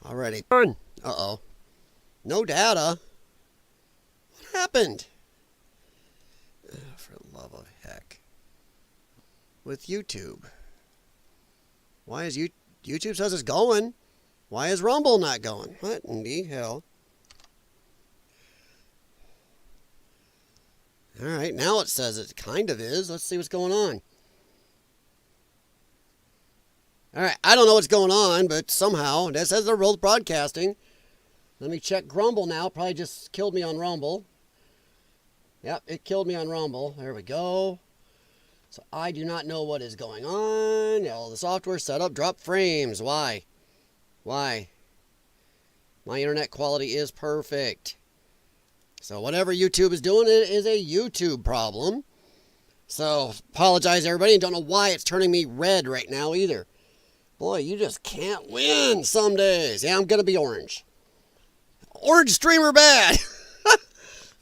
Already. Uh-oh. No data. What happened? Oh, for the love of heck. With YouTube. Why is YouTube says it's going? Why is Rumble not going? What in the hell? Alright, now it says it kind of is. Let's see what's going on. Alright, I don't know what's going on, but somehow, that says they're both broadcasting. Let me check Grumble now. Probably just killed me on Rumble. Yep, it killed me on Rumble. There we go. So I do not know what is going on. All the software set up, drop frames. Why? Why? My internet quality is perfect. So whatever YouTube is doing, it is a YouTube problem. So apologize everybody, and don't know why it's turning me red right now either. Boy, you just can't win some days. Yeah, I'm going to be orange. Orange streamer bad.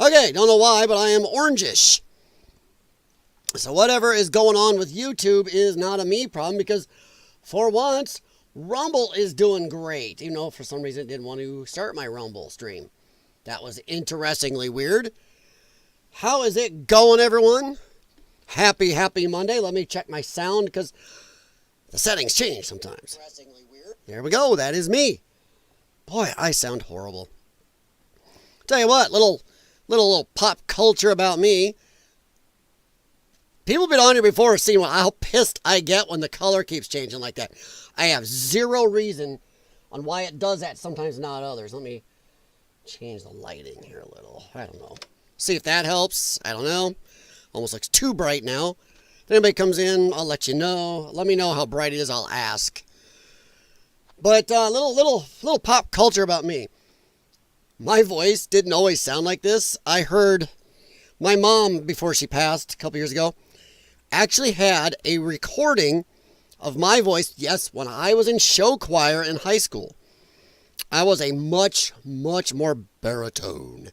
Okay, don't know why, but I am orangish. So whatever is going on with YouTube is not a me problem, because for once, Rumble is doing great. Even though for some reason it didn't want to start my Rumble stream. That was interestingly weird. How is it going, everyone? Happy Monday. Let me check my sound, because the settings change sometimes. There we go. That is me. Boy, I sound horrible. Tell you what, little pop culture about me. People have been on here before seeing how pissed I get when the color keeps changing like that. I have zero reason on why it does that, sometimes not others. Let me change the lighting here a little. I don't know. See if that helps. I don't know. Almost looks too bright now. If anybody comes in, I'll let you know. Let me know how bright it is. I'll ask. But little pop culture about me. My voice didn't always sound like this. I heard my mom, before she passed a couple years ago, actually had a recording of my voice, yes, when I was in show choir in high school. I was a much more baritone.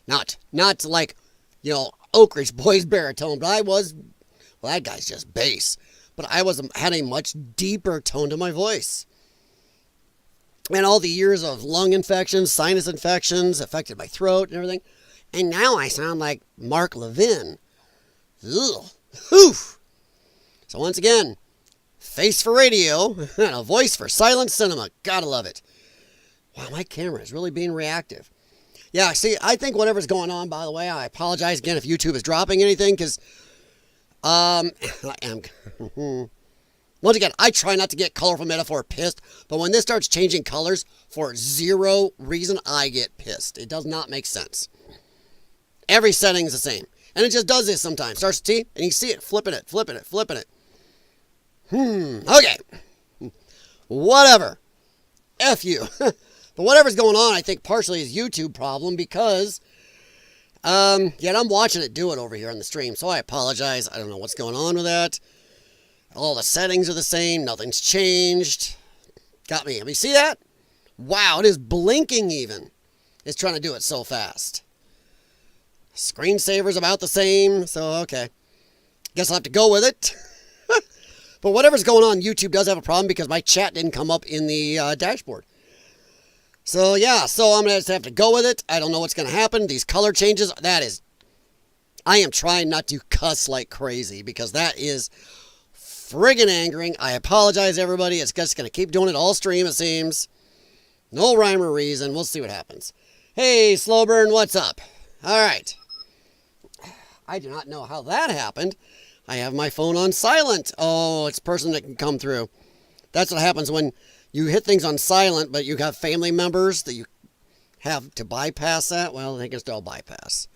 Not like, Oak Ridge Boys baritone, but I was, well, that guy's just bass. But I had a much deeper tone to my voice. And all the years of lung infections, sinus infections, affected my throat and everything. And now I sound like Mark Levin. Ugh. Oof. So once again, face for radio and a voice for silent cinema. Gotta love it. Wow, my camera is really being reactive. Yeah, see, I think whatever's going on, by the way, I apologize again if YouTube is dropping anything, because, I am, once again, I try not to get colorful metaphor pissed, but when this starts changing colors for zero reason, I get pissed. It does not make sense. Every setting is the same. And it just does this sometimes. Starts to see, and you see it flipping it. Okay. Whatever. F you. But whatever's going on, I think partially is YouTube problem, because, yet I'm watching it do it over here on the stream, so I apologize. I don't know what's going on with that. All the settings are the same. Nothing's changed. Got me. Let me see that? Wow, it is blinking even. It's trying to do it so fast. Screensaver's about the same, so okay. Guess I'll have to go with it. But whatever's going on, YouTube does have a problem, because my chat didn't come up in the dashboard. So yeah, so I'm going to just have to go with it. I don't know what's going to happen. These color changes, I am trying not to cuss like crazy, because that is friggin' angering. I apologize, everybody. It's just going to keep doing it all stream, it seems. No rhyme or reason. We'll see what happens. Hey, Slowburn, what's up? All right. I do not know how that happened. I have my phone on silent. Oh, it's a person that can come through. That's what happens when you hit things on silent, but you have family members that you have to bypass that. Well, they can still bypass.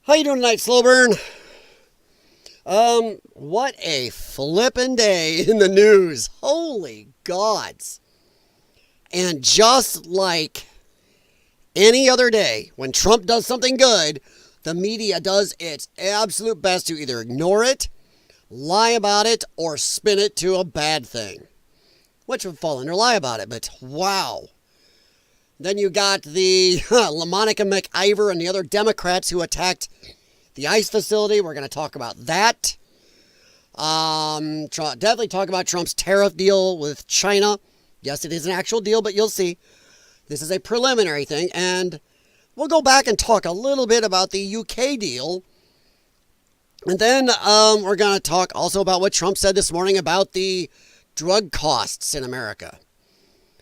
How you doing tonight, Slowburn? What a flippin' day in the news. Holy gods. And just like any other day, when Trump does something good, the media does its absolute best to either ignore it, lie about it, or spin it to a bad thing. Which would fall under lie about it, but wow. Then you got the Monica McIver and the other Democrats who attacked the ICE facility. We're going to talk about that. Definitely talk about Trump's tariff deal with China. Yes, it is an actual deal, but you'll see. This is a preliminary thing, and we'll go back and talk a little bit about the UK deal. And then we're going to talk also about what Trump said this morning about the drug costs in America.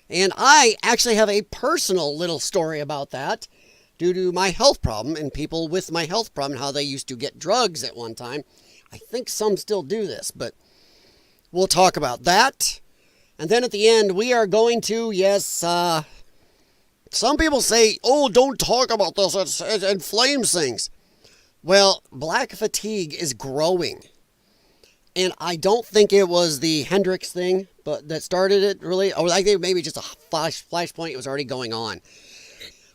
And I actually have a personal little story about that due to my health problem and people with my health problem, how they used to get drugs at one time. I think some still do this, but we'll talk about that. And then at the end, we are going to, yes, some people say, oh, don't talk about this, it inflames things. Well, black fatigue is growing. And I don't think it was the Hendrix thing but that started it, really. Or I think maybe just a flashpoint. It was already going on.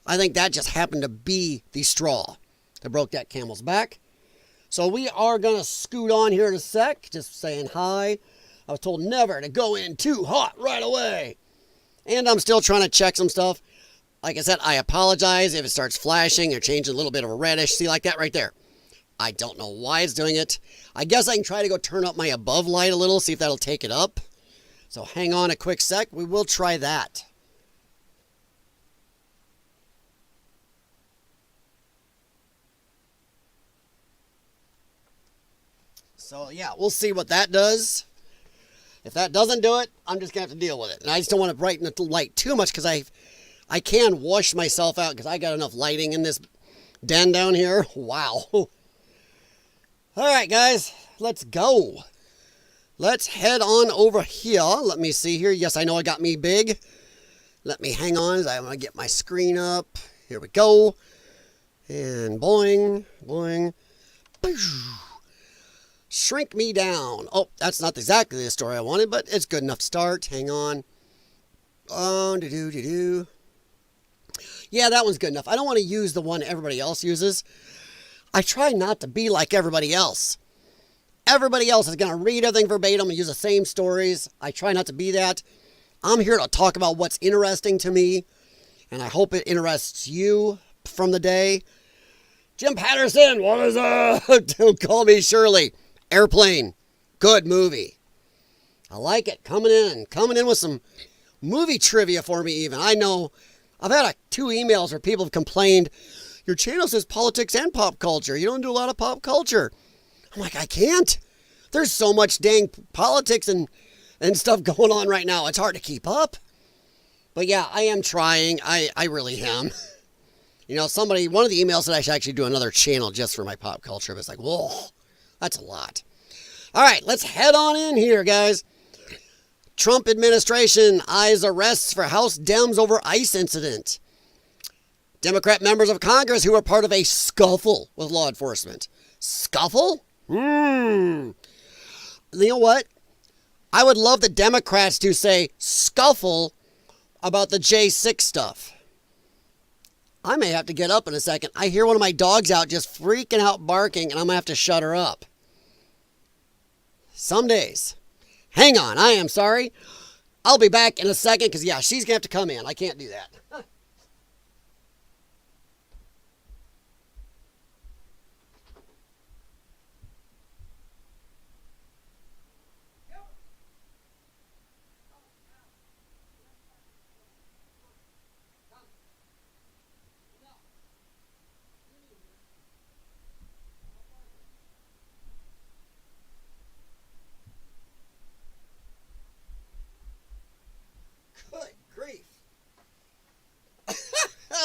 I think that just happened to be the straw that broke that camel's back. So we are going to scoot on here in a sec. Just saying hi. I was told never to go in too hot right away. And I'm still trying to check some stuff. Like I said, I apologize if it starts flashing or changing a little bit of a reddish. See, like that right there. I don't know why it's doing it. I guess I can try to go turn up my above light a little, see if that'll take it up. So hang on a quick sec. We will try that. So yeah, we'll see what that does. If that doesn't do it, I'm just going to have to deal with it. And I just don't want to brighten the light too much because I can wash myself out because I got enough lighting in this den down here. Wow. All right, guys, let's go. Let's head on over here. Let me see here. Yes, I know I got me big. Let me hang on. I'm going to get my screen up. Here we go. And boing, boing. Shrink me down. Oh, that's not exactly the story I wanted, but it's good enough to start. Hang on. Yeah, that one's good enough. I don't want to use the one everybody else uses. I try not to be like everybody else. Everybody else is going to read everything verbatim and use the same stories. I try not to be that. I'm here to talk about what's interesting to me, and I hope it interests you from the day. Jim Patterson, what is up? Don't call me Shirley. Airplane. Good movie. I like it. Coming in with some movie trivia for me even. I know I've had 2 emails where people have complained, your channel says politics and pop culture. You don't do a lot of pop culture. I'm like, I can't. There's so much dang politics and stuff going on right now. It's hard to keep up. But yeah, I am trying. I really am. You know, one of the emails said I should actually do another channel just for my pop culture. But it's like, whoa, that's a lot. All right, let's head on in here, guys. Trump administration eyes arrests for House Dems over ICE incident. Democrat members of Congress who are part of a scuffle with law enforcement. Scuffle? You know what? I would love the Democrats to say scuffle about the J6 stuff. I may have to get up in a second. I hear one of my dogs out just freaking out barking, and I'm going to have to shut her up. Some days. Hang on, I am sorry. I'll be back in a second because, yeah, she's going to have to come in. I can't do that.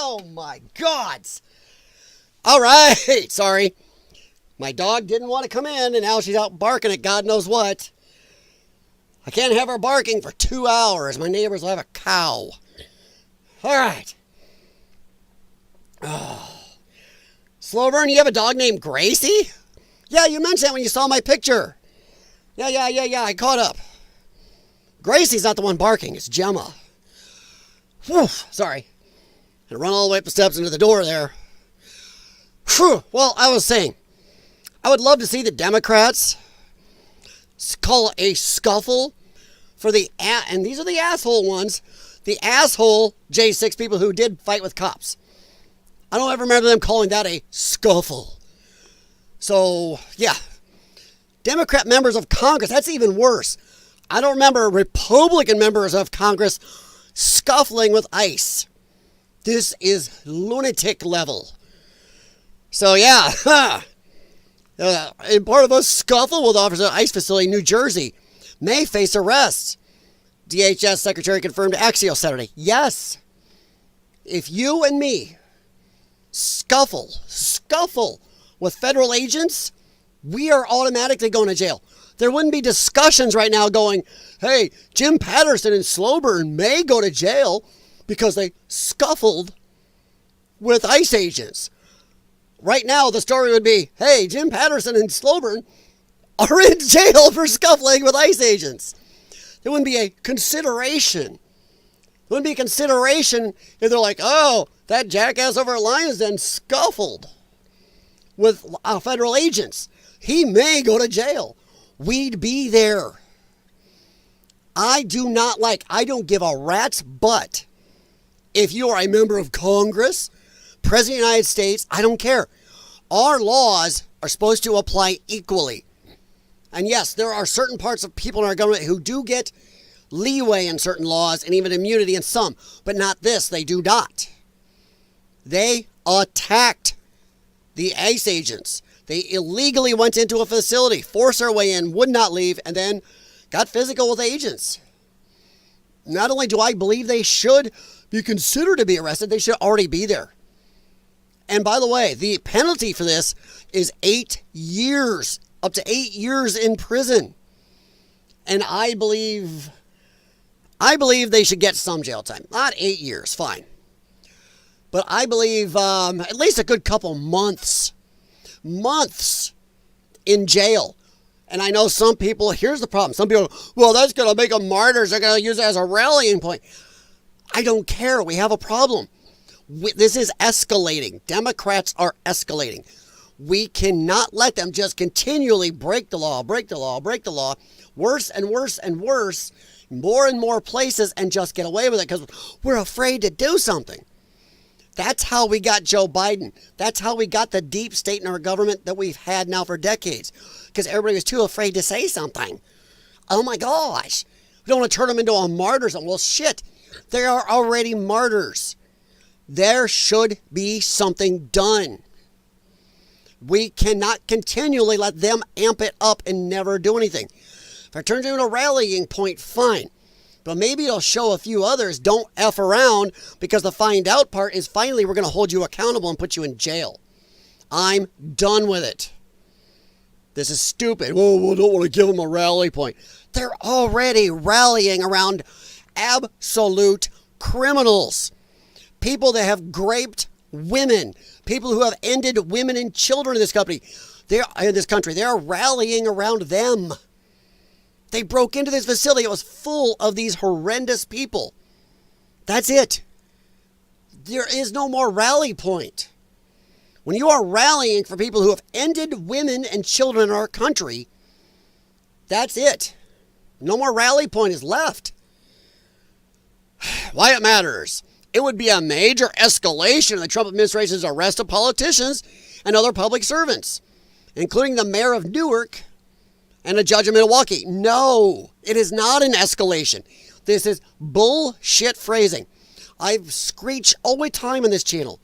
Oh my God. All right. Sorry. My dog didn't want to come in and now she's out barking at God knows what. I can't have her barking for 2 hours. My neighbors will have a cow. All right. Oh. Slow burn, you have a dog named Gracie? Yeah, you mentioned that when you saw my picture. Yeah, I caught up. Gracie's not the one barking, it's Gemma. Whew, sorry. And run all the way up the steps into the door there. Whew. Well, I was saying, I would love to see the Democrats call a scuffle for and these are the asshole ones, the asshole J6 people who did fight with cops. I don't ever remember them calling that a scuffle. So, yeah. Democrat members of Congress, that's even worse. I don't remember Republican members of Congress scuffling with ICE. This is lunatic level. So yeah, and part of a scuffle with officers at ICE facility in New Jersey may face arrest. DHS Secretary confirmed to Axios Saturday. Yes, if you and me scuffle with federal agents, we are automatically going to jail. There wouldn't be discussions right now going, hey, Jim Patterson and Sloburn may go to jail because they scuffled with ICE agents. Right now, the story would be, hey, Jim Patterson and Sloburn are in jail for scuffling with ICE agents. There wouldn't be a consideration. There wouldn't be a consideration if they're like, oh, that jackass over at Lyons Den scuffled with federal agents. He may go to jail. We'd be there. I don't give a rat's butt if you are a member of Congress, President of the United States. I don't care. Our laws are supposed to apply equally. And yes, there are certain parts of people in our government who do get leeway in certain laws and even immunity in some, but not this. They do not. They attacked the ICE agents. They illegally went into a facility, forced their way in, would not leave, and then got physical with agents. Not only do I believe they should be considered to be arrested, they should already be there. And by the way, the penalty for this is 8 years, up to 8 years in prison. And I believe they should get some jail time. Not 8 years, fine. But I believe at least a good couple months in jail. And I know some people, here's the problem. Some people, well, that's going to make them martyrs. They're going to use it as a rallying point. I don't care. We have a problem. This is escalating. Democrats are escalating. We cannot let them just continually break the law, worse and worse and worse, more and more places, and just get away with it because we're afraid to do something. That's how we got Joe Biden. That's how we got the deep state in our government that we've had now for decades. Because everybody was too afraid to say something. Oh my gosh. We don't want to turn them into a martyrs. Well, shit. They are already martyrs. There should be something done. We cannot continually let them amp it up and never do anything. If it turns into a rallying point, fine. But maybe it'll show a few others don't F around, because the find out part is finally we're going to hold you accountable and put you in jail. I'm done with it. This is stupid. Oh, we don't want to give them a rally point. They're already rallying around absolute criminals. People that have raped women. People who have ended women and children in this country. They are rallying around them. They broke into this facility. It was full of these horrendous people. That's it. There is no more rally point. When you are rallying for people who have ended women and children in our country, that's it. No more rally point is left. Why it matters. It would be a major escalation of the Trump administration's arrest of politicians and other public servants, including the mayor of Newark and a judge in Milwaukee. No, it is not an escalation. This is bullshit phrasing. I screech all the time on this channel.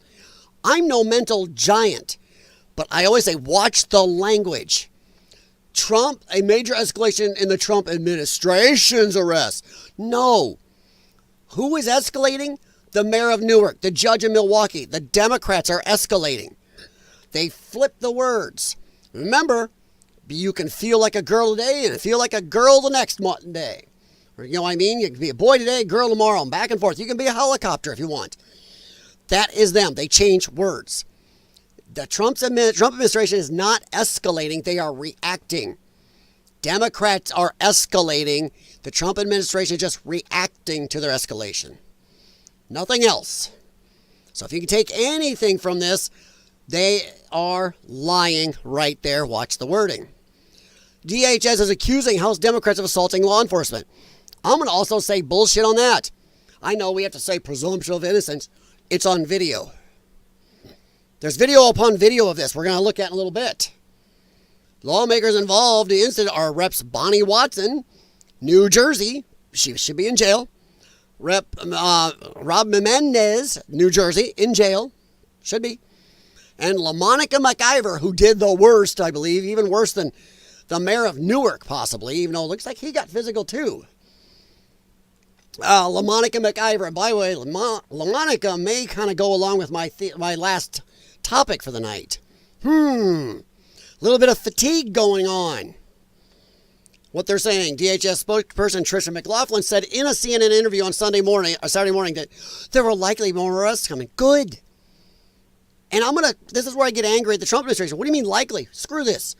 I'm no mental giant, but I always say, watch the language. Trump, a major escalation in the Trump administration's arrest. No. Who is escalating? The mayor of Newark, the judge in Milwaukee. The Democrats are escalating. They flip the words. Remember, you can feel like a girl today and feel like a girl the next day. You know what I mean? You can be a boy today, girl tomorrow, and back and forth. You can be a helicopter if you want. That is them. They change words. The Trump administration is not escalating. They are reacting. Democrats are escalating. The Trump administration is just reacting to their escalation. Nothing else. So if you can take anything from this, they are lying right there. Watch the wording. DHS is accusing House Democrats of assaulting law enforcement. I'm going to also say bullshit on that. I know we have to say presumption of innocence. It's on video. There's video upon video of this we're going to look at in a little bit. Lawmakers involved in the incident are Reps Bonnie Watson New Jersey, she should be in jail. Rob Menendez, New Jersey, in jail. Should be. And LaMonica McIver, who did the worst, I believe, even worse than the mayor of Newark, possibly, even though it looks like he got physical too. LaMonica McIver. And by the way, LaMonica may kind of go along with my last topic for the night. A little bit of fatigue going on. What they're saying, DHS spokesperson Tricia McLaughlin said in a CNN interview on Saturday morning that there will likely be more arrests coming. Good. And this is where I get angry at the Trump administration. What do you mean likely? Screw this.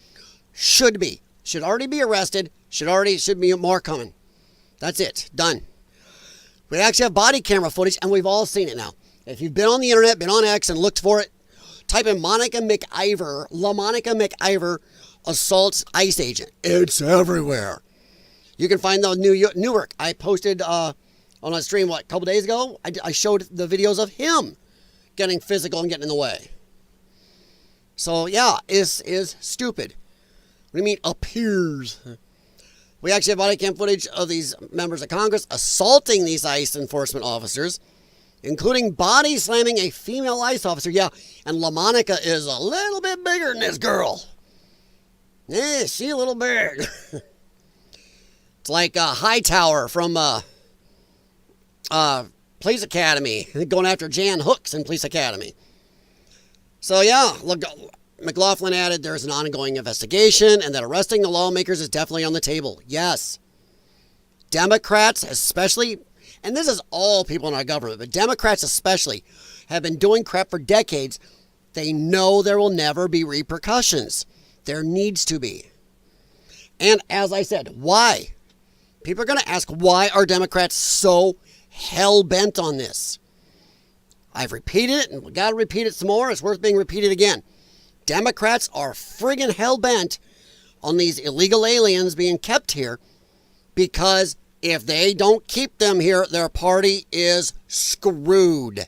Should be. Should already be arrested. Should be more coming. That's it. Done. We actually have body camera footage, and we've all seen it now. If you've been on the internet, been on X, and looked for it, type in LaMonica McIver assaults ICE agent. It's everywhere. You can find the Newark. I posted on a stream, a couple days ago? I showed the videos of him getting physical and getting in the way. So, yeah, is stupid. What do you mean, appears? We actually have body cam footage of these members of Congress assaulting these ICE enforcement officers, including body slamming a female ICE officer. Yeah, and LaMonica is a little bit bigger than this girl. Yeah, she a little big. It's like Hightower from Police Academy, going after Jan Hooks in Police Academy. So yeah, look, McLaughlin added there's an ongoing investigation and that arresting the lawmakers is definitely on the table. Yes. Democrats especially, and this is all people in our government, but Democrats especially have been doing crap for decades. They know there will never be repercussions. There needs to be. And as I said, why? People are going to ask, why are Democrats so hell-bent on this? I've repeated it, and we got to repeat it some more. It's worth being repeated again. Democrats are friggin' hell-bent on these illegal aliens being kept here because if they don't keep them here, their party is screwed.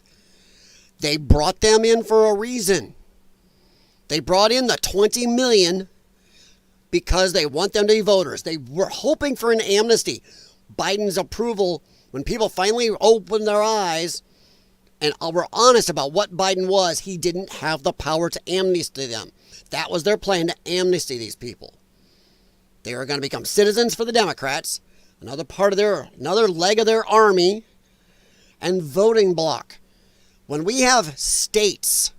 They brought them in for a reason. They brought in the 20 million because they want them to be voters. They were hoping for an amnesty. Biden's approval, when people finally opened their eyes and were honest about what Biden was, he didn't have the power to amnesty them. That was their plan, to amnesty these people. They were going to become citizens for the Democrats, another leg of their army, and voting bloc. When we have states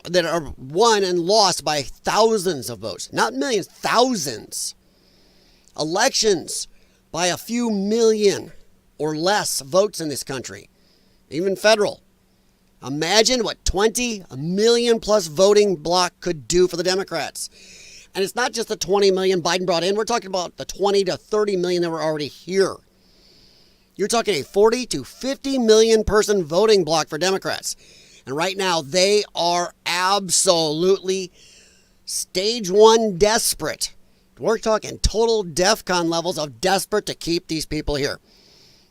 that are won and lost by thousands of votes, not millions, thousands. Elections by a few million or less votes in this country, even federal. Imagine what 20 million plus voting bloc could do for the Democrats. And it's not just the 20 million Biden brought in. We're talking about the 20 to 30 million that were already here. You're talking a 40 to 50 million person voting bloc for Democrats. And right now, they are absolutely stage 1 desperate. We're talking total DEFCON levels of desperate to keep these people here.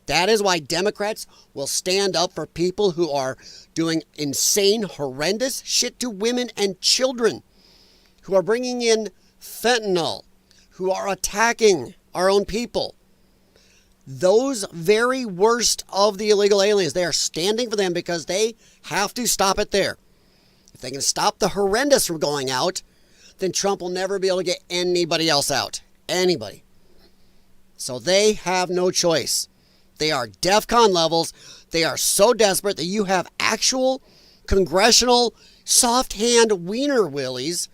That is why Democrats will stand up for people who are doing insane, horrendous shit to women and children, who are bringing in fentanyl, who are attacking our own people. Those very worst of the illegal aliens, they are standing for them because they have to stop it there. If they can stop the horrendous from going out, then Trump will never be able to get anybody else out. Anybody. So they have no choice. They are DEFCON levels. They are so desperate that you have actual congressional soft hand wiener willies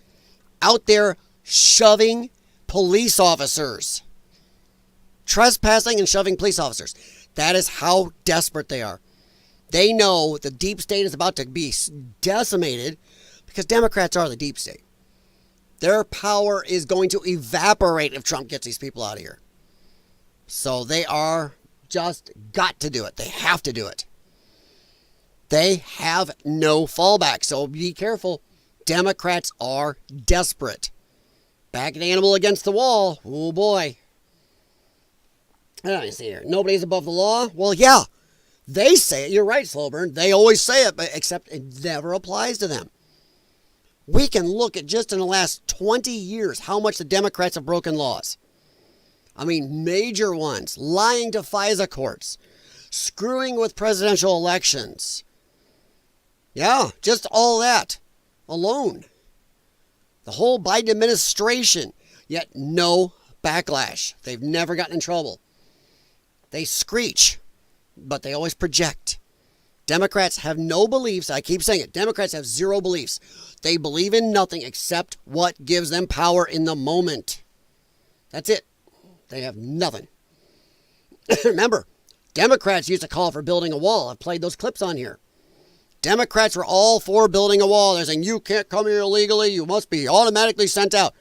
out there shoving police officers. Trespassing and shoving police officers. That is how desperate they are. They know the deep state is about to be decimated because Democrats are the deep state. Their power is going to evaporate if Trump gets these people out of here. So they are just got to do it. They have to do it. They have no fallback. So be careful. Democrats are desperate. Back an animal against the wall. Oh boy. Let me see here. Nobody's above the law. Well, yeah. They say it. You're right, Slowburn. They always say it, but except it never applies to them. We can look at just in the last 20 years how much the Democrats have broken laws. I mean, major ones. Lying to FISA courts. Screwing with presidential elections. Yeah, just all that alone. The whole Biden administration. Yet no backlash. They've never gotten in trouble. They screech, but they always project. Democrats have no beliefs. I keep saying it. Democrats have zero beliefs. They believe in nothing except what gives them power in the moment. That's it. They have nothing. Remember, Democrats used to call for building a wall. I've played those clips on here. Democrats were all for building a wall. They're saying, you can't come here illegally. You must be automatically sent out.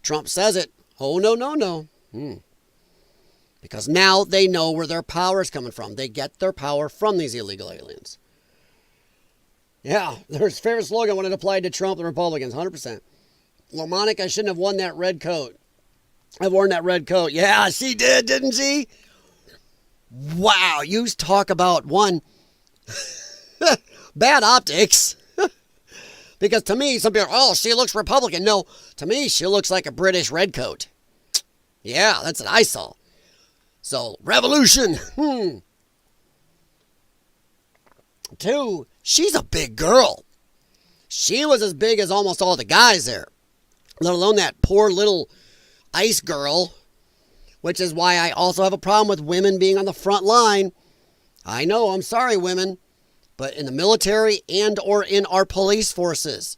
Trump says it. Oh, no, no, no. Because now they know where their power is coming from. They get their power from these illegal aliens. Yeah, their favorite slogan when it applied to Trump and Republicans, 100%. Lamonic, I shouldn't have worn that red coat. I've worn that red coat. Yeah, she did, didn't she? Wow, you talk about one bad optics. Because to me, some people are, oh, she looks Republican. No, to me, she looks like a British redcoat. Yeah, that's what I saw. So, revolution. 2, she's a big girl. She was as big as almost all the guys there. Let alone that poor little ice girl. Which is why I also have a problem with women being on the front line. I know, I'm sorry, women. But in the military and or in our police forces.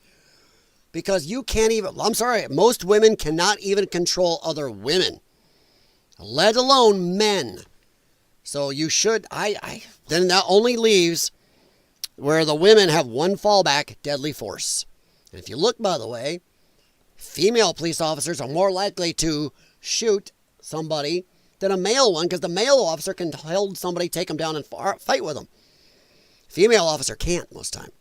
Because you can't even, I'm sorry, most women cannot even control other women. Let alone men. So you should, then that only leaves where the women have one fallback, deadly force. And if you look, by the way, female police officers are more likely to shoot somebody than a male one, because the male officer can hold somebody, take them down, and fight with them. Female officer can't most time.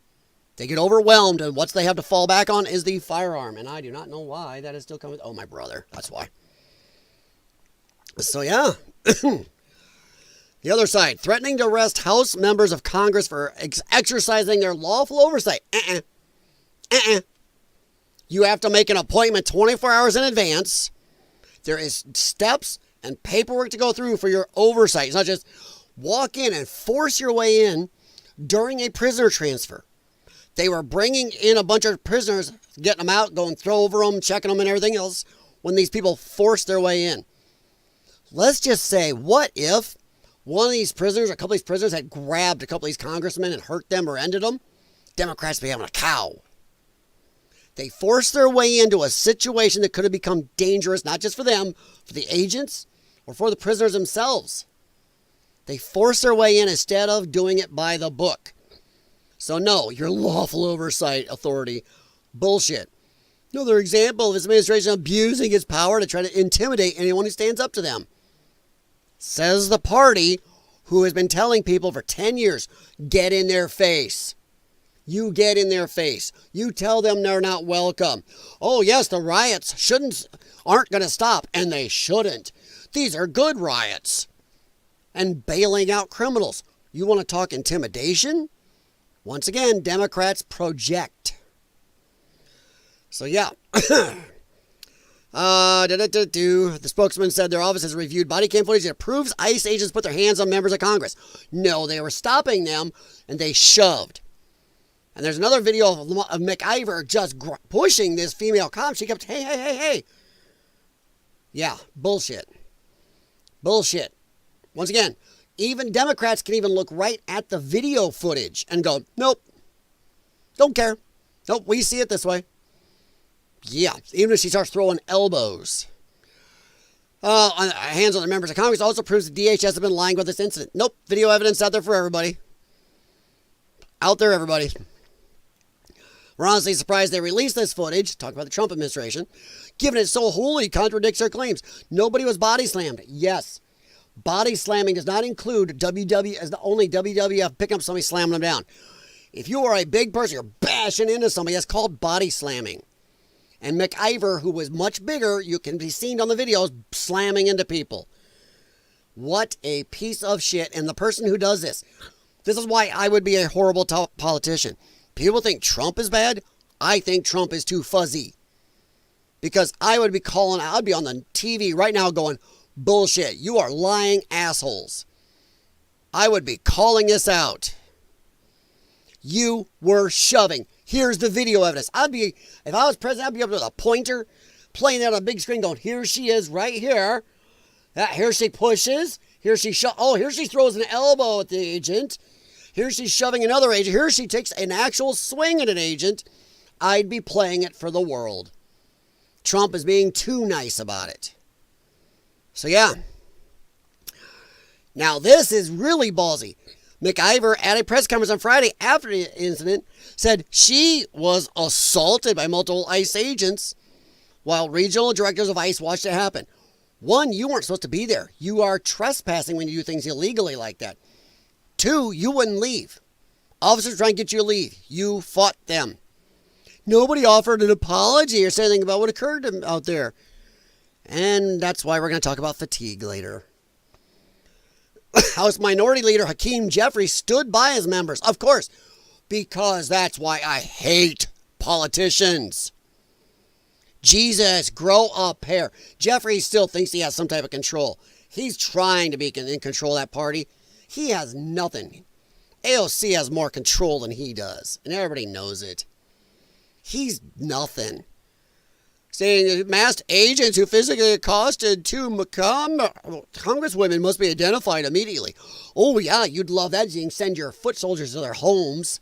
They get overwhelmed, and what they have to fall back on is the firearm. And I do not know why that is still coming. Oh, my brother. That's why. So, yeah. The other side, threatening to arrest House members of Congress for exercising their lawful oversight. You have to make an appointment 24 hours in advance. There is steps and paperwork to go through for your oversight. It's not just walk in and force your way in during a prisoner transfer. They were bringing in a bunch of prisoners, getting them out, going throw over them, checking them and everything else when these people forced their way in. Let's just say, what if one of these prisoners, a couple of these prisoners had grabbed a couple of these congressmen and hurt them or ended them? Democrats would be having a cow. They forced their way into a situation that could have become dangerous, not just for them, for the agents or for the prisoners themselves. They forced their way in instead of doing it by the book. So no, your lawful oversight authority, bullshit. Another example of this administration abusing its power to try to intimidate anyone who stands up to them. Says the party who has been telling people for 10 years, get in their face. You get in their face. You tell them they're not welcome. Oh yes, the riots aren't going to stop, and they shouldn't. These are good riots. And bailing out criminals. You want to talk intimidation? Once again, Democrats project. So yeah. The spokesman said their office has reviewed body cam footage that proves ICE agents put their hands on members of Congress. No, they were stopping them, and they shoved. And there's another video of McIver just pushing this female cop. She kept, hey. Yeah, bullshit. Bullshit. Once again, even Democrats can even look right at the video footage and go, nope, don't care. Nope, we see it this way. Yeah, even if she starts throwing elbows. Hands on the members of Congress also proves the DHS have been lying about this incident. Nope, video evidence out there for everybody. Out there, everybody. We're honestly surprised they released this footage, talk about the Trump administration, given it so wholly contradicts their claims. Nobody was body slammed. Yes, body slamming does not include WW as the only WWF picking up somebody, slamming them down. If you are a big person, you're bashing into somebody, that's called body slamming. And McIver, who was much bigger, you can be seen on the videos slamming into people. What a piece of shit. And the person who does this is why I would be a horrible politician. People think Trump is bad. I think Trump is too fuzzy. Because I would be I'd be on the TV right now going, bullshit. You are lying assholes. I would be calling this out. You were shoving. Here's the video evidence. If I was president, I'd be up with a pointer, playing that on a big screen going, here she is right here. Here she pushes. Here she here she throws an elbow at the agent. Here she's shoving another agent. Here she takes an actual swing at an agent. I'd be playing it for the world. Trump is being too nice about it. So yeah. Now this is really ballsy. McIver, at a press conference on Friday after the incident, said she was assaulted by multiple ICE agents while regional directors of ICE watched it happen. One, you weren't supposed to be there. You are trespassing when you do things illegally like that. Two, you wouldn't leave. Officers trying to get you to leave. You fought them. Nobody offered an apology or said anything about what occurred out there. And that's why we're going to talk about fatigue later. House Minority Leader Hakeem Jeffries stood by his members. Of course, because that's why I hate politicians. Jesus, grow a pair. Jeffries still thinks he has some type of control. He's trying to be in control of that party. He has nothing. AOC has more control than he does, and everybody knows it. He's nothing. Saying masked agents who physically accosted two congresswomen must be identified immediately. Oh yeah, you'd love that. You can send your foot soldiers to their homes.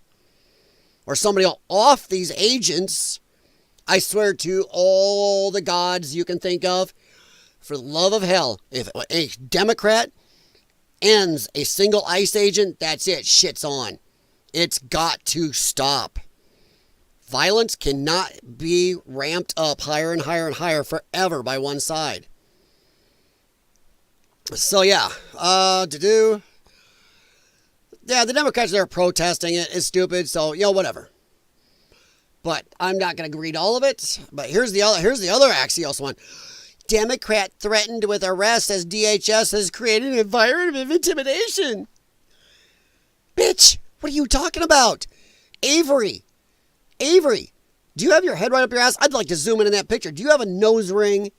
Or somebody off these agents. I swear to all the gods you can think of, for the love of hell, if a Democrat ends a single ICE agent, that's it. Shit's on. It's got to stop. Violence cannot be ramped up higher and higher and higher forever by one side. So yeah, the Democrats that are protesting it is stupid. So whatever. But I'm not going to read all of it. But here's the other Axios one. Democrat threatened with arrest as DHS has created an environment of intimidation. Bitch, what are you talking about? Avery, do you have your head right up your ass? I'd like to zoom in that picture. Do you have a nose ring?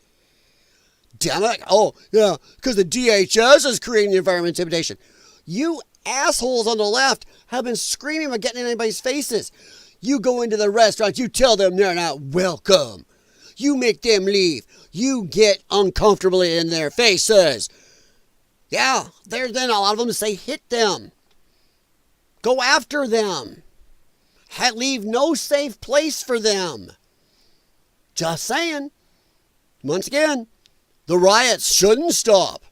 Oh, yeah, because the DHS is creating the environment of intimidation. You assholes on the left have been screaming about getting in anybody's faces. You go into the restaurant, you tell them they're not welcome. You make them leave. You get uncomfortably in their faces. Yeah, then a lot of them say hit them. Go after them. Leave no safe place for them. Just saying. Once again, the riots shouldn't stop.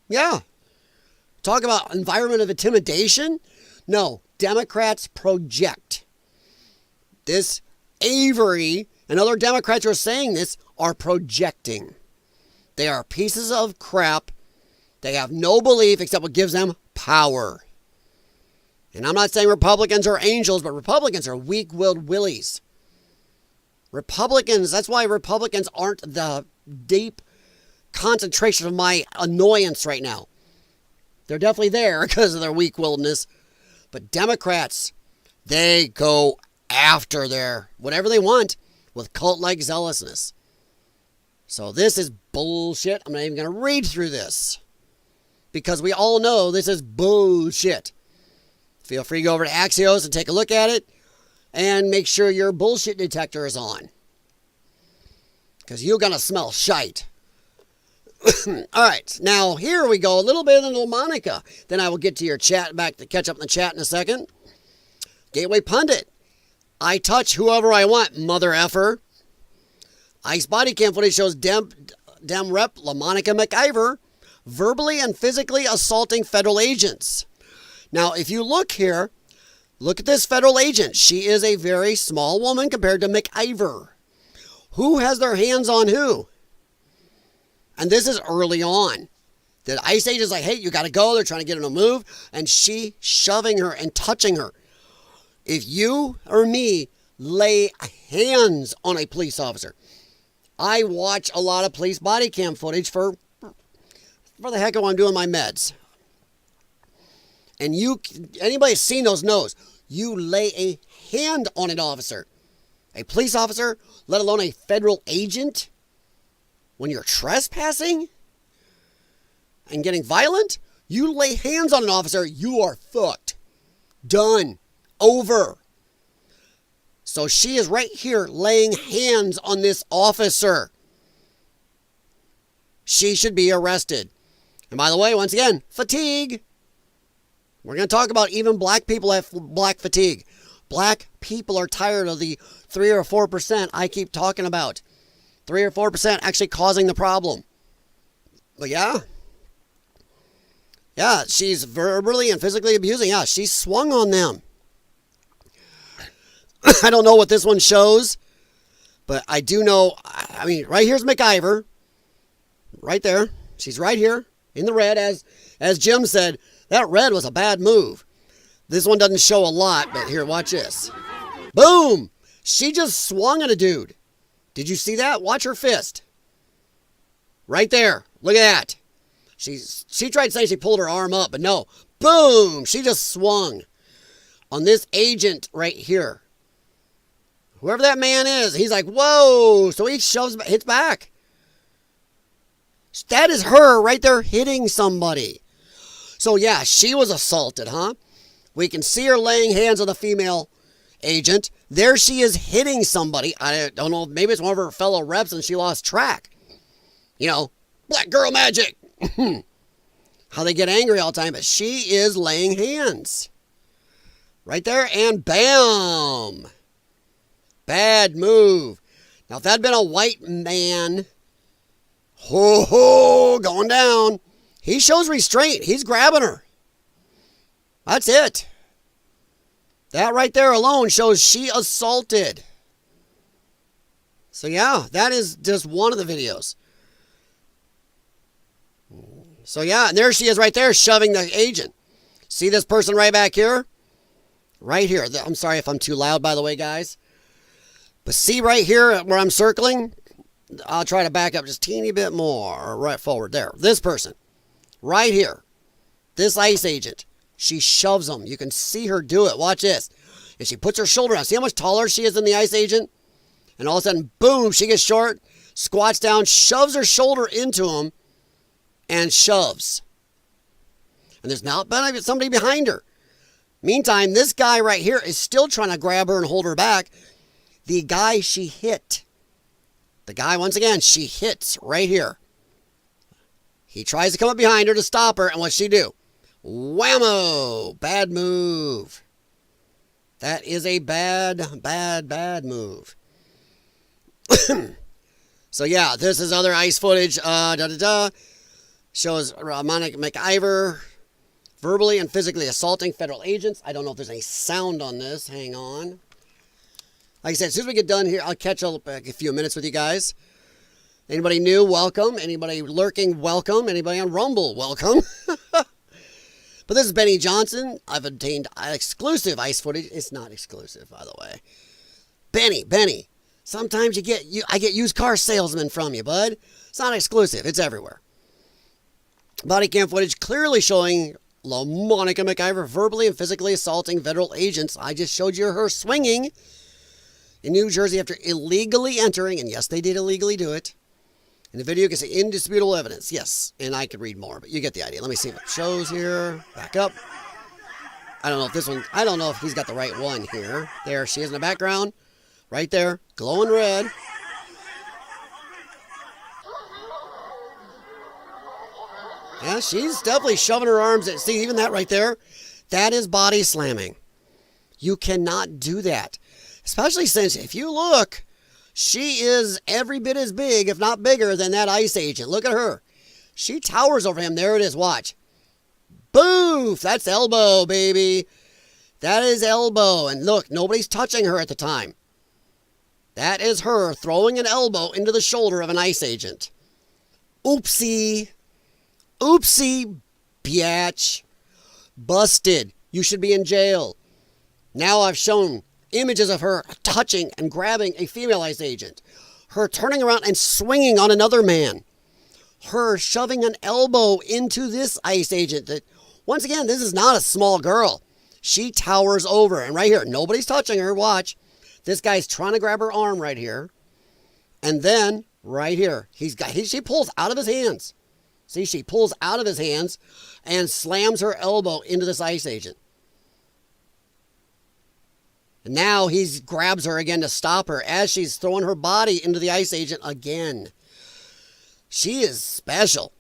Yeah. Talk about environment of intimidation? No, Democrats project. This Avery and other Democrats who are saying this are projecting. They are pieces of crap. They have no belief except what gives them power. And I'm not saying Republicans are angels, but Republicans are weak-willed willies. Republicans, that's why Republicans aren't the deep concentration of my annoyance right now. They're definitely there because of their weak-willedness. But Democrats, they go after their whatever they want with cult-like zealousness. So this is bullshit. I'm not even going to read through this. Because we all know this is bullshit. Feel free to go over to Axios and take a look at it. And make sure your bullshit detector is on. Because you're going to smell shite. Alright, now here we go. A little bit of little Monica. Then I will get to your chat back to catch up in the chat in a second. Gateway Pundit. I touch whoever I want, mother effer. ICE body cam footage shows Dem Rep LaMonica McIver verbally and physically assaulting federal agents. Now, if you look here, look at this federal agent. She is a very small woman compared to McIver. Who has their hands on who? And this is early on. The ICE agent's like, hey, you got to go. They're trying to get her to move. And she shoving her and touching her. If you or me lay hands on a police officer, I watch a lot of police body cam footage for the heck of what I'm doing my meds. And anybody who's seen those knows, you lay a hand on an officer, a police officer, let alone a federal agent. when you're trespassing and getting violent, you lay hands on an officer, you are fucked. Done. Over. So she is right here laying hands on this officer. She should be arrested. And by the way, once again, fatigue. We're going to talk about even black people have black fatigue. Black people are tired of the 3 or 4% I keep talking about. 3 or 4% actually causing the problem. But yeah. Yeah, she's verbally and physically abusing. Yeah, she swung on them. I don't know what this one shows, but I do know, I mean, right here's MacIver. Right there. She's right here in the red. As Jim said, that red was a bad move. This one doesn't show a lot, but here, watch this. Boom! She just swung at a dude. Did you see that? Watch her fist. Right there. Look at that. She tried saying she pulled her arm up, but no. Boom! She just swung on this agent right here. Whoever that man is, he's like, whoa! So he hits back. That is her right there hitting somebody. So yeah, she was assaulted, huh? We can see her laying hands on the female agent. There she is hitting somebody. I don't know, maybe it's one of her fellow reps and she lost track. You know, black girl magic. How they get angry all the time, but she is laying hands. Right there, and bam! Bad move. Now, if that had been a white man, going down. He shows restraint. He's grabbing her. That's it. That right there alone shows she assaulted. So yeah, that is just one of the videos. So yeah, and there she is right there shoving the agent. See this person right back here? Right here. I'm sorry if I'm too loud, by the way, guys. But see right here where I'm circling? I'll try to back up just a teeny bit more. Right forward there. This person. Right here. This ICE agent. She shoves him. You can see her do it. Watch this. And she puts her shoulder down. See how much taller she is than the ICE agent? And all of a sudden, boom, she gets short, squats down, shoves her shoulder into him, and shoves. And there's not somebody behind her. Meantime, this guy right here is still trying to grab her and hold her back. The guy she hit. The guy, once again, she hits right here. He tries to come up behind her to stop her, and what's she do? Whammo! Bad move. That is a bad move. So yeah, this is other ICE footage. Shows Monica MacIver verbally and physically assaulting federal agents. I don't know if there's any sound on this. Hang on. Like I said, as soon as we get done here, I'll catch up a few minutes with you guys. Anybody new, welcome. Anybody lurking, welcome. Anybody on Rumble, welcome. But this is Benny Johnson. I've obtained exclusive ICE footage. It's not exclusive, by the way. Benny. Sometimes I get used car salesmen from you, bud. It's not exclusive. It's everywhere. Body cam footage clearly showing Monica MacIver verbally and physically assaulting federal agents. I just showed you her swinging in New Jersey after illegally entering, and yes, they did illegally do it. In the video, you can see indisputable evidence. Yes, and I could read more, but you get the idea. Let me see what it shows here. Back up. I don't know if he's got the right one here. There she is in the background. Right there, glowing red. Yeah, she's definitely shoving her arms. See, even that right there, that is body slamming. You cannot do that. Especially since, if you look, she is every bit as big, if not bigger, than that ICE agent. Look at her. She towers over him. There it is. Watch. Boof! That's elbow, baby. That is elbow. And look, nobody's touching her at the time. That is her throwing an elbow into the shoulder of an ICE agent. Oopsie. Oopsie, biatch. Busted. You should be in jail. Now I've shown images of her touching and grabbing a female ICE agent. Her turning around and swinging on another man. Her shoving an elbow into this ICE agent. That, once again, this is not a small girl. She towers over. And right here, nobody's touching her. Watch. This guy's trying to grab her arm right here. And then Right here. She pulls out of his hands. See, she pulls out of his hands and slams her elbow into this ICE agent. And now he grabs her again to stop her as she's throwing her body into the ICE agent again. She is special.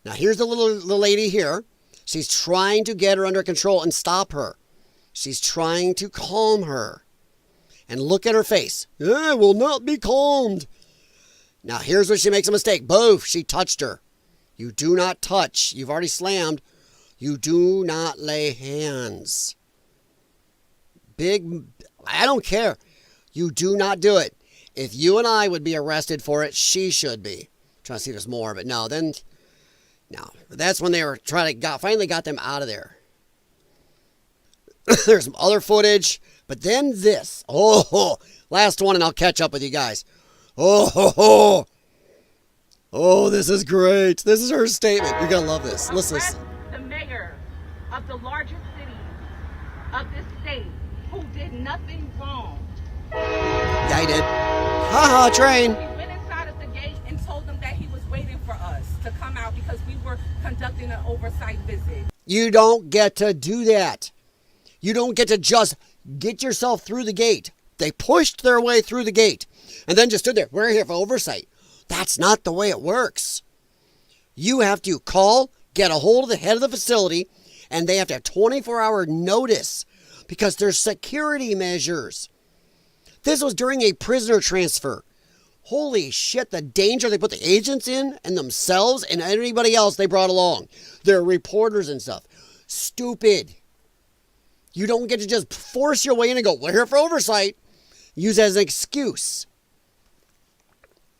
Now here's the lady here. She's trying to get her under control and stop her. She's trying to calm her. And look at her face. I will not be calmed. Now here's where she makes a mistake. Boof, she touched her. You do not touch. You've already slammed. You do not lay hands. I don't care. You do not do it. If you and I would be arrested for it, she should be. I'm trying to see if there's more, but no. That's when they were finally got them out of there. There's some other footage, but then this. Oh, last one, and I'll catch up with you guys. Oh, this is great. This is her statement. You're going to love this. Listen. The mayor of the largest city of this state who did nothing wrong. Yeah, he did. Ha train. He went inside of the gate and told them that he was waiting for us to come out because we were conducting an oversight visit. You don't get to do that. You don't get to just get yourself through the gate. They pushed their way through the gate and then just stood there. We're here for oversight. That's not the way it works. You have to call, get a hold of the head of the facility, and they have to have 24-hour notice because there's security measures. This was during a prisoner transfer. Holy shit, the danger they put the agents in and themselves and anybody else they brought along. Their reporters and stuff. Stupid. You don't get to just force your way in and go, we're here for oversight. Use it as an excuse.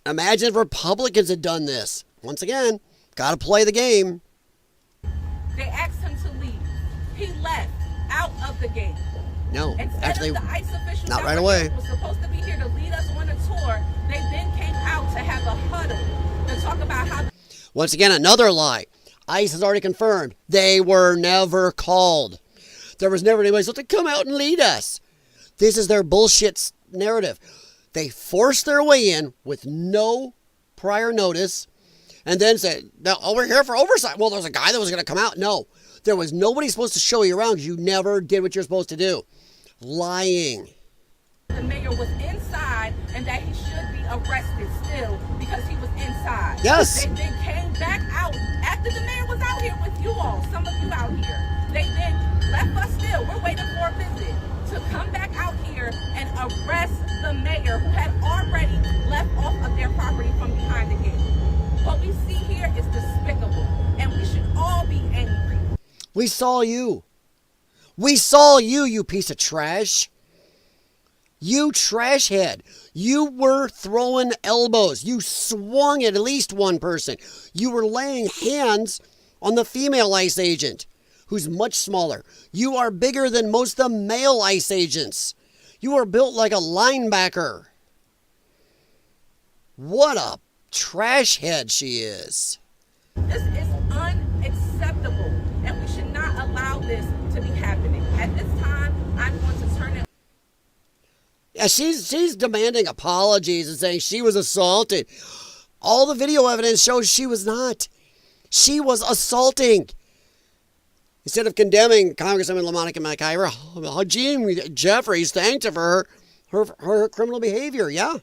Imagine if Republicans had done this. Once again, got to play the game. They asked him to leave. He left out of the gate. No, actually, of the ICE officials not right away. Was supposed to be here to lead us on a tour. They then came out to have a huddle to talk about how. Once again, another lie. ICE has already confirmed they were never called. There was never anybody supposed to come out and lead us. This is their bullshit narrative. They forced their way in with no prior notice and then said, no, we're here for oversight. Well, there's a guy that was going to come out. No, there was nobody supposed to show you around because you never did what you're supposed to do. Lying. The mayor was inside and that he should be arrested still because he was inside. Yes. They then came back out after the mayor was out here with you all, some of you out here. They then left us still. We're waiting for a visit to come back out here and arrest the mayor who had already left off of their property from behind the gate. What we see here is despicable, and we should all be angry. We saw you. We saw you, you piece of trash. You trash head. You were throwing elbows. You swung at least one person. You were laying hands on the female ICE agent, who's much smaller. You are bigger than most of the male ICE agents. You are built like a linebacker. What a trash head she is. This is unacceptable, and we should not allow this to be happening. At this time, I'm going to turn it. Yeah, she's demanding apologies and saying she was assaulted. All the video evidence shows she was not. She was assaulting. Instead of condemning Congresswoman LaMonica McIver, Gene Jeffries thanked her for her criminal behavior. Yeah.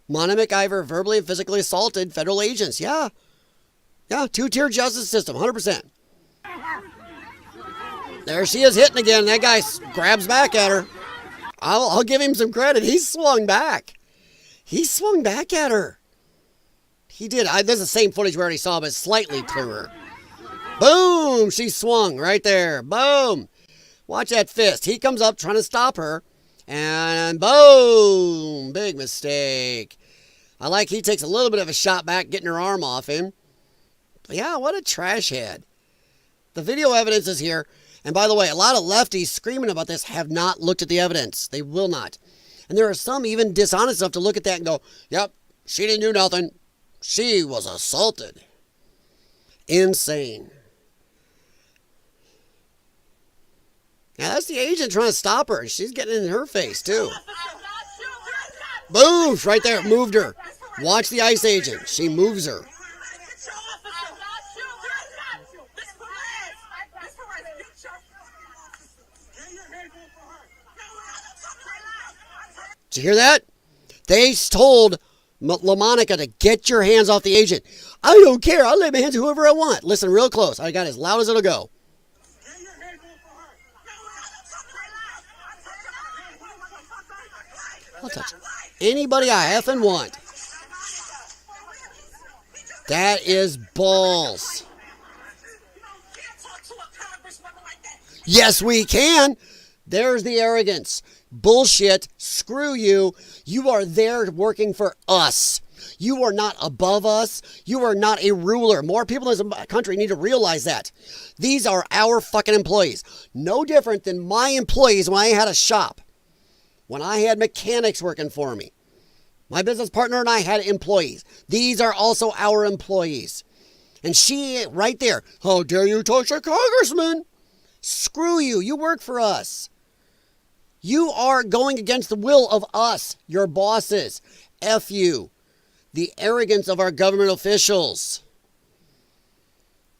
Monica McIver verbally and physically assaulted federal agents. Yeah. Yeah, two-tier justice system, 100%. There she is hitting again. That guy grabs back at her. I'll give him some credit. He swung back. He swung back at her. He did. This is the same footage we already saw, but slightly clearer. Boom! She swung right there. Boom! Watch that fist. He comes up trying to stop her. And boom! Big mistake. I like he takes a little bit of a shot back, getting her arm off him. But yeah, what a trash head. The video evidence is here. And by the way, a lot of lefties screaming about this have not looked at the evidence. They will not. And there are some even dishonest enough to look at that and go, yep, she didn't do nothing. She was assaulted. Insane. Now that's the agent trying to stop her. She's getting in her face too. Boom! Right there. Moved her. Watch the ICE agent. She moves her. Did you hear that? They told LaMonica to get your hands off the agent. I don't care. I'll lay my hands on whoever I want. Listen real close. I got as loud as it'll go. I'll touch anybody I effing want. That is balls. Yes, we can. There's the arrogance. Bullshit. Screw you. You are there working for us. You are not above us. You are not a ruler. More people in this country need to realize that. These are our fucking employees. No different than my employees when I had a shop. When I had mechanics working for me. My business partner and I had employees. These are also our employees. And she, right there, how dare you touch a congressman? Screw you. You work for us. You are going against the will of us, your bosses. F you. The arrogance of our government officials.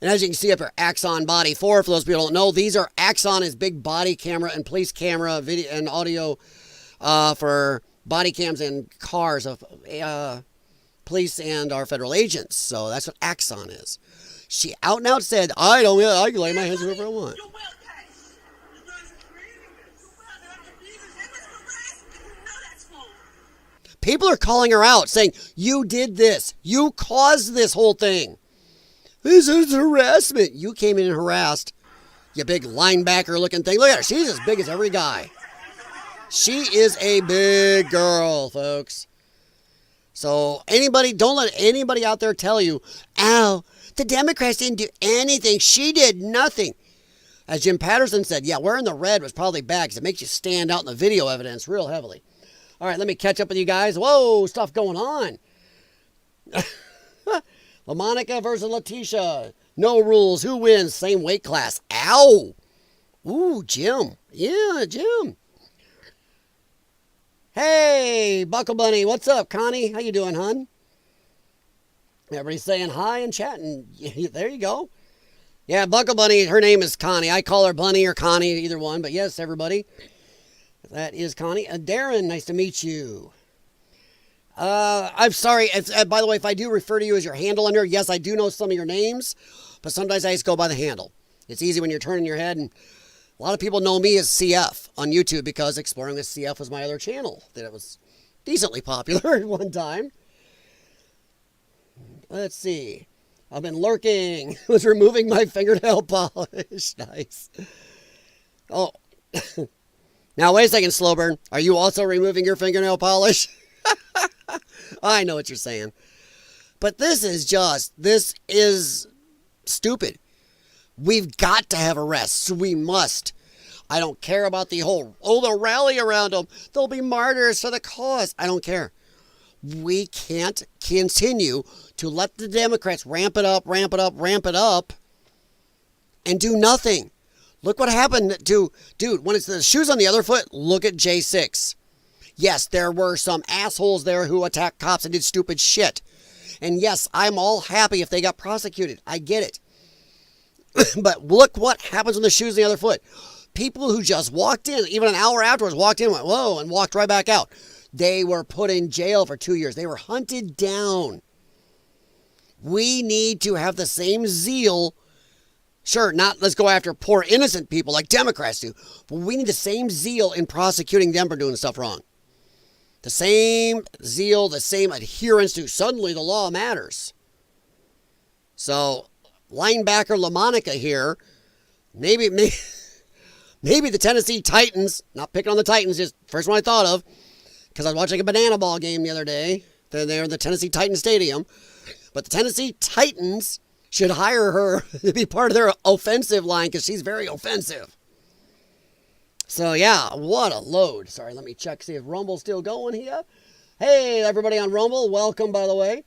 And as you can see up here, Axon Body 4, for those people who don't know, these are, Axon is big body camera and police camera, video and audio for body cams and cars of police and our federal agents. So that's what Axon is. She out and out said, I can lay my hands wherever I want. People are calling her out, saying, you did this. You caused this whole thing. This is harassment. You came in and harassed. You big linebacker looking thing. Look at her. She's as big as every guy. She is a big girl, folks. So anybody, don't let anybody out there tell you, ow, the Democrats didn't do anything. She did nothing. As Jim Patterson said, yeah, wearing the red was probably bad because it makes you stand out in the video evidence real heavily. All right, let me catch up with you guys. Whoa, stuff going on. LaMonica versus Letitia. No rules. Who wins? Same weight class. Ow. Ooh, Jim. Yeah, Jim. Hey, Buckle Bunny. What's up, Connie? How you doing, hun? Everybody's saying hi and chatting. There you go. Yeah, Buckle Bunny. Her name is Connie. I call her Bunny or Connie, either one. But yes, everybody. That is Connie. Darren, nice to meet you. I'm sorry. By the way, if I do refer to you as your handle on here, yes, I do know some of your names, but sometimes I just go by the handle. It's easy when you're turning your head, and a lot of people know me as CF on YouTube because Exploring with CF was my other channel that it was decently popular at one time. Let's see. I've been lurking. Was removing my fingernail polish. Nice. Oh. Now, wait a second, Slowburn. Are you also removing your fingernail polish? I know what you're saying. But this is stupid. We've got to have arrests. We must. I don't care about the whole, they'll rally around them. They'll be martyrs for the cause. I don't care. We can't continue to let the Democrats ramp it up, and do nothing. Look what happened to, dude, when it's the shoes on the other foot, look at J6. Yes, there were some assholes there who attacked cops and did stupid shit. And yes, I'm all happy if they got prosecuted. I get it. But look what happens when the shoes on the other foot. People who just walked in, even an hour afterwards, walked in, went, whoa, and walked right back out. They were put in jail for 2 years. They were hunted down. We need to have the same zeal. Sure, not let's go after poor innocent people like Democrats do. But we need the same zeal in prosecuting them for doing stuff wrong. The same zeal, the same adherence to suddenly the law matters. So, linebacker LaMonica here, maybe the Tennessee Titans, not picking on the Titans, just first one I thought of, because I was watching a banana ball game the other day. They're there in the Tennessee Titans Stadium. But the Tennessee Titans should hire her to be part of their offensive line because she's very offensive. So, yeah, what a load. Sorry, let me check, see if Rumble's still going here. Hey, everybody on Rumble, welcome, by the way.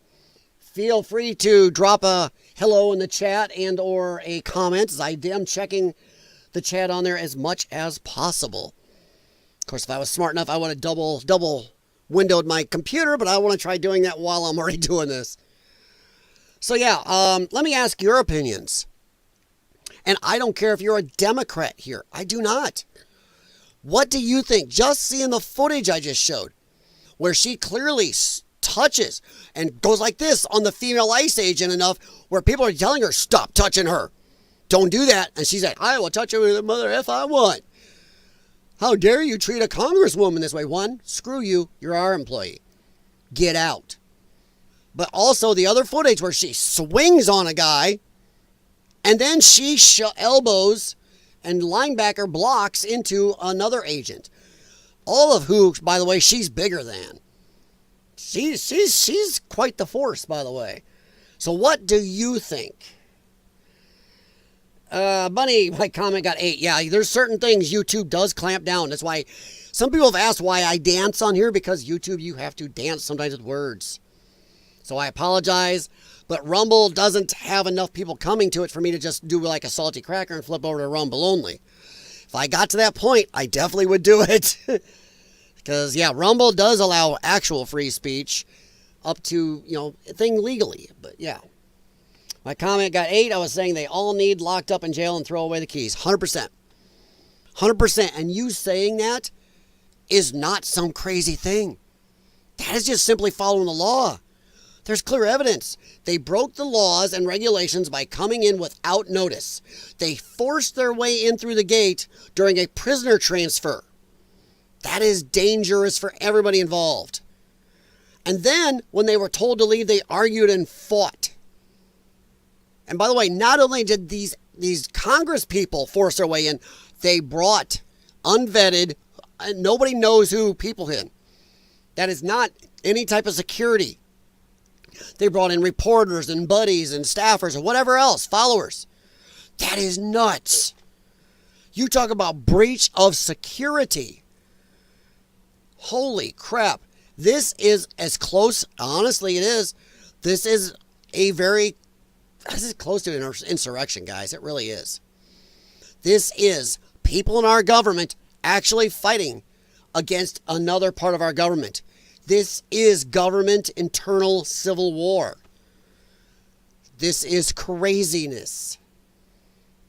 Feel free to drop a hello in the chat and or a comment, as I am checking the chat on there as much as possible. Of course, if I was smart enough, I would have double windowed my computer, but I want to try doing that while I'm already doing this. So yeah, let me ask your opinions. And I don't care if you're a Democrat here. I do not. What do you think? Just seeing the footage I just showed, where she clearly touches and goes like this on the female ICE agent enough where people are telling her, stop touching her. Don't do that. And she's like, I will touch her with a mother if I want. How dare you treat a congresswoman this way? One, screw you. You're our employee. Get out. But also the other footage where she swings on a guy and then she elbows and linebacker blocks into another agent. All of who, by the way, she's bigger than. She's quite the force, by the way. So what do you think? Bunny, my comment got 8. Yeah, there's certain things YouTube does clamp down. That's why some people have asked why I dance on here, because YouTube, you have to dance sometimes with words. So I apologize, but Rumble doesn't have enough people coming to it for me to just do like a salty cracker and flip over to Rumble only. If I got to that point, I definitely would do it. Because, yeah, Rumble does allow actual free speech up to, thing legally. But, yeah. My comment got 8. I was saying they all need locked up in jail and throw away the keys. 100%. 100%. And you saying that is not some crazy thing. That is just simply following the law. There's clear evidence. They broke the laws and regulations by coming in without notice. They forced their way in through the gate during a prisoner transfer. That is dangerous for everybody involved. And then, when they were told to leave, they argued and fought. And by the way, not only did these Congress people force their way in, they brought unvetted, nobody knows who people in. That is not any type of security. They brought in reporters and buddies and staffers and whatever else, followers. That is nuts. You talk about breach of security. Holy crap. This is as close, honestly it is, this is close to an insurrection, guys. It really is. This is people in our government actually fighting against another part of our government. This is government internal civil war. This is craziness.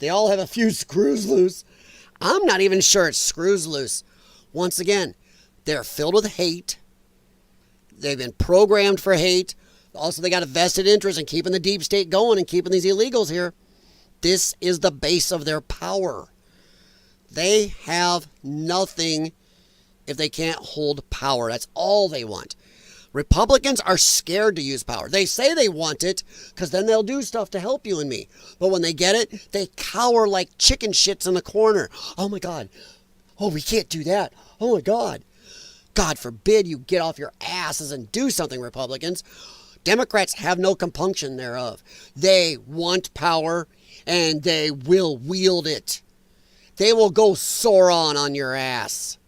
They all have a few screws loose. I'm not even sure it's screws loose. Once again, they're filled with hate. They've been programmed for hate. Also, they got a vested interest in keeping the deep state going and keeping these illegals here. This is the base of their power. They have nothing if they can't hold power. That's all they want. Republicans are scared to use power. They say they want it because then they'll do stuff to help you and me. But when they get it, they cower like chicken shits in the corner. Oh my God. Oh, we can't do that. Oh my God. God forbid you get off your asses and do something, Republicans. Democrats have no compunction thereof. They want power and they will wield it. They will go Sauron on your ass.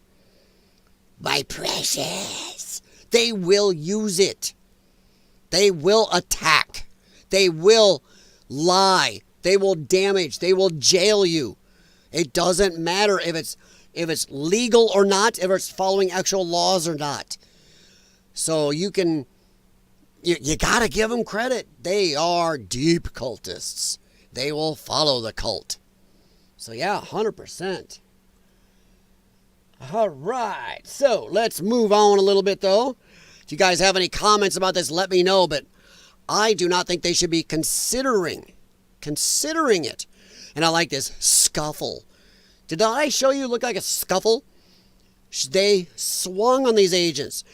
My precious. They will use it. They will attack. They will lie. They will damage. They will jail you. It doesn't matter if it's legal or not, if it's following actual laws or not. So you got to give them credit. They are deep cultists. They will follow the cult. So yeah, 100%. All right, so let's move on a little bit, though. If you guys have any comments about this, let me know. But I do not think they should be considering it. And I like this, scuffle. Did I show you look like a scuffle? They swung on these agents.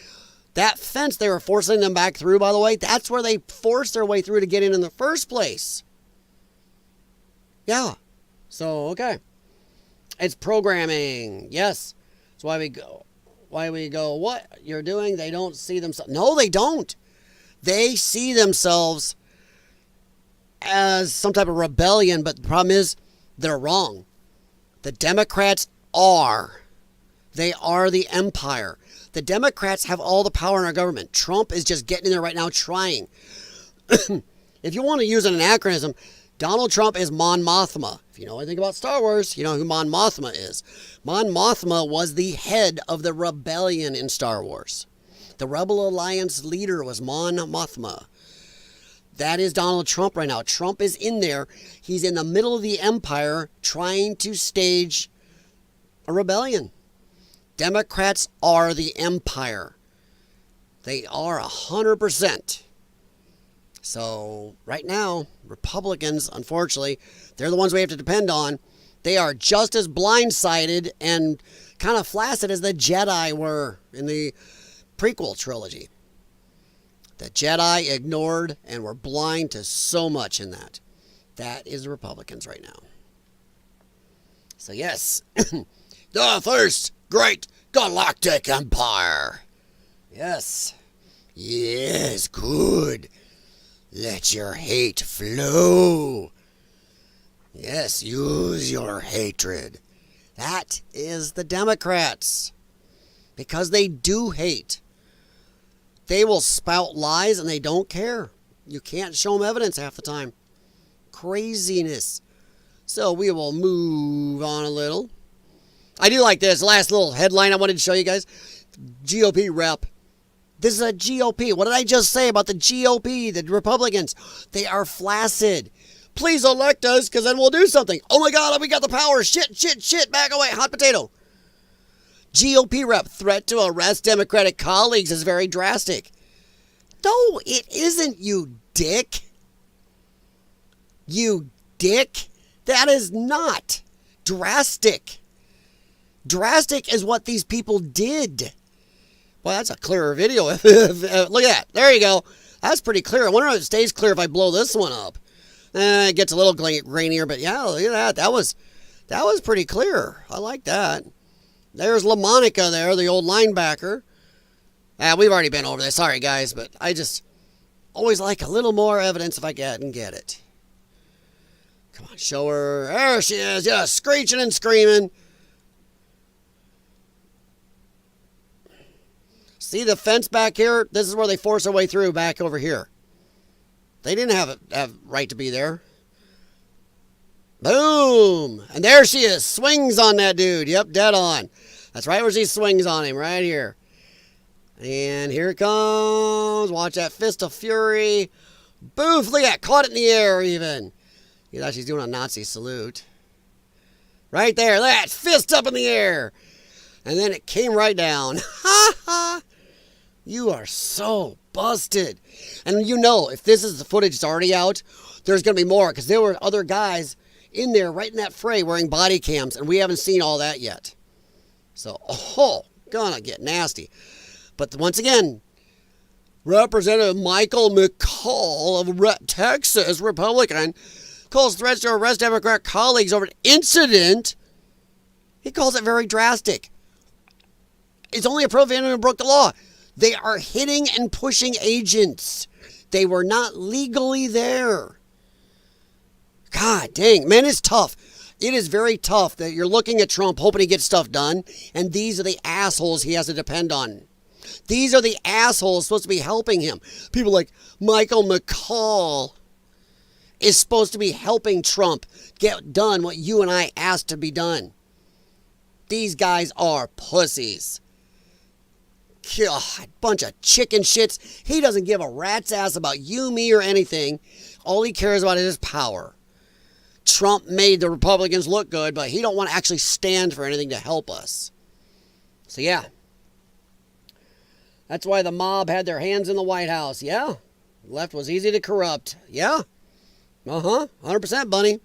That fence they were forcing them back through, by the way, that's where they forced their way through to get in the first place. Yeah. So, okay. It's programming. Yes. That's why we go, what you're doing, they don't see themselves. No, they don't. They see themselves as some type of rebellion, but the problem is they're wrong. The Democrats they are the empire. The Democrats have all the power in our government. Trump is just getting in there right now trying. If you want to use an anachronism, Donald Trump is Mon Mothma. If you know anything about Star Wars, you know who Mon Mothma is. Mon Mothma was the head of the rebellion in Star Wars. The Rebel Alliance leader was Mon Mothma. That is Donald Trump right now. Trump is in there. He's in the middle of the empire trying to stage a rebellion. Democrats are the empire. They are 100%. So right now, Republicans, unfortunately, they're the ones we have to depend on. They are just as blindsided and kind of flaccid as the Jedi were in the prequel trilogy. The Jedi ignored and were blind to so much in that. That is the Republicans right now. So yes, the first great galactic empire. Yes. Yes, good. Let your hate flow. Yes, use your hatred. That is the Democrats. Because they do hate. They will spout lies and they don't care. You can't show them evidence half the time. Craziness. So we will move on a little. I do like this. Last little headline I wanted to show you guys. GOP rep. This is a GOP. What did I just say about the GOP, the Republicans? They are flaccid. Please elect us because then we'll do something. Oh my God, we got the power. Shit. Back away. Hot potato. GOP rep. Threat to arrest Democratic colleagues is very drastic. No, it isn't, you dick. You dick. That is not drastic. Drastic is what these people did. Well, that's a clearer video. Look at that. There you go. That's pretty clear. I wonder if it stays clear if I blow this one up. It gets a little grainier, but yeah, look at that. That was pretty clear. I like that. There's LaMonica there, the old linebacker. We've already been over this. Sorry, guys, but I just always like a little more evidence if I can get it. Come on, show her. There she is. Yeah, screeching and screaming. See the fence back here? This is where they force their way through back over here. They didn't have right to be there. Boom! And there she is. Swings on that dude. Yep, dead on. That's right where she swings on him, right here. And here it comes. Watch that fist of fury. Boof! Look at that. Caught it in the air even. You thought she's doing a Nazi salute. Right there. Look at that. Fist up in the air. And then it came right down. Ha ha! You are so busted. And you know, if this is the footage that's already out, there's going to be more. Because there were other guys in there right in that fray wearing body cams. And we haven't seen all that yet. So, gonna get nasty. But once again, Representative Michael McCall of Texas, Republican, calls threats to arrest Democrat colleagues over an incident. He calls it very drastic. It's only appropriate if anyone broke the law. They are hitting and pushing agents. They were not legally there. God dang, man, it's tough. It is very tough that you're looking at Trump hoping he gets stuff done, and these are the assholes he has to depend on. These are the assholes supposed to be helping him. People like Michael McCall is supposed to be helping Trump get done what you and I asked to be done. These guys are pussies. God, bunch of chicken shits. He doesn't give a rat's ass about you, me, or anything. All he cares about is his power. Trump made the Republicans look good, but he don't want to actually stand for anything to help us. So yeah. That's why the mob had their hands in the White House. Yeah. Left was easy to corrupt. Yeah. 100%, Bunny.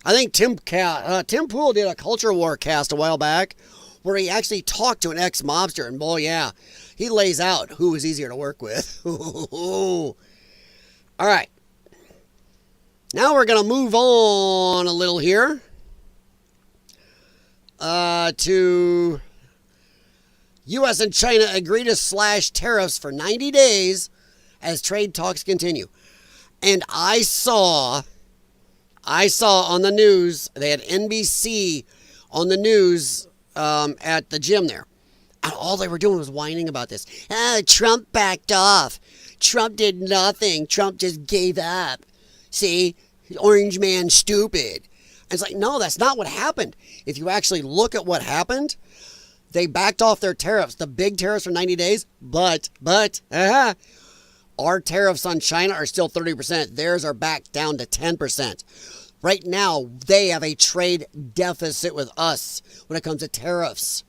I think Tim Pool did a culture war cast a while back where he actually talked to an ex-mobster, and boy, yeah, he lays out who was easier to work with. All right. Now we're going to move on a little here to U.S. and China agree to slash tariffs for 90 days as trade talks continue. And I saw on the news, they had NBC on the news at the gym there. And all they were doing was whining about this. Trump backed off. Trump did nothing. Trump just gave up. See, orange man stupid. And it's like, no, that's not what happened. If you actually look at what happened, They backed off their tariffs, the big tariffs for 90 days, but, our tariffs on China are still 30%. Theirs are back down to 10%. Right now, they have a trade deficit with us when it comes to tariffs.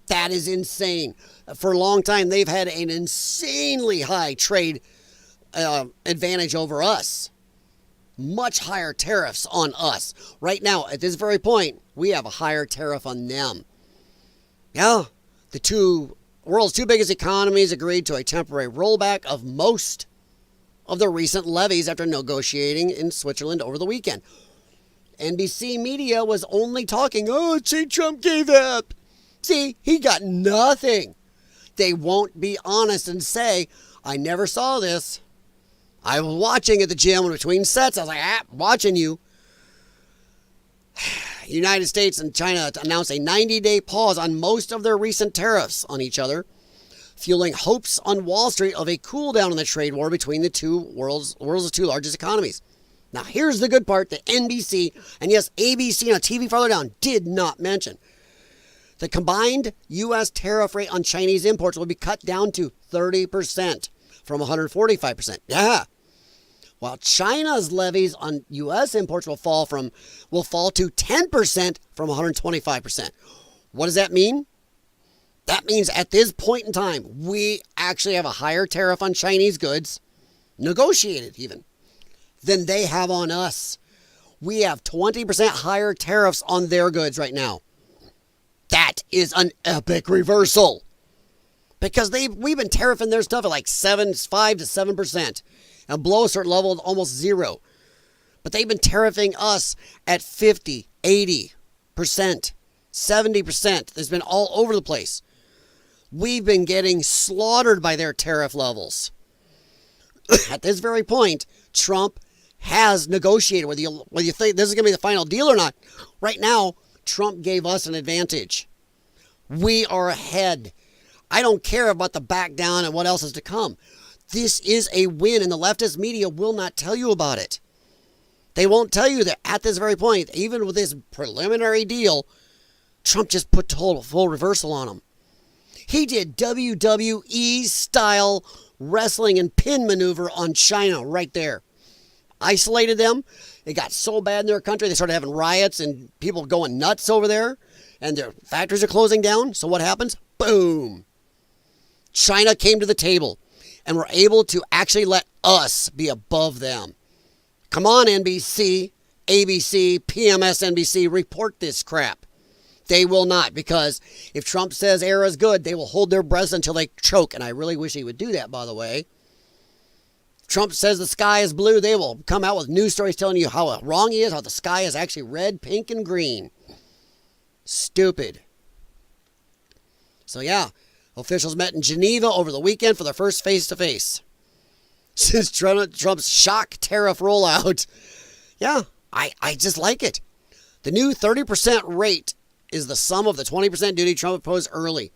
That is insane. For a long time, they've had an insanely high trade advantage over us. Much higher tariffs on us. Right now, at this very point, we have a higher tariff on them. Yeah, the world's two biggest economies agreed to a temporary rollback of most of the recent levies after negotiating in Switzerland over the weekend. NBC media was only talking, see, Trump gave up. See, he got nothing. They won't be honest and say, I never saw this. I was watching at the gym in between sets. I was like, watching you. United States and China announced a 90-day pause on most of their recent tariffs on each other, fueling hopes on Wall Street of a cool down in the trade war between the world's two largest economies. Now, here's the good part that NBC and yes, ABC and a TV farther down did not mention. The combined U.S. tariff rate on Chinese imports will be cut down to 30% from 145%. Yeah. While China's levies on U.S. imports will fall to 10% from 125%. What does that mean? That means at this point in time, we actually have a higher tariff on Chinese goods, negotiated even, than they have on us. We have 20% higher tariffs on their goods right now. That is an epic reversal. Because we've been tariffing their stuff at like 5 to 7%. And below a certain level, almost zero. But they've been tariffing us at 50, 80%, 70%. It's been all over the place. We've been getting slaughtered by their tariff levels. At this very point, Trump has negotiated whether you think this is going to be the final deal or not. Right now, Trump gave us an advantage. We are ahead. I don't care about the back down and what else is to come. This is a win, and the leftist media will not tell you about it. They won't tell you that at this very point, even with this preliminary deal, Trump just put full reversal on them. He did WWE-style wrestling and pin maneuver on China right there. Isolated them. It got so bad in their country, they started having riots and people going nuts over there, and their factories are closing down. So what happens? Boom. China came to the table. And we're able to actually let us be above them. Come on, NBC, ABC, PMSNBC, report this crap. They will not, because if Trump says air is good, they will hold their breath until they choke. And I really wish he would do that, by the way. If Trump says the sky is blue, they will come out with news stories telling you how wrong he is, how the sky is actually red, pink, and green. Stupid. So yeah. Officials met in Geneva over the weekend for their first face-to-face since Trump's shock tariff rollout. Yeah, I just like it. The new 30% rate is the sum of the 20% duty Trump imposed early.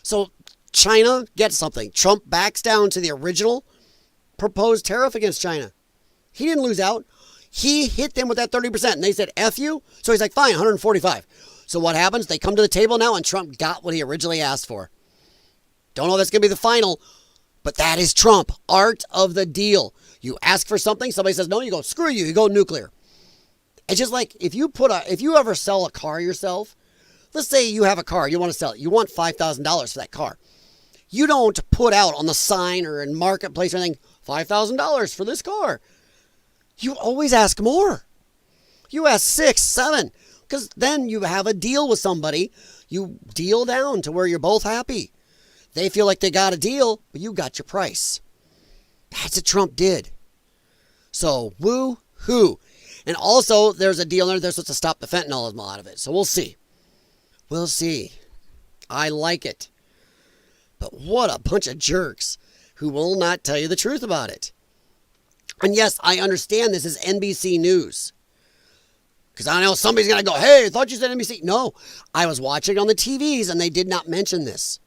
So China gets something. Trump backs down to the original proposed tariff against China. He didn't lose out. He hit them with that 30%, and they said, F you. So he's like, fine, 145. So what happens? They come to the table now, and Trump got what he originally asked for. Don't know if that's going to be the final, but that is Trump. Art of the deal. You ask for something, somebody says no, you go, screw you, you go nuclear. It's just like if you ever sell a car yourself, let's say you have a car, you want to sell it, you want $5,000 for that car. You don't put out on the sign or in marketplace or anything, $5,000 for this car. You always ask more. You ask 6, 7, because then you have a deal with somebody. You deal down to where you're both happy. They feel like they got a deal, but you got your price. That's what Trump did. So, woo-hoo. And also, there's a deal there. They're supposed to stop the fentanyl out of it. So, we'll see. We'll see. I like it. But what a bunch of jerks who will not tell you the truth about it. And yes, I understand this is NBC News. Because I know somebody's going to go, hey, I thought you said NBC. No, I was watching on the TVs and they did not mention this.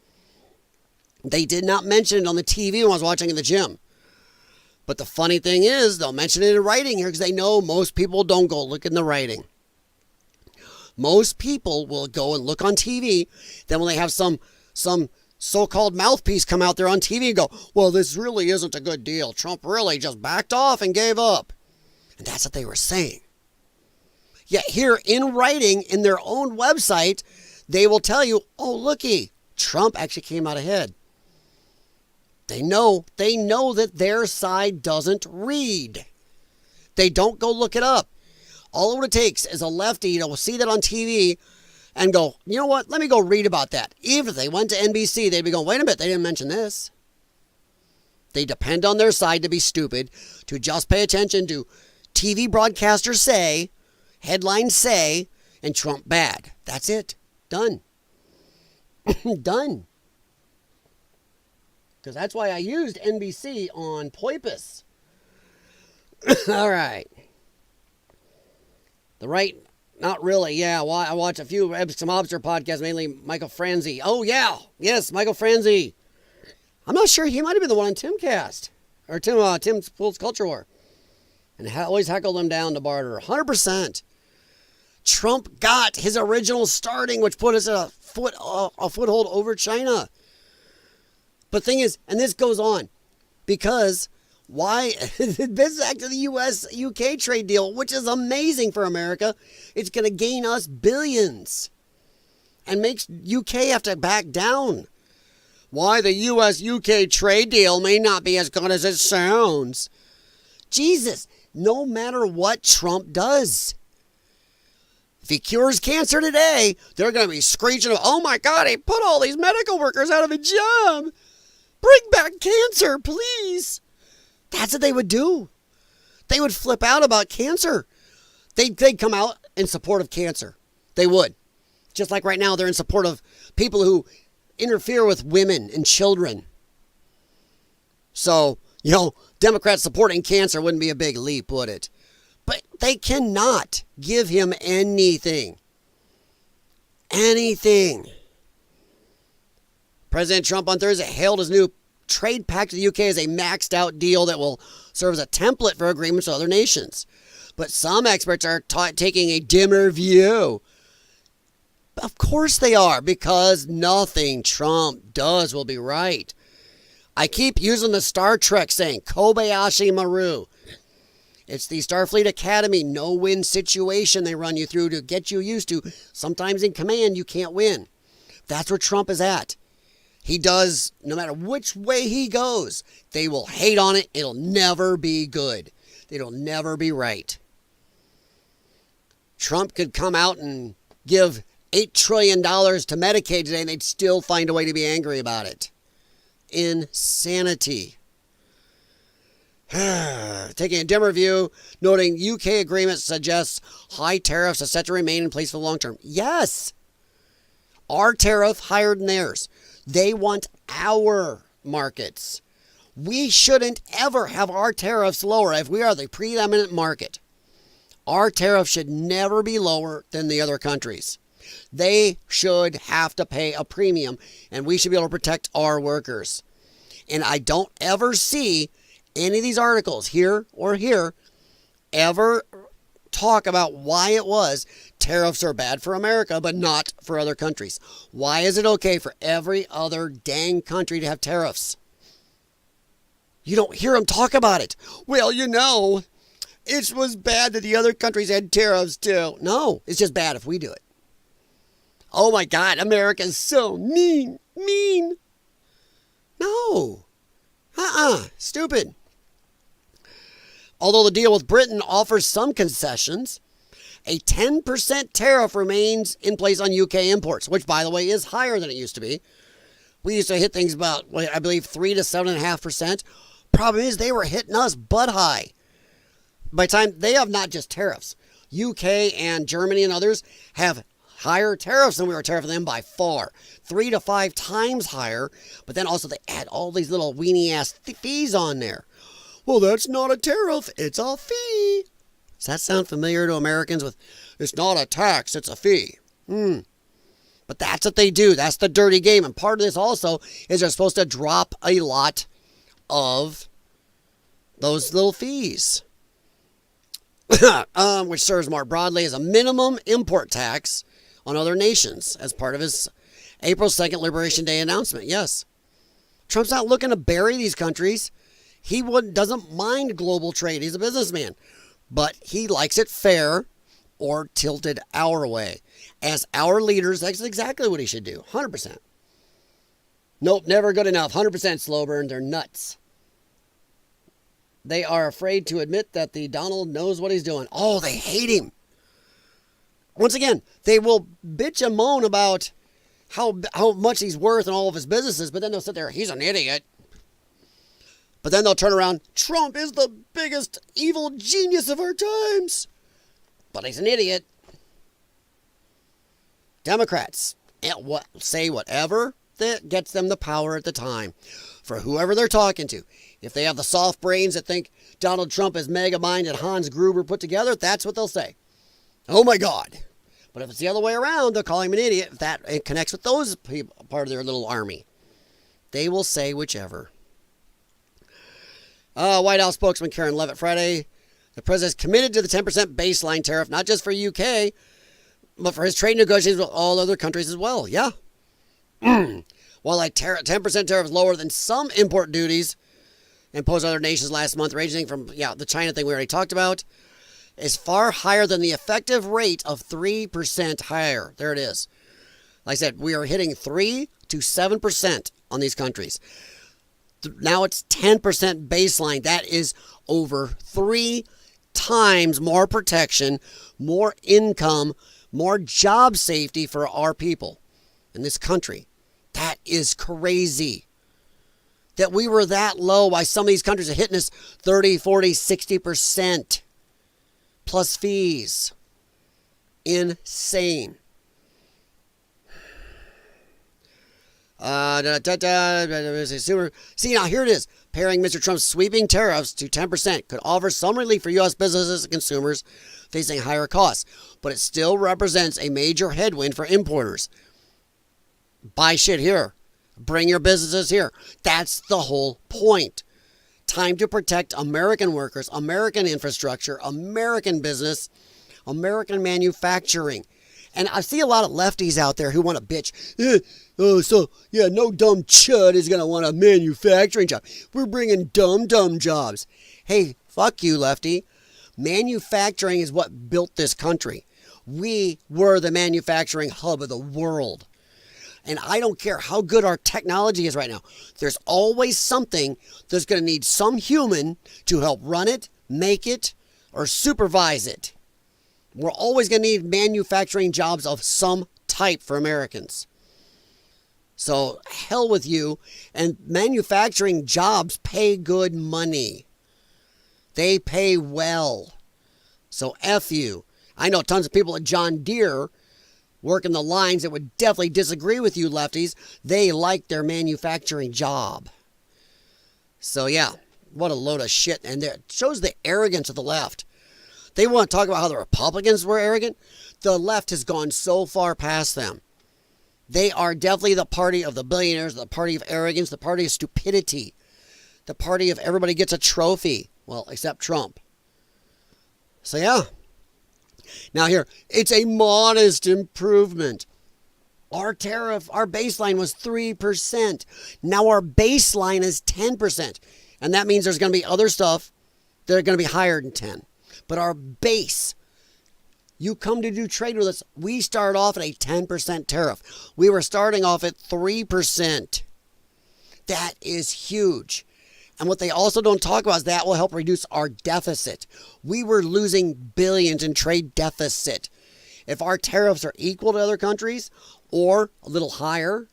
They did not mention it on the TV when I was watching in the gym. But the funny thing is, they'll mention it in writing here because they know most people don't go look in the writing. Most people will go and look on TV. Then when they have some so-called mouthpiece come out there on TV and go, well, this really isn't a good deal. Trump really just backed off and gave up. And that's what they were saying. Yet here in writing in their own website, they will tell you, oh, looky, Trump actually came out ahead. They know that their side doesn't read. They don't go look it up. All it takes is a lefty to see that on TV and go, you know what, let me go read about that. Even if they went to NBC, they'd be going, wait a minute, they didn't mention this. They depend on their side to be stupid, to just pay attention to TV broadcasters say, headlines say, and Trump bad. That's it. Done. Done. Because that's why I used NBC on Poipus. All right. The right, not really, yeah. I watch a few some Obster podcasts, mainly Michael Franzi. Oh, yeah. Yes, Michael Franzi. I'm not sure. He might have been the one on Timcast. Or Tim's Pulse Culture War. And always heckled him down to barter. 100%. Trump got his original starting, which put us at a foothold over China. But thing is, and this goes on, because why? This is actually the U.S.-UK trade deal, which is amazing for America. It's going to gain us billions and makes UK have to back down. Why the U.S.-UK trade deal may not be as good as it sounds. Jesus, no matter what Trump does. If he cures cancer today, they're going to be screeching, oh my God, he put all these medical workers out of a job. Bring back cancer, please. That's what they would do. They would flip out about cancer. They'd come out in support of cancer. They would. Just like right now, they're in support of people who interfere with women and children. So, Democrats supporting cancer wouldn't be a big leap, would it? But they cannot give him anything. Anything. President Trump on Thursday hailed his new trade pact to the UK as a maxed out deal that will serve as a template for agreements with other nations. But some experts are taking a dimmer view. Of course they are, because nothing Trump does will be right. I keep using the Star Trek saying, Kobayashi Maru. It's the Starfleet Academy no-win situation they run you through to get you used to. Sometimes in command, you can't win. That's where Trump is at. He does, no matter which way he goes, they will hate on it. It'll never be good. It'll never be right. Trump could come out and give $8 trillion to Medicaid today, and they'd still find a way to be angry about it. Insanity. Taking a dimmer view, noting UK agreement suggests high tariffs are set to remain in place for the long term. Yes. Our tariff higher than theirs. They want our markets. We shouldn't ever have our tariffs lower if we are the preeminent market. Our tariff should never be lower than the other countries. They should have to pay a premium, and we should be able to protect our workers. And I don't ever see any of these articles here or here ever talk about why it was tariffs are bad for America, but not for other countries. Why is it okay for every other dang country to have tariffs? You don't hear them talk about it. Well, it was bad that the other countries had tariffs too. No, it's just bad if we do it. Oh my God, America's so mean. No. Stupid. Although the deal with Britain offers some concessions, a 10% tariff remains in place on UK imports, which, by the way, is higher than it used to be. We used to hit things about, I believe, 3 to 7.5%. Problem is, they were hitting us butt high. By the time they have not just tariffs, UK and Germany and others have higher tariffs than we were tariffing them by far. 3 to 5 times higher, but then also they add all these little weenie-ass fees on there. Well, that's not a tariff, it's a fee. Does that sound familiar to Americans with, it's not a tax, it's a fee? But that's what they do. That's the dirty game. And part of this also is they're supposed to drop a lot of those little fees. which serves more broadly as a minimum import tax on other nations as part of his April 2nd Liberation Day announcement. Yes. Trump's not looking to bury these countries. He doesn't mind global trade. He's a businessman. But he likes it fair or tilted our way. As our leaders, that's exactly what he should do. 100%. Nope, never good enough. 100% slow burn. They're nuts. They are afraid to admit that the Donald knows what he's doing. Oh, they hate him. Once again, they will bitch and moan about how much he's worth and all of his businesses, but then they'll sit there, he's an idiot. But then they'll turn around, Trump is the biggest evil genius of our times. But he's an idiot. Democrats say whatever that gets them the power at the time for whoever they're talking to. If they have the soft brains that think Donald Trump is mega-minded Hans Gruber put together, that's what they'll say. Oh my God. But if it's the other way around, they'll call him an idiot. If that it connects with those people, part of their little army, they will say whichever. White House spokesman Karen Levitt Friday, the president is committed to the 10% baseline tariff, not just for UK, but for his trade negotiations with all other countries as well. Yeah. While a 10% tariff is lower than some import duties imposed on other nations last month, ranging from the China thing we already talked about, is far higher than the effective rate of 3% higher. There it is. Like I said, we are hitting 3 to 7% on these countries. Now it's 10% baseline. That is over 3 times more protection, more income, more job safety for our people in this country. That is crazy. That we were that low, why some of these countries are hitting us 30, 40, 60% plus fees. Insane. See, now here it is. Pairing Mr. Trump's sweeping tariffs to 10% could offer some relief for U.S. businesses and consumers facing higher costs, but it still represents a major headwind for importers. Buy shit here. Bring your businesses here. That's the whole point. Time to protect American workers, American infrastructure, American business, American manufacturing. And I see a lot of lefties out there who want to bitch. No dumb chud is going to want a manufacturing job. We're bringing dumb jobs. Hey, fuck you, lefty. Manufacturing is what built this country. We were the manufacturing hub of the world. And I don't care how good our technology is right now. There's always something that's going to need some human to help run it, make it, or supervise it. We're always going to need manufacturing jobs of some type for Americans. So hell with you. And manufacturing jobs pay good money. They pay well. So F you. I know tons of people at John Deere working the lines that would definitely disagree with you lefties. They like their manufacturing job. So yeah, what a load of shit. And it shows the arrogance of the left. They want to talk about how the Republicans were arrogant. The left has gone so far past them. They are definitely the party of the billionaires, the party of arrogance, the party of stupidity, the party of everybody gets a trophy. Well, except Trump. So yeah. Now here, it's a modest improvement. Our tariff, our baseline was 3%. Now our baseline is 10%. And that means there's going to be other stuff that are going to be higher than 10. But our base, you come to do trade with us, we start off at a 10% tariff. We were starting off at 3%. That is huge. And what they also don't talk about is that will help reduce our deficit. We were losing billions in trade deficit. If our tariffs are equal to other countries or a little higher,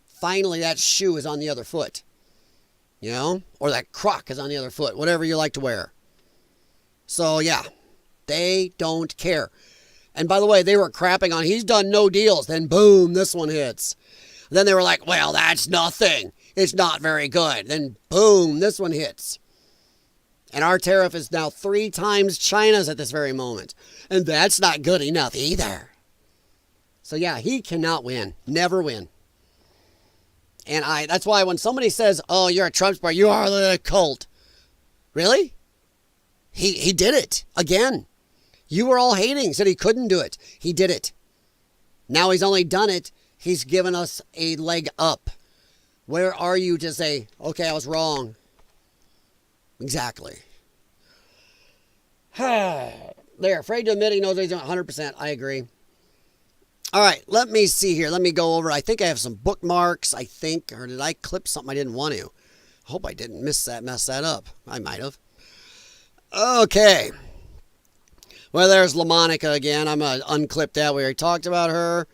finally that shoe is on the other foot. You know? Or that crock is on the other foot, whatever you like to wear. So yeah, they don't care. And by the way, they were crapping on, he's done no deals. Then boom, this one hits. Then they were like, well, that's nothing. It's not very good. Then boom, this one hits. And our tariff is now 3 times China's at this very moment. And that's not good enough either. So yeah, he cannot win. Never win. And that's why when somebody says, oh, you're a Trump supporter, you are the cult. Really? He did it again. You were all hating, said he couldn't do it. He did it. Now he's only done it. He's given us a leg up. Where are you to say, okay, I was wrong? Exactly. They're afraid to admit he knows he's doing 100%. I agree. All right, let me see here. Let me go over. I think I have some bookmarks, I think. Or did I clip something I didn't want to? I hope I didn't mess that up. I might have. Okay. Well, there's LaMonica again. I'm going to unclip that. We already talked about her.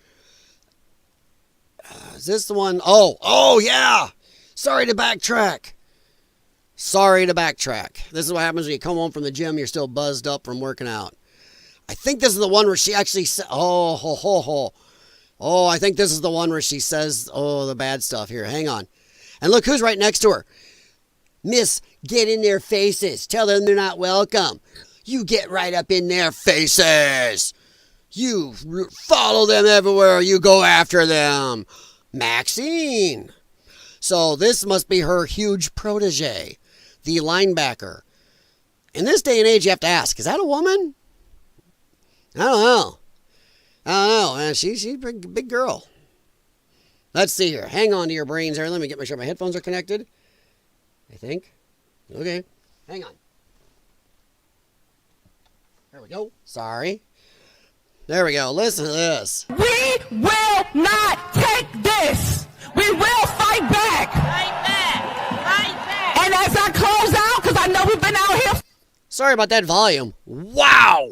Is this the one? Oh, yeah. Sorry to backtrack. This is what happens when you come home from the gym. You're still buzzed up from working out. I think this is the one where she actually said, I think this is the one where she says, the bad stuff here. Hang on. And look who's right next to her. Miss, get in their faces. Tell them they're not welcome. You get right up in their faces. You follow them everywhere. You go after them. Maxine. So this must be her huge protege, the linebacker. In this day and age, you have to ask, is that a woman? I don't know. Man, she's a big girl. Let's see here. Hang on to your brains here. Let me make sure my headphones are connected. I think. Okay. Hang on. There we go. Sorry. There we go. Listen to this. We will not take this. We will fight back. Fight back. And as I close out, because I know we've been out here. Sorry about that volume. Wow.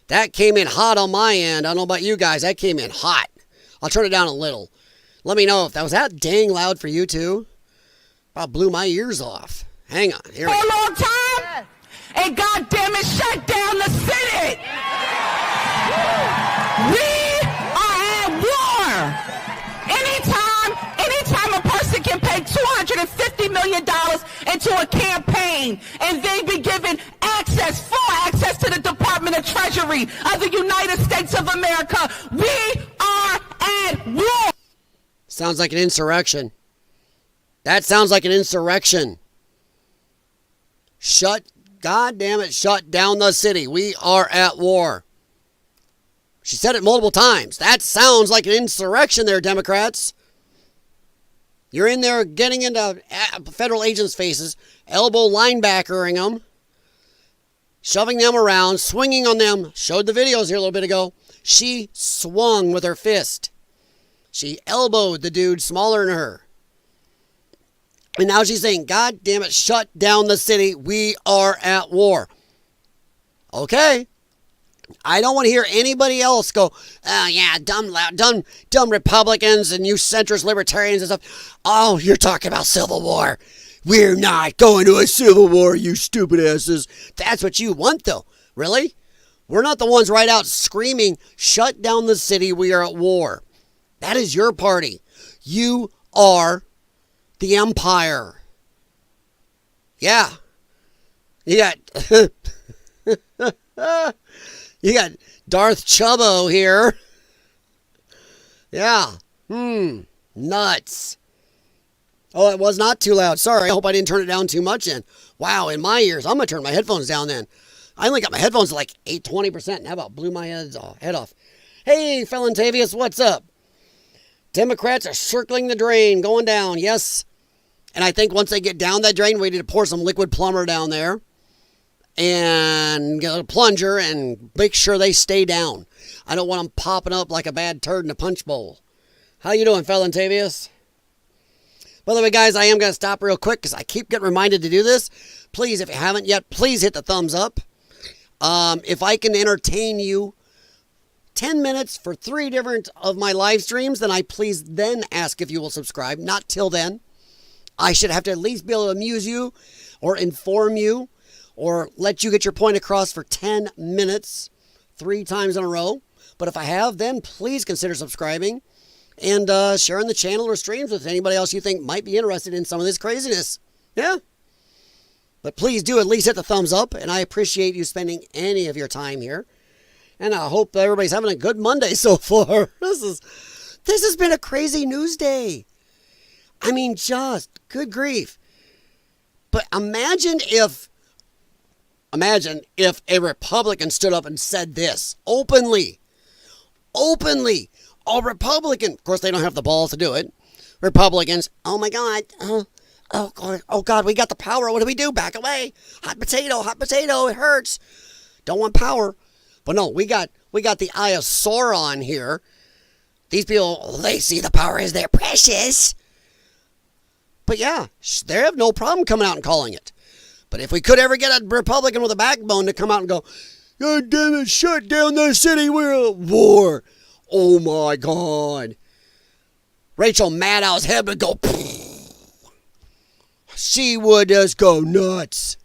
That came in hot on my end. I don't know about you guys. That came in hot. I'll turn it down a little. Let me know if that was dang loud for you too. About blew my ears off. Hang on. Here we go. For a long time. And goddamn it, shut down the Senate. We are at war. Anytime a person can pay $250 million into a campaign and they be given full access to the Department of Treasury of the United States of America, we are at war. Sounds like an insurrection. That sounds like an insurrection. God damn it, shut down the city. We are at war. She said it multiple times. That sounds like an insurrection there, Democrats. You're in there getting into federal agents' faces, elbow linebackering them, shoving them around, swinging on them. Showed the videos here a little bit ago. She swung with her fist. She elbowed the dude smaller than her. And now she's saying, God damn it, shut down the city. We are at war. Okay. I don't want to hear anybody else go, oh yeah, dumb Republicans and you centrist libertarians and stuff. Oh, you're talking about civil war. We're not going to a civil war, you stupid asses. That's what you want though. Really? We're not the ones right out screaming, shut down the city. We are at war. That is your party. You are the empire. Yeah. You got you got Darth Chubbo here. Yeah. Nuts. Oh, it was not too loud. Sorry. I hope I didn't turn it down too much then. Wow, in my ears. I'm going to turn my headphones down then. I only got my headphones at like 20%. And how about blew my head off? Hey, Felontavius, what's up? Democrats are circling the drain, going down. Yes. And I think once they get down that drain, we need to pour some liquid plumber down there and get a plunger and make sure they stay down. I don't want them popping up like a bad turd in a punch bowl. How you doing, Felontavius? By the way, guys, I am going to stop real quick because I keep getting reminded to do this. Please, if you haven't yet, please hit the thumbs up. If I can entertain you 10 minutes for 3 different of my live streams, then I please then ask if you will subscribe. Not till then. I should have to at least be able to amuse you or inform you or let you get your point across for 10 minutes 3 times in a row. But if I have, then please consider subscribing and sharing the channel or streams with anybody else you think might be interested in some of this craziness. Yeah. But please do at least hit the thumbs up, and I appreciate you spending any of your time here. And I hope everybody's having a good Monday so far. This has been a crazy news day. I mean, just good grief. But imagine if Imagine if a Republican stood up and said this openly. Openly. All Republican. Of course, they don't have the balls to do it. Republicans, oh my God. Oh God, we got the power. What do we do? Back away. Hot potato, it hurts. Don't want power. But no, we got the Eye of Sauron here. These people, they see the power as they're precious. But yeah, they have no problem coming out and calling it. But if we could ever get a Republican with a backbone to come out and go, God damn it, shut down the city, we're at war. Oh my God. Rachel Maddow's head would go, she would just go nuts.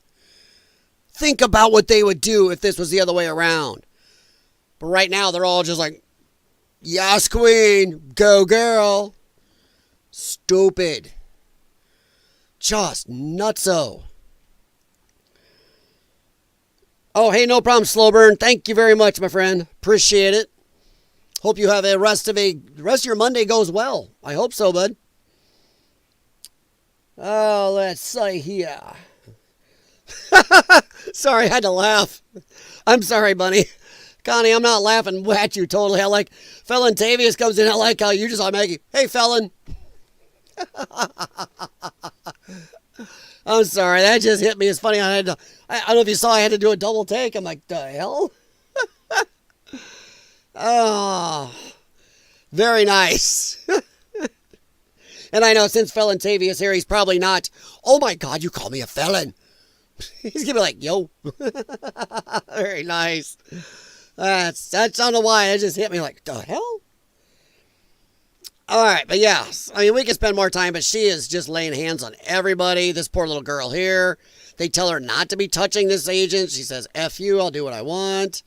Think about what they would do if this was the other way around. But right now, they're all just like, yes, queen, go girl. Stupid. Just nutso. Oh, hey, no problem, Slow Burn. Thank you very much, my friend. Appreciate it. Hope you have the rest of your Monday goes well. I hope so, bud. Oh, let's see here. Sorry, I had to laugh. I'm sorry, Bunny. Connie, I'm not laughing at you totally. I like Felon Tavius comes in. I like how you just like Maggie. Hey, Felon. I'm sorry. That just hit me. It's funny. I don't know if you saw I had to do a double take. I'm like, the hell? Oh, very nice. And I know since Felon Tavius here, he's probably not, oh my God, you call me a felon. He's going to be like, yo. Very nice. That's, I don't know why. It just hit me like, the hell? All right, but yeah, I mean, we could spend more time, but she is just laying hands on everybody. This poor little girl here. They tell her not to be touching this agent. She says, F you, I'll do what I want.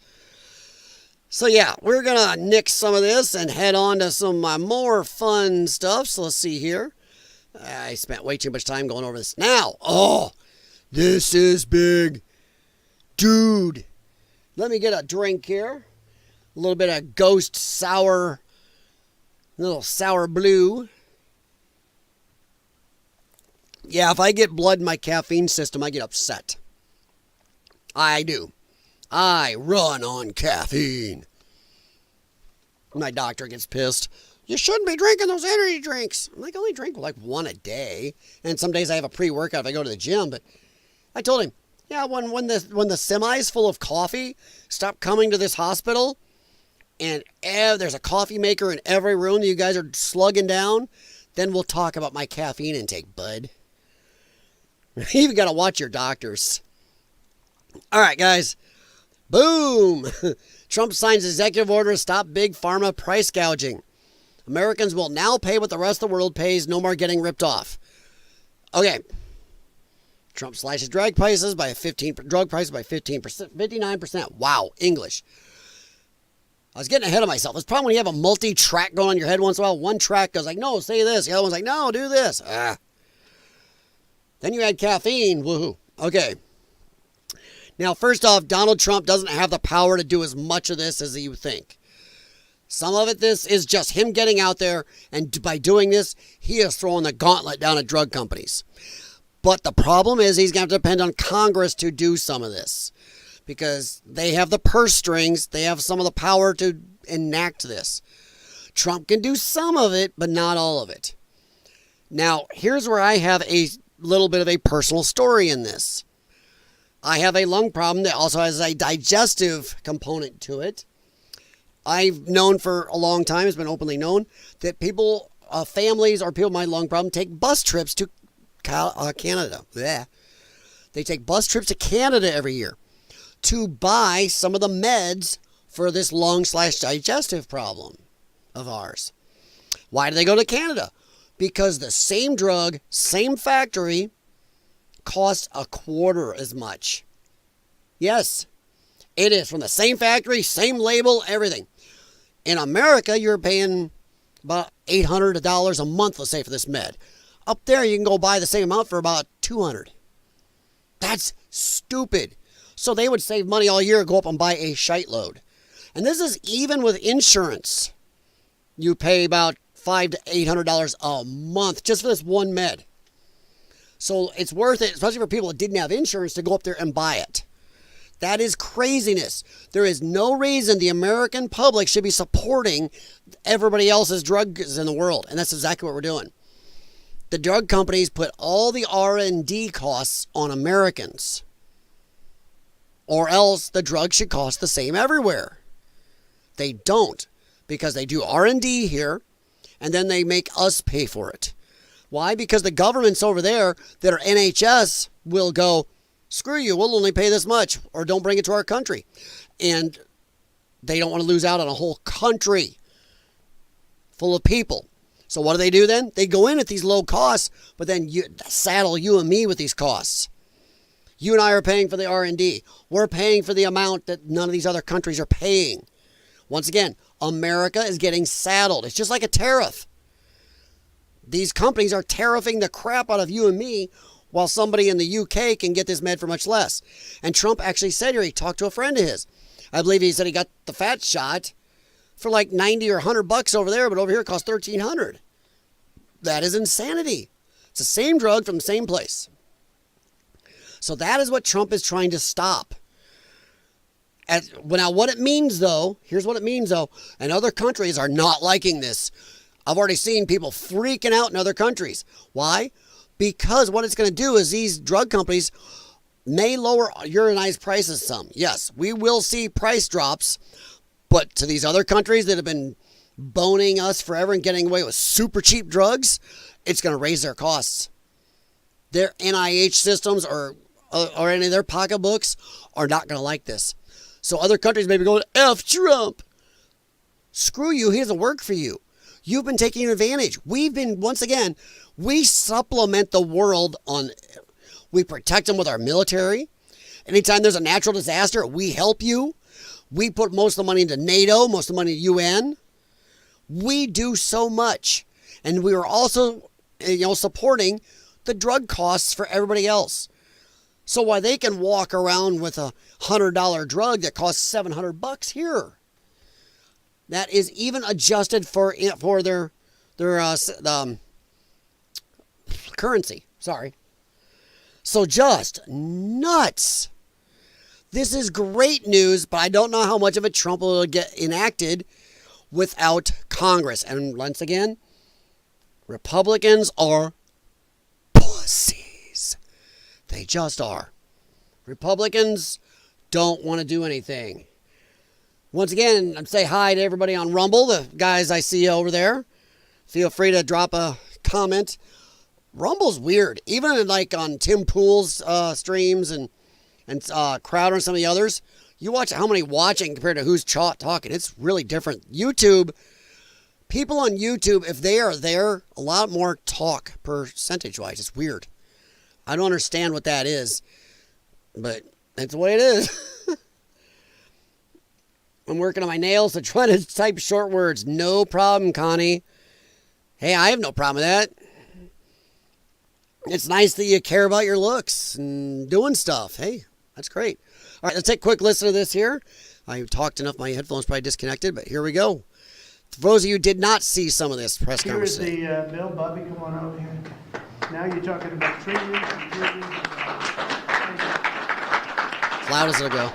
So yeah, we're going to nix some of this and head on to some more fun stuff. So let's see here. I spent way too much time going over this. Now, oh, this is big. Dude, let me get a drink here. A little bit of Ghost Sour, little sour blue. Yeah, if I get blood in my caffeine system, I get upset. I do. I run on caffeine. My doctor gets pissed. You shouldn't be drinking those energy drinks. I'm like, I only drink like one a day. And some days I have a pre-workout if I go to the gym. But I told him, yeah, when the semi's full of coffee stop coming to this hospital, and there's a coffee maker in every room that you guys are slugging down, then we'll talk about my caffeine intake, bud. You even got to watch your doctors. All right, guys. Boom! Trump signs executive order to stop big pharma price gouging. Americans will now pay what the rest of the world pays. No more getting ripped off. Okay. Trump slashes drug prices by 15%. 59%. Wow, English. I was getting ahead of myself. It's probably when you have a multi-track going on your head once in a while. One track goes like, no, say this. The other one's like, no, do this. Then you add caffeine. Woohoo. Okay. Now, first off, Donald Trump doesn't have the power to do as much of this as you think. Some of it, this is just him getting out there, and by doing this, he is throwing the gauntlet down at drug companies. But the problem is he's going to depend on Congress to do some of this, because they have the purse strings, they have some of the power to enact this. Trump can do some of it, but not all of it. Now, here's where I have a little bit of a personal story in this. I have a lung problem that also has a digestive component to it. I've known for a long time, it's been openly known, that people, families or people with my lung problem take bus trips to Canada. Blech. They take bus trips to Canada every year to buy some of the meds for this lung/digestive problem of ours. Why do they go to Canada? Because the same drug, same factory, costs a quarter as much. Yes, it is from the same factory, same label, everything. In America, you're paying about $800 a month, let's say, for this med. Up there, you can go buy the same amount for about $200. That's stupid. So they would save money all year, go up and buy a shite load. And this is even with insurance. You pay about $500 to $800 a month just for this one med. So it's worth it, especially for people that didn't have insurance, to go up there and buy it. That is craziness. There is no reason the American public should be supporting everybody else's drugs in the world. And that's exactly what we're doing. The drug companies put all the R&D costs on Americans. Or else the drug should cost the same everywhere. They don't, because they do R&D here, and then they make us pay for it. Why? Because the governments over there that are NHS will go, screw you, we'll only pay this much, or don't bring it to our country. And they don't want to lose out on a whole country full of people. So what do then? They go in at these low costs, but then saddle you and me with these costs. You and I are paying for the R&D. We're paying for the amount that none of these other countries are paying. Once again, America is getting saddled. It's just like a tariff. These companies are tariffing the crap out of you and me, while somebody in the UK can get this med for much less. And Trump actually said here, he talked to a friend of his. I believe he said he got the fat shot for like 90 or $100 over there, but over here it costs $1,300. That is insanity. It's the same drug from the same place. So that is what Trump is trying to stop. Now what it means though, here's what it means though, and other countries are not liking this. I've already seen people freaking out in other countries. Why? Because what it's going to do is these drug companies may lower urinized prices some. Yes, we will see price drops, but to these other countries that have been boning us forever and getting away with super cheap drugs, it's going to raise their costs. Their NIH systems or any of their pocketbooks are not going to like this. So other countries may be going, F Trump. Screw you, he doesn't work for you. You've been taking advantage. We've been, once again, we supplement the world we protect them with our military. Anytime there's a natural disaster, we help you. We put most of the money into NATO, most of the money into UN. We do so much. And we are also, supporting the drug costs for everybody else. So while they can walk around with a $100 drug that costs $700 here, that is even adjusted for their currency. Sorry. So just nuts. This is great news, but I don't know how much of it Trump will get enacted without Congress. And once again, Republicans are pussies. They just are. Republicans don't want to do anything. Once again, I'd say hi to everybody on Rumble, the guys I see over there. Feel free to drop a comment. Rumble's weird. Even like on Tim Pool's streams and Crowder and some of the others, you watch how many watching compared to who's talking. It's really different. YouTube, people on YouTube, if they are there, a lot more talk percentage-wise. It's weird. I don't understand what that is, but that's the way it is. I'm working on my nails, so trying to type short words. No problem, Connie. Hey, I have no problem with that. It's nice that you care about your looks and doing stuff. Hey, that's great. All right, let's take a quick listen to this here. I talked enough, my headphones probably disconnected, but here we go. For those of you who did not see some of this press conference. Here's the bill. Bobby, come on over here. Now you're talking about treatment. As loud as it'll go.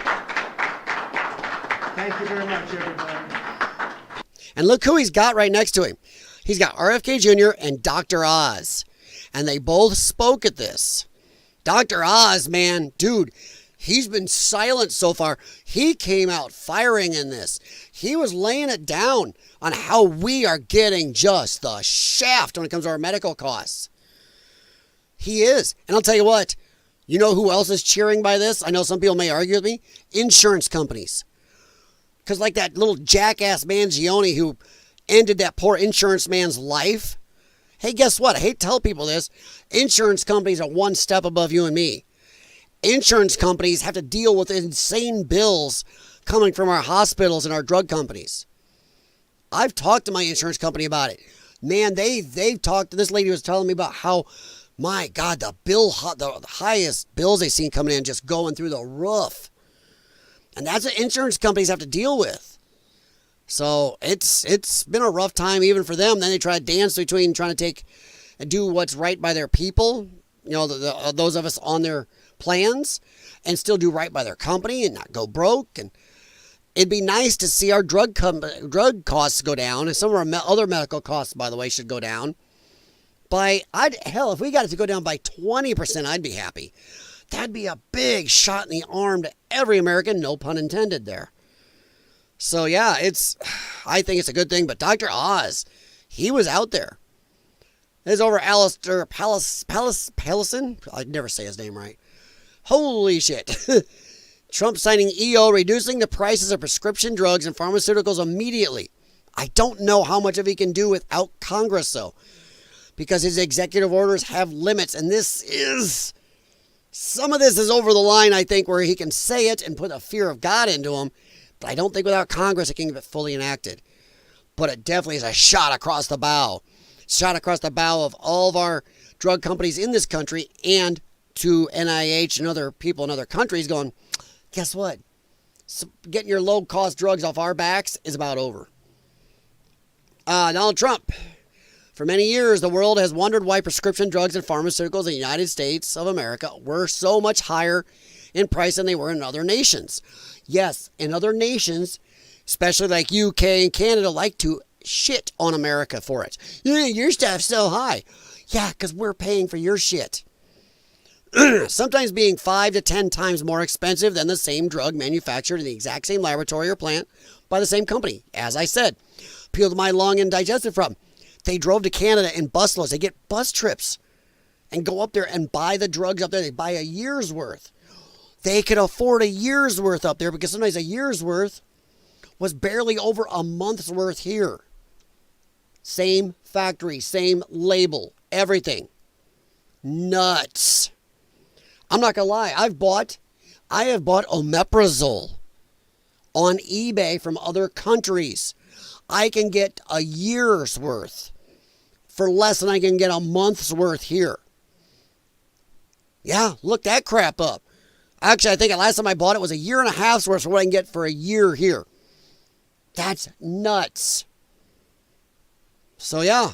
Thank you very much, everybody. And look who he's got right next to him. He's got RFK Jr. and Dr. Oz. And they both spoke at this. Dr. Oz, man, dude, he's been silent so far. He came out firing in this. He was laying it down on how we are getting just the shaft when it comes to our medical costs. He is. And I'll tell you what, you know who else is cheering by this? I know some people may argue with me. Insurance companies. Because like that little jackass Mangione who ended that poor insurance man's life. Hey, guess what? I hate to tell people this. Insurance companies are one step above you and me. Insurance companies have to deal with insane bills coming from our hospitals and our drug companies. I've talked to my insurance company about it. Man, they've talked. This lady was telling me about how, my God, the highest bills they've seen coming in just going through the roof. And that's what insurance companies have to deal with. So it's been a rough time even for them. Then they try to dance between trying to take and do what's right by their people. You know, those of us on their plans and still do right by their company and not go broke. And it'd be nice to see our drug costs go down, and some of our other medical costs, by the way, should go down. Hell, if we got it to go down by 20%, I'd be happy. That'd be a big shot in the arm to every American, no pun intended there. So yeah, I think it's a good thing. But Dr. Oz, he was out there. This is over Alistair Pallison. I'd never say his name right. Holy shit. Trump signing EO reducing the prices of prescription drugs and pharmaceuticals immediately. I don't know how much of he can do without Congress, though, because his executive orders have limits. And some of this is over the line, I think, where he can say it and put a fear of God into him. But I don't think without Congress it can get fully enacted. But it definitely is a shot across the bow. Shot across the bow of all of our drug companies in this country and to NIH and other people in other countries going, guess what? Getting your low-cost drugs off our backs is about over. Donald Trump. For many years, the world has wondered why prescription drugs and pharmaceuticals in the United States of America were so much higher in price than they were in other nations. Yes, in other nations, especially like UK and Canada, like to shit on America for it. Yeah, your stuff's so high. Yeah, because we're paying for your shit. Sometimes being 5 to 10 times more expensive than the same drug manufactured in the exact same laboratory or plant by the same company. As I said, people with my lung and digestive problem, they drove to Canada in busloads. They get bus trips and go up there and buy the drugs up there. They buy a year's worth. They could afford a year's worth up there because sometimes a year's worth was barely over a month's worth here. Same factory, same label, everything. Nuts. I'm not going to lie. I have bought omeprazole on eBay from other countries. I can get a year's worth for less than I can get a month's worth here. Yeah, look that crap up. Actually, I think the last time I bought it was a year and a half's worth for what I can get for a year here. That's nuts. So yeah,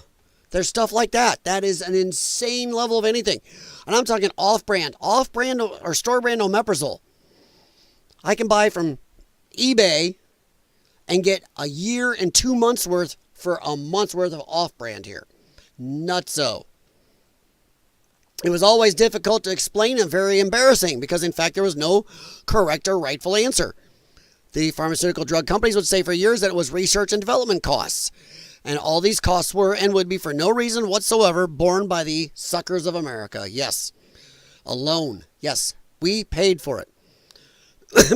there's stuff like that. That is an insane level of anything. And I'm talking off-brand or store-brand omeprazole. I can buy from eBay and get a year and 2 months worth for a month's worth of off-brand here. Nutso. It was always difficult to explain and very embarrassing because, in fact, there was no correct or rightful answer. The pharmaceutical drug companies would say for years that it was research and development costs. And all these costs were and would be for no reason whatsoever borne by the suckers of America. Yes. Alone. Yes. We paid for it.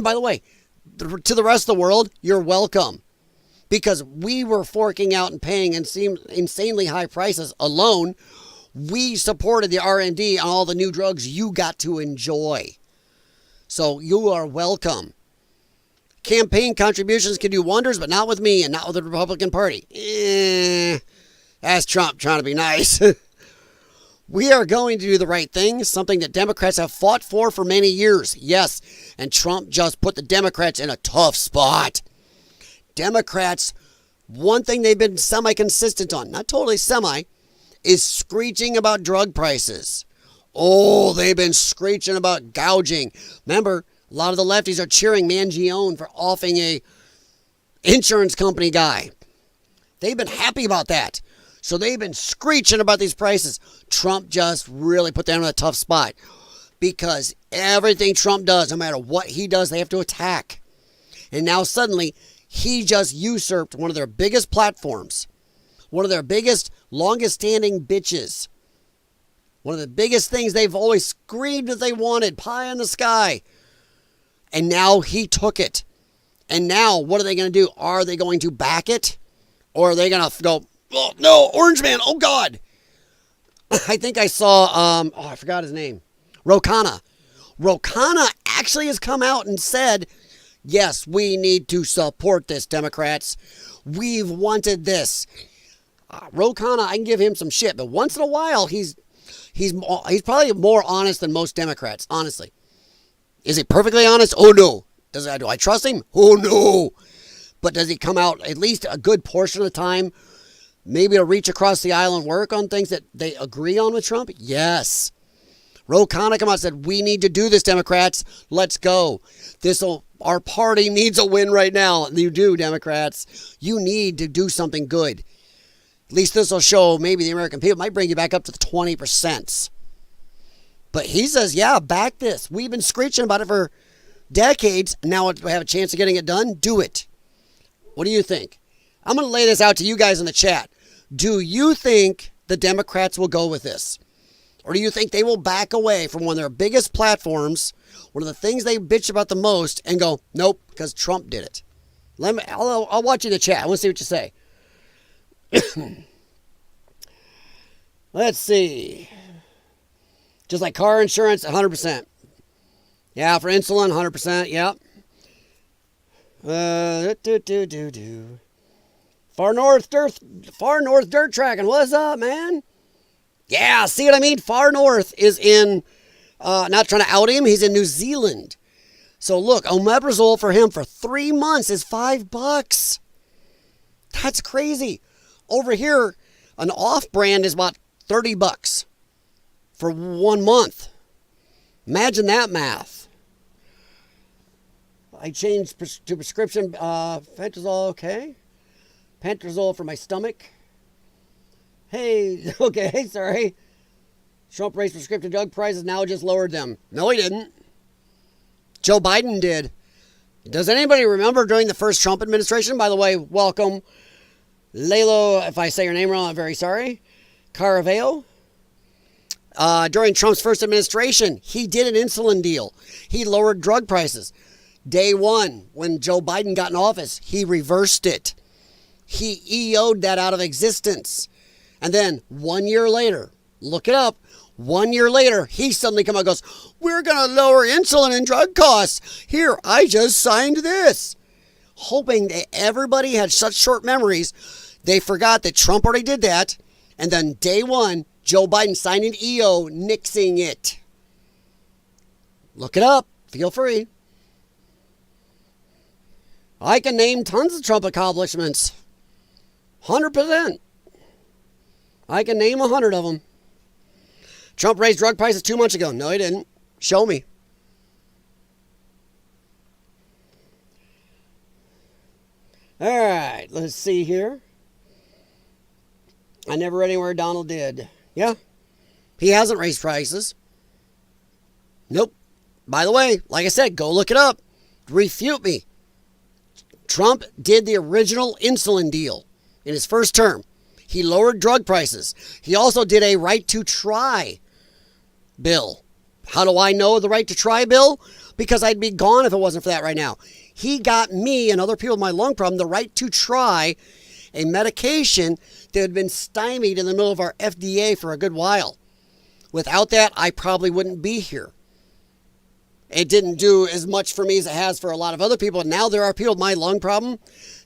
By the way, to the rest of the world, you're welcome. Because we were forking out and paying insanely high prices alone. We supported the R&D on all the new drugs you got to enjoy. So you are welcome. Campaign contributions can do wonders, but not with me and not with the Republican Party. That's Trump trying to be nice. We are going to do the right thing, something that Democrats have fought for many years. Yes, and Trump just put the Democrats in a tough spot. Democrats, one thing they've been semi-consistent on, not totally semi, is screeching about drug prices. Oh, they've been screeching about gouging. Remember, a lot of the lefties are cheering Mangione for offing a insurance company guy. They've been happy about that. So they've been screeching about these prices. Trump just really put them in a tough spot. Because everything Trump does, no matter what he does, they have to attack. And now suddenly, he just usurped one of their biggest platforms. One of their biggest, longest standing bitches. One of the biggest things they've always screamed that they wanted. Pie in the sky. And now he took it. And now, what are they going to do? Are they going to back it? Or are they going to go, oh, no, Orange Man, oh, God. I think I saw, I forgot his name. Rokana. Rokana actually has come out and said, yes, we need to support this, Democrats. We've wanted this. Rokana, I can give him some shit, but once in a while, he's probably more honest than most Democrats, honestly. Is he perfectly honest? Oh, no. Do I trust him? Oh, no. But does he come out at least a good portion of the time, maybe to reach across the aisle and work on things that they agree on with Trump? Yes. Ro Khanna came out and said, we need to do this, Democrats. Let's go. Our party needs a win right now. You do, Democrats. You need to do something good. At least this will show maybe the American people. Might bring you back up to the 20%. But he says, yeah, back this. We've been screeching about it for decades. Now we have a chance of getting it done. Do it. What do you think? I'm going to lay this out to you guys in the chat. Do you think the Democrats will go with this? Or do you think they will back away from one of their biggest platforms, one of the things they bitch about the most, and go, nope, because Trump did it? I'll watch you in the chat. I want to see what you say. Let's see. Just like car insurance, 100%. Yeah, for insulin, 100%. Yep. Far North dirt tracking. What's up, man? Yeah, see what I mean? Far North is in, not trying to out him, he's in New Zealand. So look, omeprazole for him for 3 months is $5. That's crazy. Over here, an off-brand is about $30 for 1 month. Imagine that math. I changed to prescription Pantrazole, okay. Pantrazole for my stomach. Hey, okay, sorry. Trump raised prescription drug prices, now just lowered them. No, he didn't. Joe Biden did. Does anybody remember during the first Trump administration? By the way, welcome. Lalo, if I say your name wrong, I'm very sorry. Caraveo. During Trump's first administration, he did an insulin deal. He lowered drug prices. Day one, when Joe Biden got in office, he reversed it. He EO'd that out of existence. And then 1 year later, look it up, 1 year later, he suddenly come out and goes, we're going to lower insulin and drug costs. Here, I just signed this. Hoping that everybody had such short memories, they forgot that Trump already did that. And then day one, Joe Biden signed an EO, nixing it. Look it up. Feel free. I can name tons of Trump accomplishments. 100%. I can name 100 of them. Trump raised drug prices 2 months ago. No, he didn't. Show me. All right, let's see here. I never read anywhere Donald did. Yeah, he hasn't raised prices. Nope. By the way, like I said, go look it up. Refute me. Trump did the original insulin deal in his first term. He lowered drug prices. He also did a right to try bill. How do I know the right to try bill? Because I'd be gone if it wasn't for that right now. He got me and other people with my lung problem the right to try a medication that had been stymied in the middle of our FDA for a good while. Without that, I probably wouldn't be here. It didn't do as much for me as it has for a lot of other people. Now there are people with my lung problem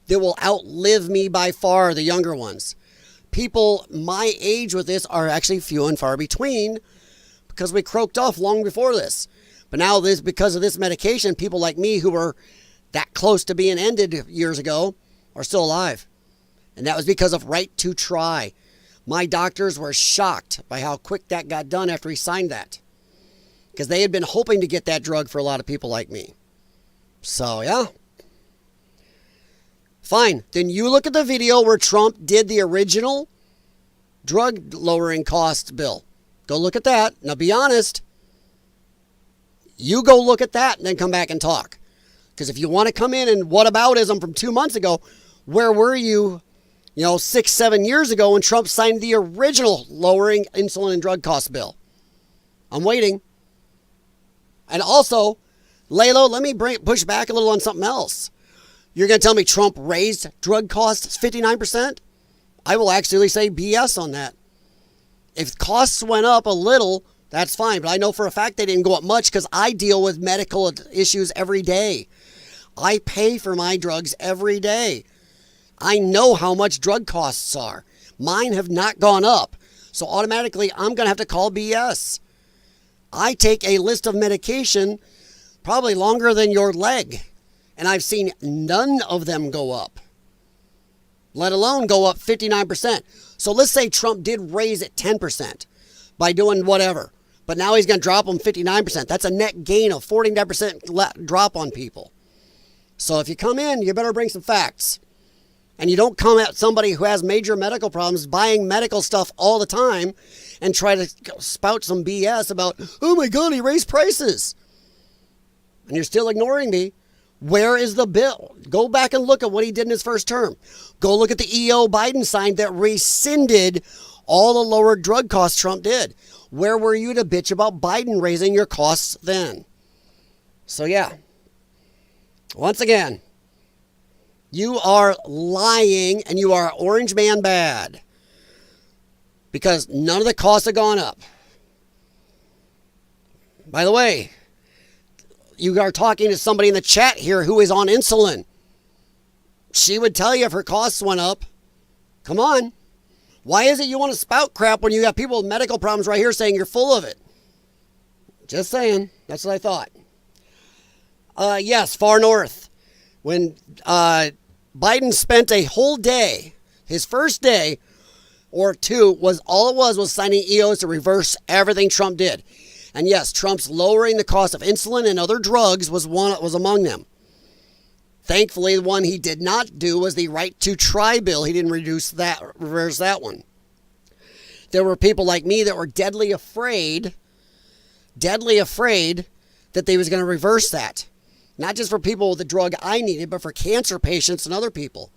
that will outlive me by far, the younger ones. People my age with this are actually few and far between because we croaked off long before this. But now this, because of this medication, people like me who were that close to being ended years ago are still alive. And that was because of right to try. My doctors were shocked by how quick that got done after he signed that. Because they had been hoping to get that drug for a lot of people like me. So, yeah. Fine. Then you look at the video where Trump did the original drug lowering cost bill. Go look at that. Now, be honest. You go look at that and then come back and talk. Because if you want to come in and whataboutism from 2 months ago, where were you, 6, 7 years ago when Trump signed the original lowering insulin and drug cost bill? I'm waiting. And also, Lalo, let me push back a little on something else. You're going to tell me Trump raised drug costs 59%? I will actually say BS on that. If costs went up a little, that's fine. But I know for a fact they didn't go up much because I deal with medical issues every day. I pay for my drugs every day. I know how much drug costs are. Mine have not gone up. So automatically, I'm going to have to call BS. I take a list of medication probably longer than your leg. And I've seen none of them go up. Let alone go up 59%. So let's say Trump did raise it 10% by doing whatever. But now he's going to drop them 59%. That's a net gain of 49% drop on people. So if you come in, you better bring some facts. And you don't come at somebody who has major medical problems, buying medical stuff all the time, and try to spout some BS about, oh my God, he raised prices. And you're still ignoring me. Where is the bill? Go back and look at what he did in his first term. Go look at the EO Biden signed that rescinded all the lower drug costs Trump did. Where were you to bitch about Biden raising your costs then? So yeah, once again, you are lying and you are orange man bad because none of the costs have gone up. By the way, you are talking to somebody in the chat here who is on insulin. She would tell you if her costs went up. Come on. Why is it you want to spout crap when you got people with medical problems right here saying you're full of it? Just saying. That's what I thought. Yes, far north. When Biden spent a whole day, his first day or two, was all it was signing EOs to reverse everything Trump did. And yes, Trump's lowering the cost of insulin and other drugs was among them. Thankfully, the one he did not do was the right to try bill. He didn't reverse that one. There were people like me that were deadly afraid that they was going to reverse that. Not just for people with the drug I needed, but for cancer patients and other people.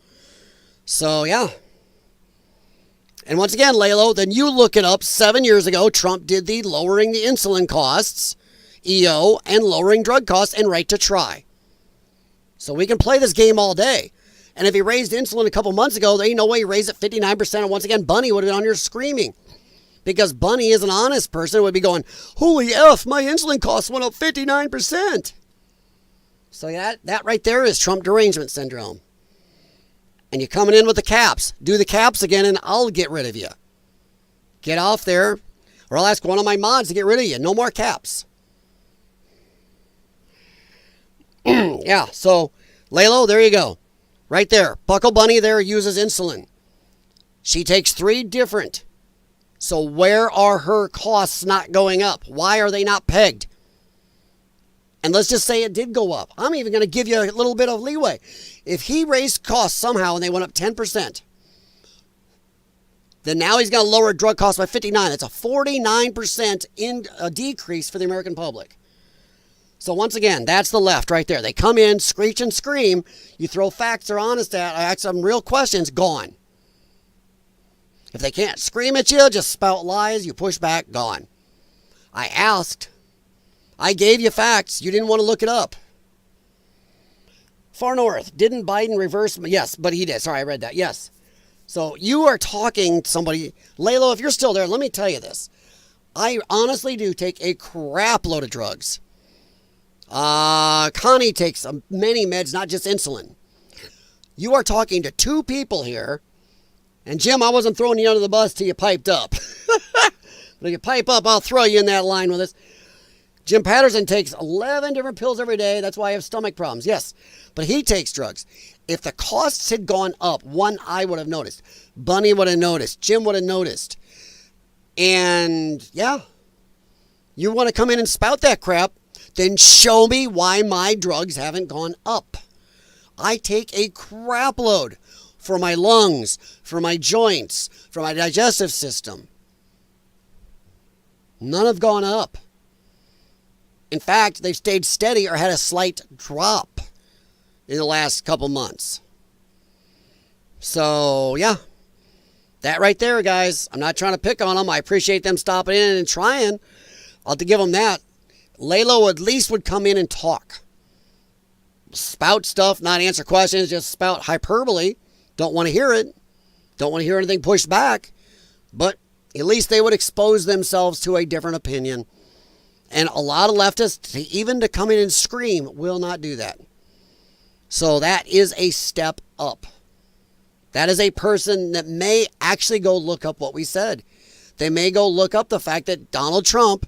So, yeah. And once again, Laylo, then you look it up. 7 years ago, Trump did the lowering the insulin costs, EO, and lowering drug costs, and right to try. So we can play this game all day. And if he raised insulin a couple months ago, there ain't no way he raised it 59%. And once again, Bunny would have been on here screaming. Because Bunny is an honest person, would be going, holy F, my insulin costs went up 59%. So that right there is Trump derangement syndrome. And you're coming in with the caps. Do the caps again and I'll get rid of you. Get off there or I'll ask one of my mods to get rid of you. No more caps. Yeah, so Laylo, there you go. Right there. Buckle Bunny there uses insulin. She takes 3 different. So where are her costs not going up? Why are they not pegged? And let's just say it did go up. I'm even going to give you a little bit of leeway. If he raised costs somehow and they went up 10%, then now he's going to lower drug costs by 59. That's a 49% decrease for the American public. So once again, that's the left right there. They come in, screech and scream. You throw facts or honest at, ask some real questions, gone. If they can't scream at you, just spout lies, you push back, gone. I asked. I gave you facts. You didn't want to look it up. Far north. Didn't Biden reverse? Yes, but he did. Sorry, I read that. Yes. So you are talking to somebody. Laylo, if you're still there, let me tell you this. I honestly do take a crap load of drugs. Connie takes many meds, not just insulin. You are talking to 2 people here. And Jim, I wasn't throwing you under the bus till you piped up. But if you pipe up, I'll throw you in that line with us. Jim Patterson takes 11 different pills every day. That's why I have stomach problems. Yes, but he takes drugs. If the costs had gone up, one, I would have noticed. Bunny would have noticed. Jim would have noticed. And yeah, you want to come in and spout that crap, then show me why my drugs haven't gone up. I take a crap load for my lungs, for my joints, for my digestive system. None have gone up. In fact, they've stayed steady or had a slight drop in the last couple months. So, yeah. That right there, guys. I'm not trying to pick on them. I appreciate them stopping in and trying. I'll have to give them that. Laylo at least would come in and talk. Spout stuff, not answer questions, just spout hyperbole. Don't want to hear it. Don't want to hear anything pushed back. But at least they would expose themselves to a different opinion. And a lot of leftists, even to come in and scream, will not do that. So that is a step up. That is a person that may actually go look up what we said. They may go look up the fact that Donald Trump,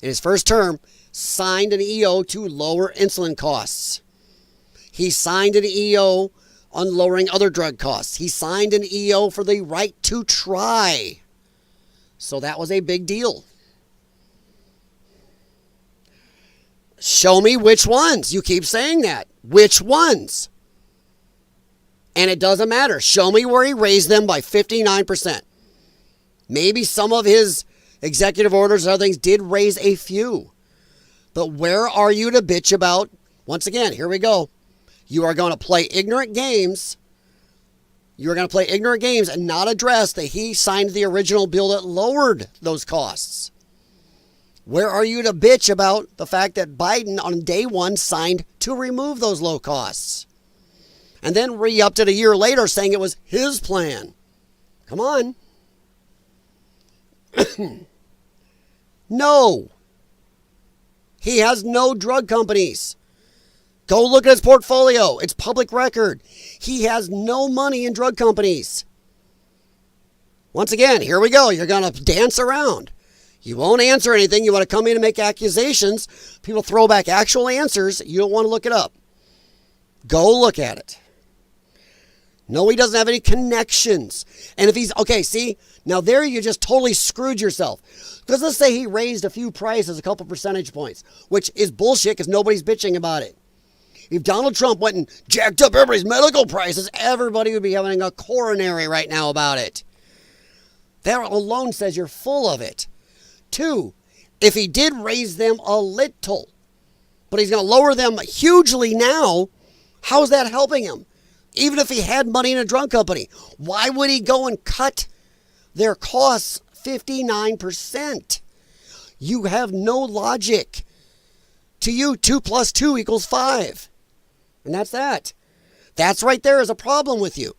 in his first term, signed an EO to lower insulin costs. He signed an EO on lowering other drug costs. He signed an EO for the right to try. So that was a big deal. Show me which ones. You keep saying that. Which ones? And it doesn't matter. Show me where he raised them by 59%. Maybe some of his executive orders and other things did raise a few. But where are you to bitch about? Once again, here we go. You are going to play ignorant games. You are going to play ignorant games and not address that he signed the original bill that lowered those costs. Where are you to bitch about the fact that Biden on day one signed to remove those low costs? And then re-upped it a year later saying it was his plan. Come on. No. He has no drug companies. Go look at his portfolio. It's public record. He has no money in drug companies. Once again, here we go. You're going to dance around. You won't answer anything. You want to come in and make accusations. People throw back actual answers. You don't want to look it up. Go look at it. No, he doesn't have any connections. And if he's, okay, see, now there you just totally screwed yourself. Because let's say he raised a few prices, a couple percentage points, which is bullshit because nobody's bitching about it. If Donald Trump went and jacked up everybody's medical prices, everybody would be having a coronary right now about it. That alone says you're full of it. 2, if he did raise them a little, but he's going to lower them hugely now, how's that helping him? Even if he had money in a drug company, why would he go and cut their costs 59%? You have no logic. To you, 2 + 2 = 5. And that's that. That's right there is a problem with you.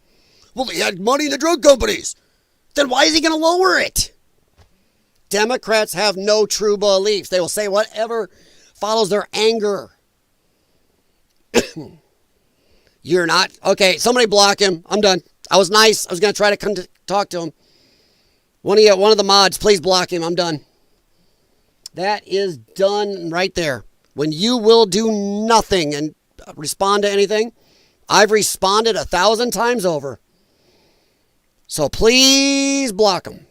Well, he had money in the drug companies. Then why is he going to lower it? Democrats have no true beliefs. They will say whatever follows their anger. You're not. Okay, somebody block him. I'm done. I was nice. I was going to try to come to talk to him. One of the mods, please block him. I'm done. That is done right there. When you will do nothing and respond to anything, I've responded 1,000 times over. So please block him.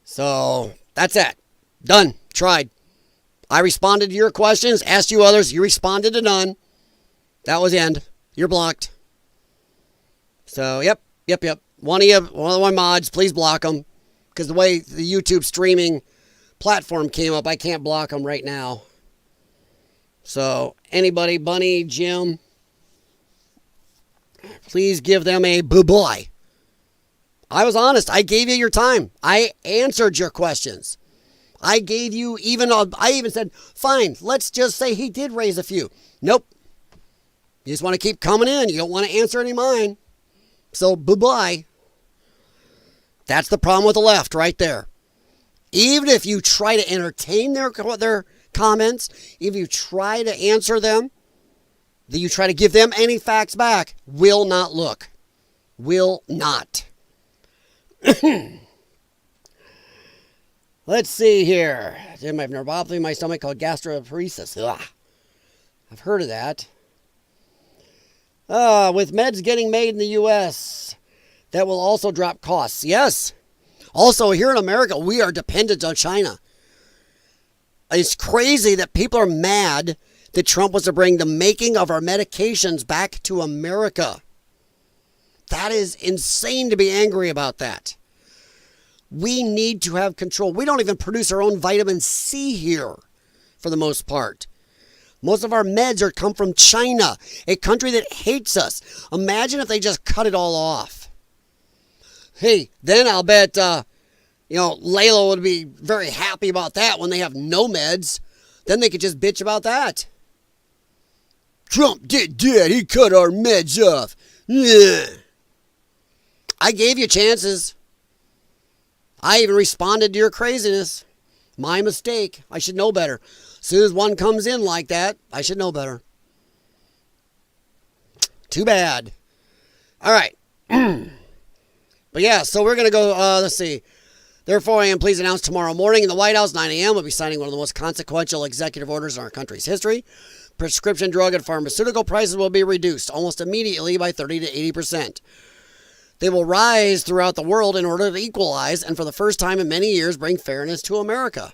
So that's it. Done. Tried. I responded to your questions, asked you others. You responded to none. That was the end. You're blocked. So, yep. One of my mods, please block them. Because the way the YouTube streaming platform came up, I can't block them right now. So, anybody, Bunny, Jim, please give them a boo-boy. I was honest. I gave you your time. I answered your questions. I even said, fine, let's just say he did raise a few. Nope. You just want to keep coming in. You don't want to answer any of mine. So, bye-bye. That's the problem with the left right there. Even if you try to entertain their comments, if you try to answer them, that you try to give them any facts back, will not look. Will not. Let's see here. I have neuropathy in my stomach called gastroparesis. Ugh. I've heard of that. With meds getting made in the U.S., that will also drop costs. Yes. Also, here in America, we are dependent on China. It's crazy that people are mad that Trump wants to bring the making of our medications back to America. That is insane to be angry about that. We need to have control. We don't even produce our own vitamin C here, for the most part. Most of our meds come from China, a country that hates us. Imagine if they just cut it all off. Hey, then I'll bet, Layla would be very happy about that when they have no meds. Then they could just bitch about that. Trump did that. He cut our meds off. Yeah. I gave you chances. I even responded to your craziness. My mistake. I should know better. As soon as one comes in like that, I should know better. Too bad. All right. But yeah, so we're going to go, let's see. Therefore, I am pleased to announce tomorrow morning in the White House, 9 a.m., we'll be signing one of the most consequential executive orders in our country's history. Prescription drug and pharmaceutical prices will be reduced almost immediately by 30 to 80%. They will rise throughout the world in order to equalize and for the first time in many years bring fairness to America.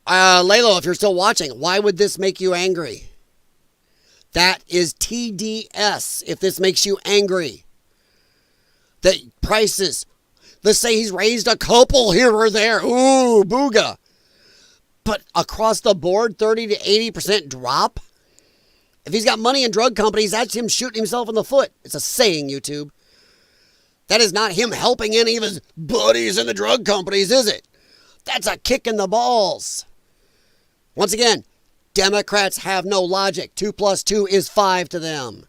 Laylo, if you're still watching, why would this make you angry? That is TDS, if this makes you angry. The prices, let's say he's raised a couple here or there. Ooh, booga. But across the board, 30 to 80% drop? If he's got money in drug companies, that's him shooting himself in the foot. It's a saying, YouTube. That is not him helping any of his buddies in the drug companies, is it? That's a kick in the balls. Once again, Democrats have no logic. 2 plus 2 is 5 to them.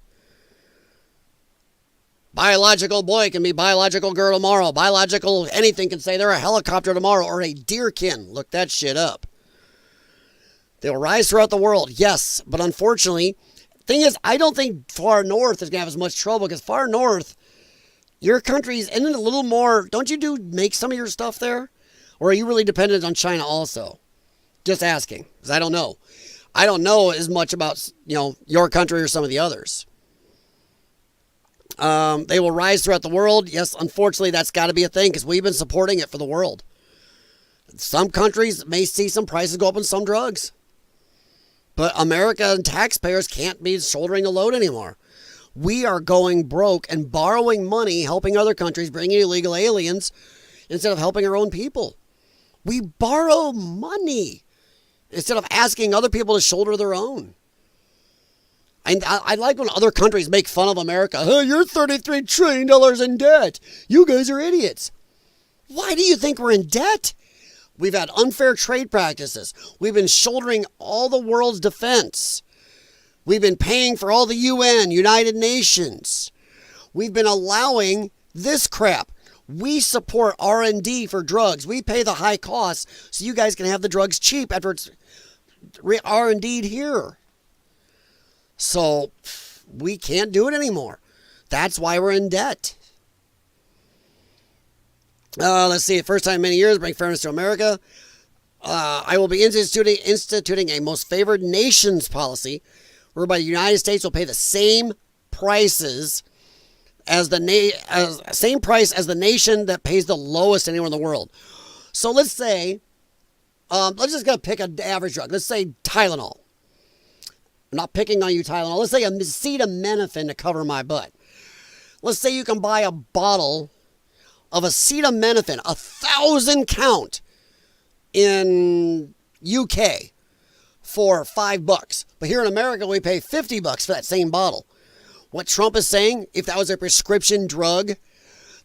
Biological boy can be biological girl tomorrow. Biological anything can say they're a helicopter tomorrow or a deerkin. Look that shit up. They will rise throughout the world, yes. But unfortunately, thing is, I don't think far north is going to have as much trouble because far north, your country's isn't it a little more, don't you make some of your stuff there? Or are you really dependent on China also? Just asking, because I don't know. I don't know as much about, your country or some of the others. They will rise throughout the world. Yes, unfortunately, that's got to be a thing because we've been supporting it for the world. Some countries may see some prices go up on some drugs. But America and taxpayers can't be shouldering the load anymore. We are going broke and borrowing money, helping other countries, bringing illegal aliens, instead of helping our own people. We borrow money instead of asking other people to shoulder their own. And I like when other countries make fun of America. Oh, you're $33 trillion in debt. You guys are idiots. Why do you think we're in debt? We've had unfair trade practices. We've been shouldering all the world's defense. We've been paying for all the UN, United Nations. We've been allowing this crap. We support R&D for drugs. We pay the high costs so you guys can have the drugs cheap after it's R&D'd here. So we can't do it anymore. That's why we're in debt. Let's see. First time in many years, bring fairness to America. I will be instituting a most favored nations policy whereby the United States will pay the same prices as the same price as the nation that pays the lowest anywhere in the world. So let's say, let's just go pick an average drug. Let's say Tylenol. I'm not picking on you, Tylenol. Let's say acetaminophen to cover my butt. Let's say you can buy a bottle of acetaminophen, 1,000 count in UK for $5. But here in America, we pay $50 for that same bottle. What Trump is saying, if that was a prescription drug,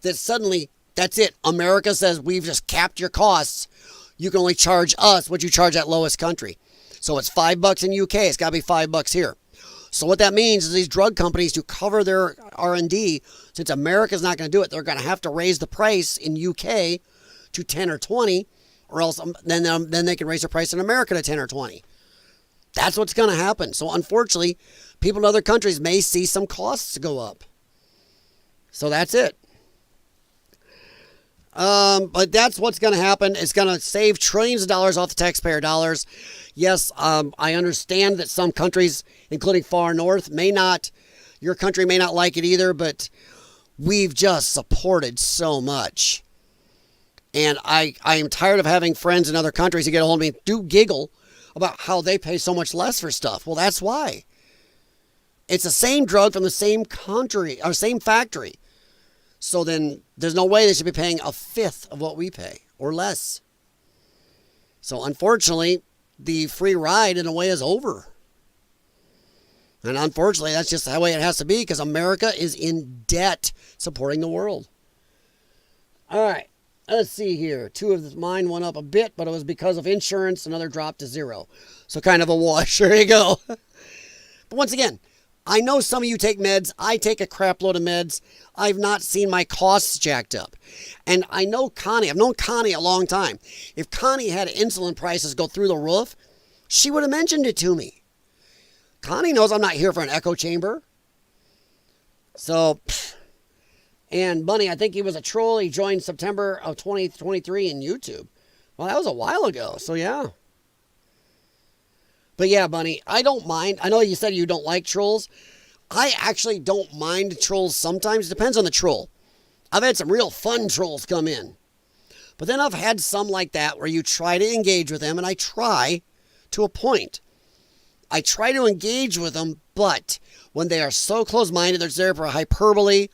that suddenly, that's it. America says, we've just capped your costs. You can only charge us what you charge that lowest country. So it's $5 in UK. It's got to be $5 here. So what that means is these drug companies, to cover their R&D, since America's not going to do it, they're going to have to raise the price in UK to 10 or 20, or else then they can raise the price in America to 10 or 20. That's what's going to happen. So unfortunately, people in other countries may see some costs go up. So that's it. But that's what's going to happen. It's going to save trillions of dollars off the taxpayer dollars. Yes, I understand that some countries, including far north, your country may not like it either, but we've just supported so much. And I am tired of having friends in other countries who get a hold of me and do giggle about how they pay so much less for stuff. Well, that's why. It's the same drug from the same country or same factory. So then there's no way they should be paying a fifth of what we pay or less. So unfortunately, the free ride in a way is over. And unfortunately, that's just the way it has to be because America is in debt supporting the world. All right. Let's see here. Two of mine went up a bit, but it was because of insurance. Another dropped to 0. So kind of a wash. There you go. But once again, I know some of you take meds. I take a crap load of meds. I've not seen my costs jacked up. And I know Connie. I've known Connie a long time. If Connie had insulin prices go through the roof, she would have mentioned it to me. Connie knows I'm not here for an echo chamber. So, and Bunny, I think he was a troll. He joined September of 2023 in YouTube. Well, that was a while ago. So, yeah. But yeah, Bunny, I don't mind. I know you said you don't like trolls. I actually don't mind trolls sometimes. Depends on the troll. I've had some real fun trolls come in. But then I've had some like that where you try to engage with them, and I try to a point. I try to engage with them, but when they are so close-minded, they're there for hyperbole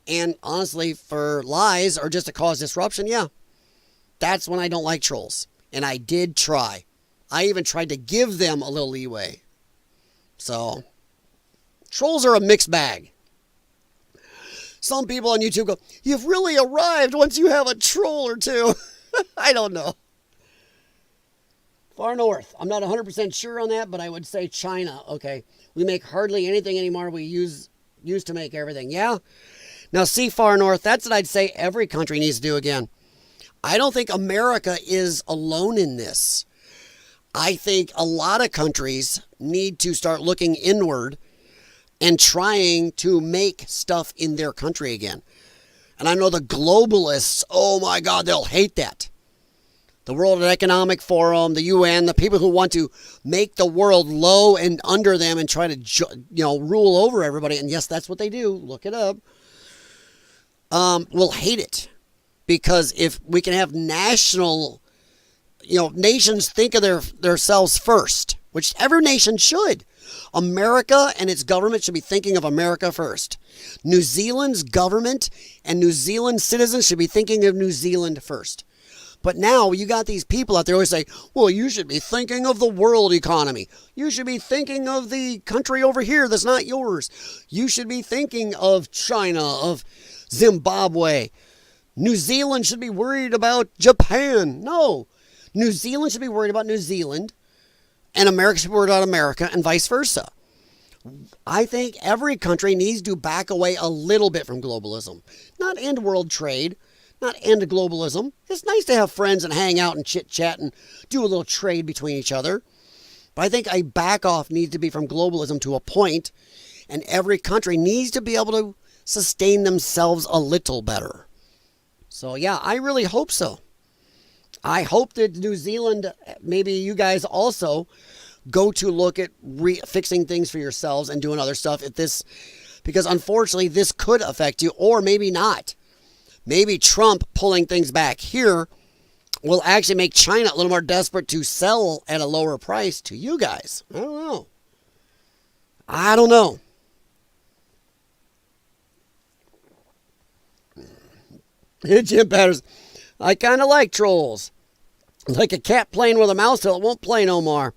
and honestly for lies or just to cause disruption, yeah, that's when I don't like trolls. And I did try. I even tried to give them a little leeway. So, trolls are a mixed bag. Some people on YouTube go, you've really arrived once you have a troll or two. I don't know. Far north. I'm not 100% sure on that, but I would say China. Okay. We make hardly anything anymore. We used to make everything. Yeah. Now, see, far north, that's what I'd say every country needs to do again. I don't think America is alone in this. I think a lot of countries need to start looking inward and trying to make stuff in their country again. And I know the globalists, oh my God, they'll hate that. The World Economic Forum, the UN, the people who want to make the world low and under them and try to, rule over everybody. And yes, that's what they do. Look it up. Will hate it. Because if we can have national, nations think of themselves first, which every nation should. America and its government should be thinking of America first. New Zealand's government and New Zealand citizens should be thinking of New Zealand first. But now you got these people out there who always say, well, you should be thinking of the world economy. You should be thinking of the country over here that's not yours. You should be thinking of China, of Zimbabwe. New Zealand should be worried about Japan. No. New Zealand should be worried about New Zealand, and America should be worried about America, and vice versa. I think every country needs to back away a little bit from globalism. Not end world trade, not end globalism. It's nice to have friends and hang out and chit-chat and do a little trade between each other. But I think a back off needs to be from globalism to a point, and every country needs to be able to sustain themselves a little better. So, yeah, I really hope so. I hope that New Zealand, maybe you guys also go to look at fixing things for yourselves and doing other stuff at this, because unfortunately this could affect you, or maybe not. Maybe Trump pulling things back here will actually make China a little more desperate to sell at a lower price to you guys. I don't know. Jim Patterson, I kind of like trolls. Like a cat playing with a mouse till it won't play no more.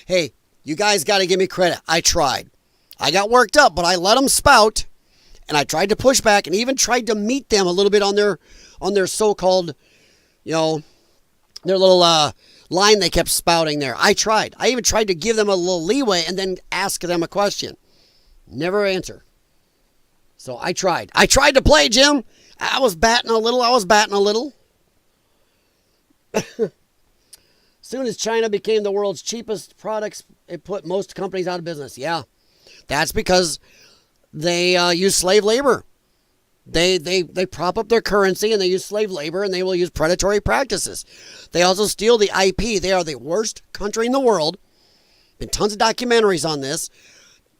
Hey, you guys got to give me credit. I tried. I got worked up, but I let them spout, and I tried to push back, and even tried to meet them a little bit on their so-called, their little line they kept spouting there. I tried. I even tried to give them a little leeway and then ask them a question. Never answer. So I tried. I tried to play, Jim. I was batting a little. Soon as China became the world's cheapest products, it put most companies out of business. Yeah, that's because they use slave labor. They prop up their currency and they use slave labor, and they will use predatory practices. They also steal the IP. They are the worst country in the world. Been tons of documentaries on this.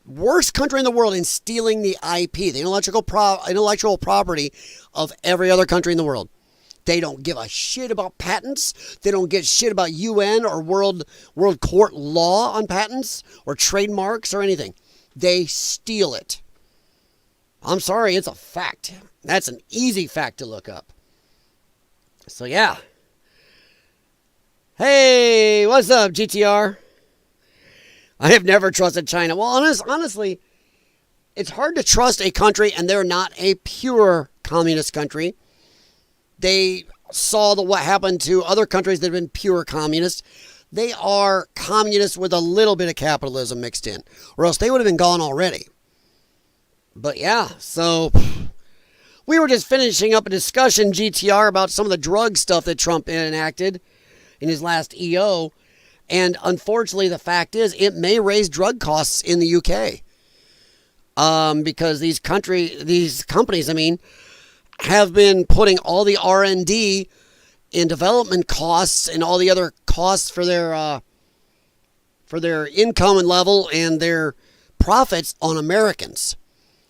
Worst country in the world in stealing the IP, the intellectual property of every other country in the world. They don't give a shit about patents. They don't give shit about UN or world court law on patents or trademarks or anything. They steal it. I'm sorry, it's a fact. That's an easy fact to look up. So yeah. Hey, what's up, GTR? I have never trusted China. Well, honestly, it's hard to trust a country, and they're not a pure communist country. They saw what happened to other countries that have been pure communist. They are communist with a little bit of capitalism mixed in, or else they would have been gone already. But yeah, so we were just finishing up a discussion, GTR, about some of the drug stuff that Trump enacted in his last EO. And unfortunately, the fact is, it may raise drug costs in the UK. Because these companies, have been putting all the R&D in development costs and all the other costs for their income and level and their profits on Americans,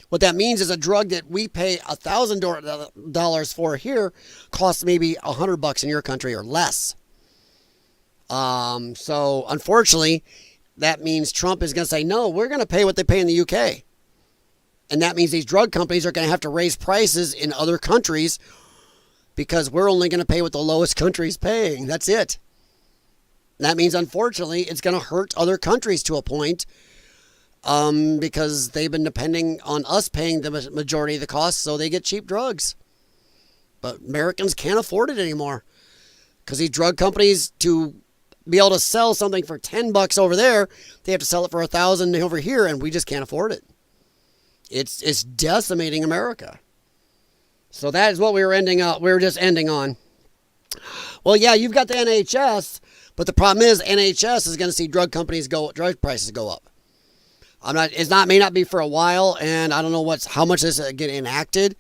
What that means is a drug that we pay $1,000 for here costs maybe $100 in your country or less. So unfortunately, that means Trump is going to say, no, we're going to pay what they pay in the UK. And that means these drug companies are going to have to raise prices in other countries because we're only going to pay what the lowest country's paying. That's it. That means, unfortunately, it's going to hurt other countries to a point because they've been depending on us paying the majority of the costs so they get cheap drugs. But Americans can't afford it anymore because these drug companies, to be able to sell something for $10 over there, they have to sell it for $1,000 over here, and we just can't afford it. It's decimating America. So that is what we were ending up. We were just ending on. Well, yeah, you've got the NHS, but the problem is NHS is going to see drug prices go up. May not be for a while, and I don't know how much this is getting enacted.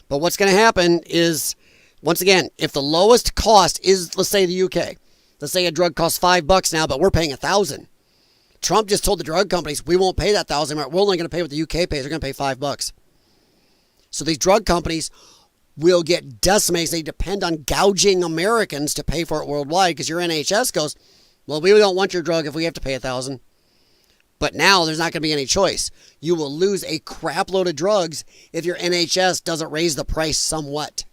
But what's going to happen is, once again, if the lowest cost is, let's say the UK, let's say a drug costs $5 now, but we're paying $1,000. Trump just told the drug companies, we won't pay that $1,000. We're only going to pay what the UK pays. We're going to pay $5. So these drug companies will get decimated. They depend on gouging Americans to pay for it worldwide because your NHS goes, well, we don't want your drug if we have to pay $1,000. But now there's not going to be any choice. You will lose a crap load of drugs if your NHS doesn't raise the price somewhat.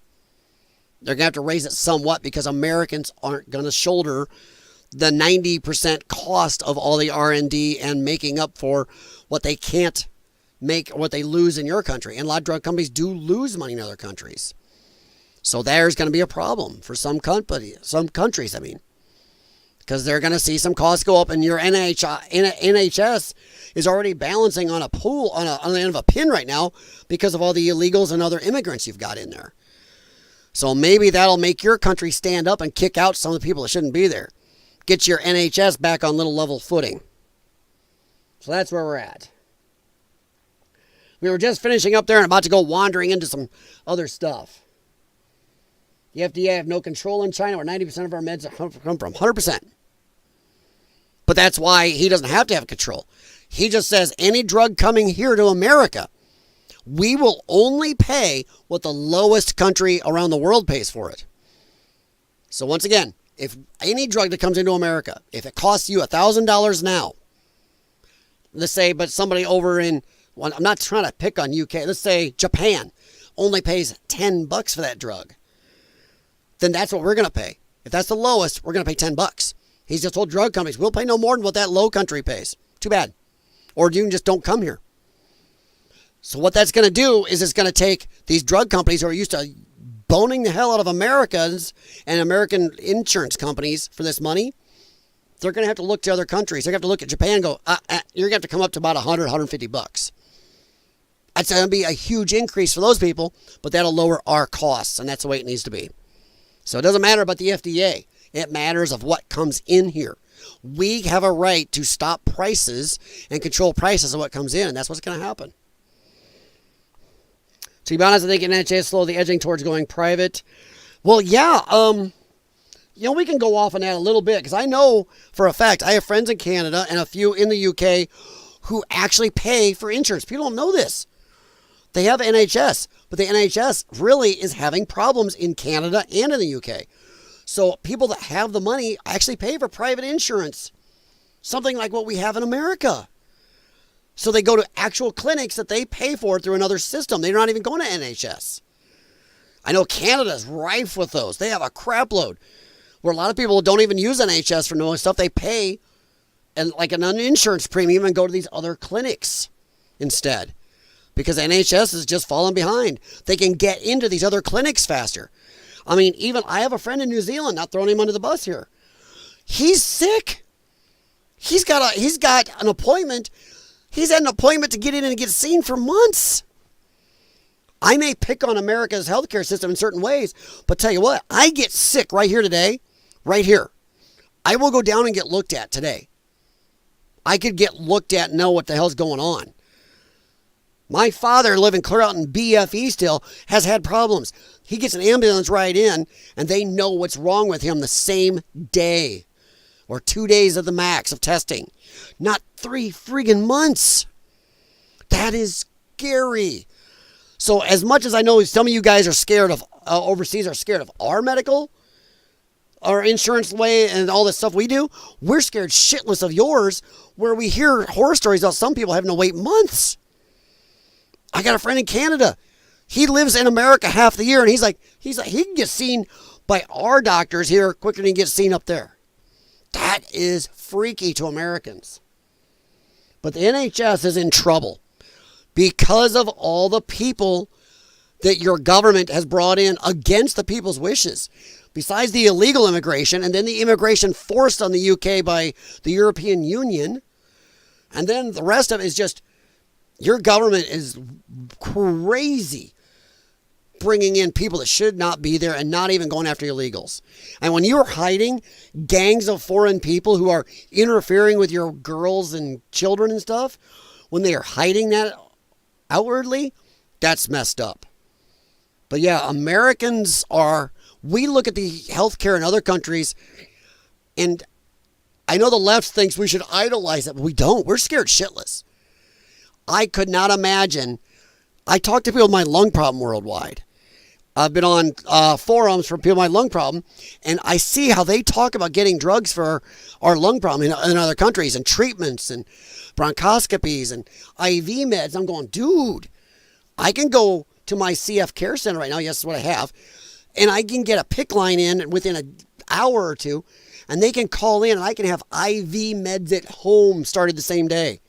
They're going to have to raise it somewhat because Americans aren't going to shoulder the 90% cost of all the R&D and making up for what they can't make, what they lose in your country. And a lot of drug companies do lose money in other countries. So there's going to be a problem for some countries, because they're going to see some costs go up, and your NHS is already balancing on a pool, on the end of a pin right now because of all the illegals and other immigrants you've got in there. So maybe that'll make your country stand up and kick out some of the people that shouldn't be there. Get your NHS back on little level footing. So that's where we're at. We were just finishing up there and about to go wandering into some other stuff. The FDA have no control in China where 90% of our meds come from. 100%. But that's why he doesn't have to have control. He just says any drug coming here to America, we will only pay what the lowest country around the world pays for it. So once again, if any drug that comes into America, if it costs you $1,000 now, let's say, but somebody over in, well, I'm not trying to pick on UK, let's say Japan only pays $10 for that drug, then that's what we're going to pay. If that's the lowest, we're going to pay $10. He's just told drug companies, we'll pay no more than what that low country pays. Too bad. Or you just don't come here. So what that's going to do is it's going to take these drug companies who are used to boning the hell out of Americans and American insurance companies for this money. They're going to have to look to other countries. They're going to have to look at Japan and go, you're going to have to come up to about $100, $150. That's going to be a huge increase for those people, but that'll lower our costs, and that's the way it needs to be. So it doesn't matter about the FDA. It matters of what comes in here. We have a right to stop prices and control prices of what comes in, and that's what's going to happen. To be honest, I think NHS is slowly edging towards going private. Well, yeah, we can go off on that a little bit, because I know for a fact, I have friends in Canada and a few in the UK who actually pay for insurance. People don't know this. They have NHS, but the NHS really is having problems in Canada and in the UK. So people that have the money actually pay for private insurance, something like what we have in America. So they go to actual clinics that they pay for through another system. They're not even going to NHS. I know Canada's rife with those. They have a crap load where a lot of people don't even use NHS for knowing stuff. They pay and like an insurance premium and go to these other clinics instead, because NHS is just falling behind. They can get into these other clinics faster. I mean, even I have a friend in New Zealand, not throwing him under the bus here. He's sick. He's got an appointment. He's had an appointment to get in and get seen for months. I may pick on America's healthcare system in certain ways, but tell you what, I get sick right here today, right here. I will go down and get looked at today. I could get looked at and know what the hell's going on. My father, living clear out in BFE still, has had problems. He gets an ambulance ride in, and they know what's wrong with him the same day. Or 2 days of the max of testing. Not 3 friggin' months. That is scary. So as much as I know some of you guys are scared of, overseas are scared of our medical, our insurance way and all this stuff we do, we're scared shitless of yours, where we hear horror stories about some people having to wait months. I got a friend in Canada. He lives in America half the year, and he's like, he can get seen by our doctors here quicker than he gets seen up there. That is freaky to Americans. But the NHS is in trouble because of all the people that your government has brought in against the people's wishes. Besides the illegal immigration, and then the immigration forced on the UK by the European Union, and then the rest of it is just, your government is crazy bringing in people that should not be there and not even going after illegals. And when you're hiding gangs of foreign people who are interfering with your girls and children and stuff, when they are hiding that outwardly, that's messed up. But yeah, Americans are, we look at the healthcare in other countries, and I know the left thinks we should idolize it, but we don't. We're scared shitless. I could not imagine. I talk to people with my lung problem worldwide. I've been on forums for people with my lung problem, and I see how they talk about getting drugs for our lung problem in other countries, and treatments and bronchoscopies and IV meds. I'm going, dude, I can go to my CF care center right now. Yes, that's what I have. And I can get a PICC line in within an hour or two, and they can call in, and I can have IV meds at home started the same day.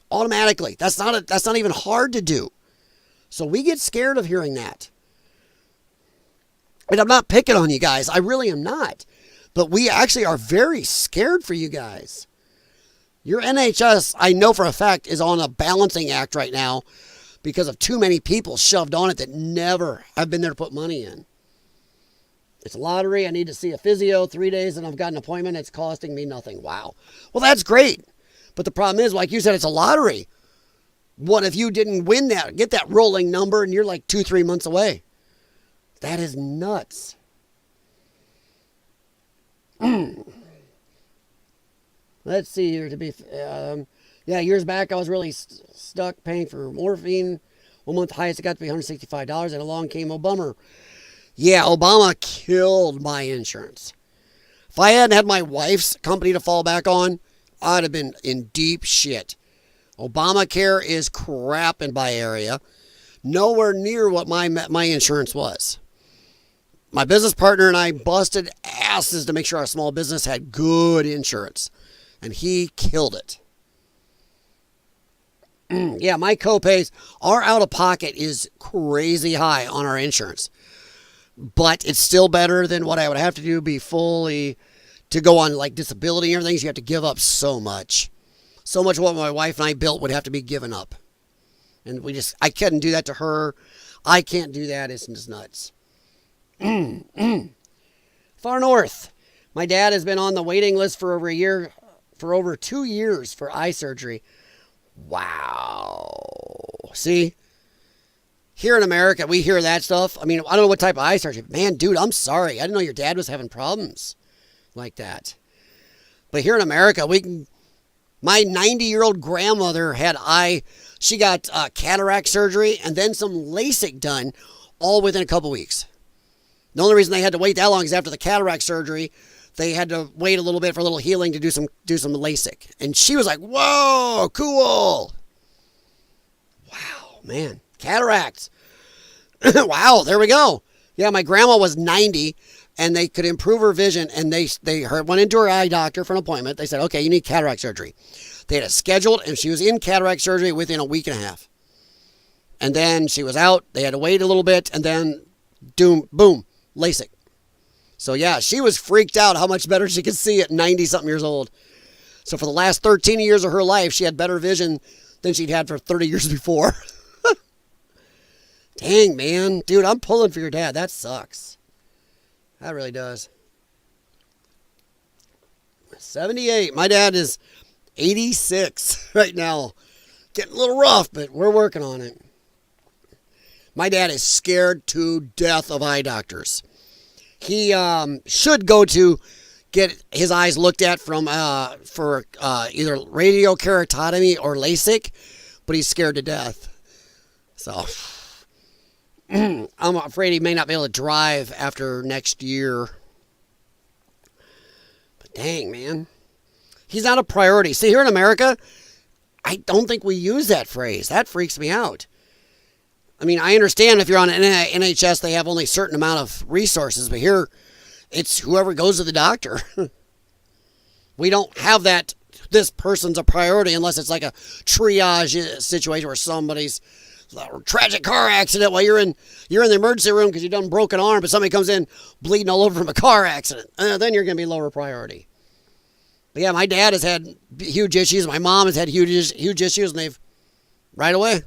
Automatically. That's not even hard to do. So we get scared of hearing that. And I'm not picking on you guys. I really am not. But we actually are very scared for you guys. Your NHS, I know for a fact, is on a balancing act right now because of too many people shoved on it that never have been there to put money in. It's a lottery. I need to see a physio 3 days, and I've got an appointment. It's costing me nothing. Wow. Well, that's great. But the problem is, like you said, it's a lottery. What if you didn't win that, get that rolling number, and you're like 2-3 months away? That is nuts. Let's see here. Yeah, years back, I was really stuck paying for morphine. 1 month highest, it got to be $165, and along came Obama. Yeah, Obama killed my insurance. If I hadn't had my wife's company to fall back on, I'd have been in deep shit. Obamacare is crap in my area. Nowhere near what my insurance was. My business partner and I busted asses to make sure our small business had good insurance. And he killed it. Yeah, my copays, our out-of-pocket is crazy high on our insurance. But it's still better than what I would have to do to go on like disability and everything. You have to give up so much. So much of what my wife and I built would have to be given up. And I couldn't do that to her. I can't do that. It's just nuts. Far north. My dad has been on the waiting list for over 2 years for eye surgery. Wow. See? Here in America, we hear that stuff. I mean, I don't know what type of eye surgery. Man, dude, I'm sorry. I didn't know your dad was having problems like that. But here in America, my 90-year-old grandmother she got cataract surgery and then some LASIK done all within a couple weeks. The only reason they had to wait that long is after the cataract surgery, they had to wait a little bit for a little healing to do some LASIK. And she was like, whoa, cool. Wow, man. Cataracts. Wow, there we go. Yeah, my grandma was 90, and they could improve her vision, and they went into her eye doctor for an appointment. They said, okay, you need cataract surgery. They had it scheduled, and she was in cataract surgery within a week and a half. And then she was out. They had to wait a little bit, and then boom, LASIK. So yeah, she was freaked out how much better she could see at 90-something years old. So for the last 13 years of her life, she had better vision than she'd had for 30 years before. Dang, man. Dude, I'm pulling for your dad. That sucks. That really does. 78. My dad is 86 right now. Getting a little rough, but we're working on it. My dad is scared to death of eye doctors. He should go to get his eyes looked at for either radiokeratotomy or LASIK, but he's scared to death. So I'm afraid he may not be able to drive after next year. But dang, man. He's not a priority. See, here in America, I don't think we use that phrase. That freaks me out. I mean, I understand if you're on an NHS, they have only a certain amount of resources, but here, it's whoever goes to the doctor. We don't have that, this person's a priority, unless it's like a triage situation where somebody's a tragic car accident while you're in the emergency room because you've done broken arm, but somebody comes in bleeding all over from a car accident. Then you're going to be lower priority. But yeah, my dad has had huge issues. My mom has had huge issues, and they've right away.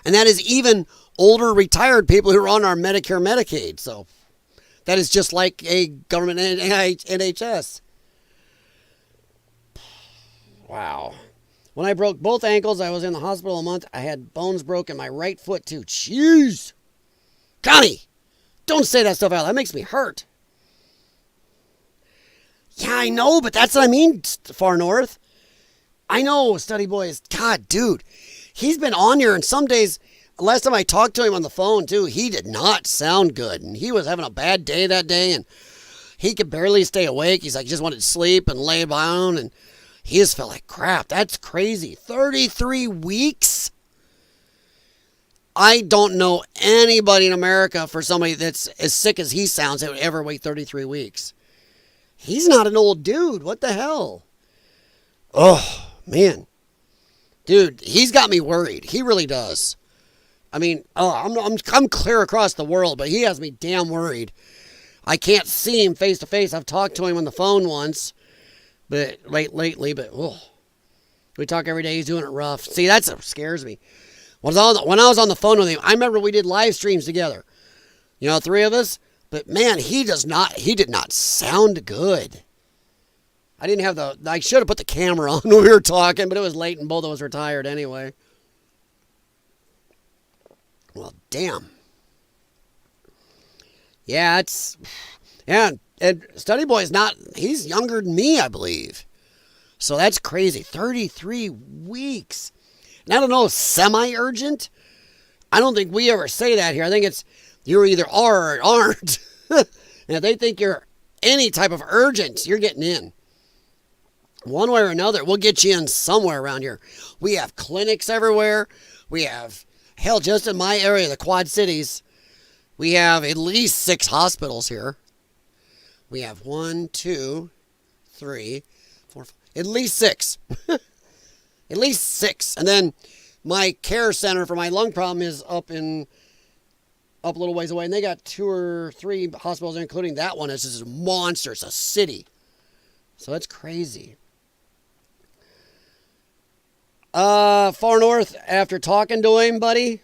And that is even older retired people who are on our Medicare, Medicaid. So that is just like a government NHS. Wow. When I broke both ankles, I was in the hospital a month. I had bones broken in my right foot too. Jeez. Connie, don't say that stuff out. That makes me hurt. Yeah, I know, but that's what I mean, Far North. I know, Study Boy. God, dude. He's been on here, and some days, last time I talked to him on the phone, too, he did not sound good. And he was having a bad day that day, and he could barely stay awake. He's like, just wanted to sleep and lay down, and he just felt like crap. That's crazy. 33 weeks? I don't know anybody in America for somebody that's as sick as he sounds that would ever wait 33 weeks. He's not an old dude. What the hell? Oh, man. Dude, he's got me worried. He really does. I mean, I'm clear across the world, but he has me damn worried. I can't see him face to face. I've talked to him on the phone once, but lately, but we talk every day. He's doing it rough. See, that's what scares me. When I was on the phone with him, I remember we did live streams together. You know, 3 of us. But man, he did not sound good. I should have put the camera on when we were talking, but it was late and both of us were tired anyway. Well, damn. Yeah, and Study Boy's he's younger than me, I believe. So that's crazy. 33 weeks. And I don't know, semi-urgent? I don't think we ever say that here. I think it's, you either are or aren't. And if they think you're any type of urgent, you're getting in. One way or another, we'll get you in somewhere around here. We have clinics everywhere. We have, hell, just in my area, the Quad Cities, we have at least 6 hospitals here. We have 1, 2, 3, 4, 5, at least 6. At least 6. And then my care center for my lung problem is up a little ways away, and they got 2 or 3 hospitals, including that one. It's just a monster. It's a city. So it's crazy. Far North, after talking to him, buddy,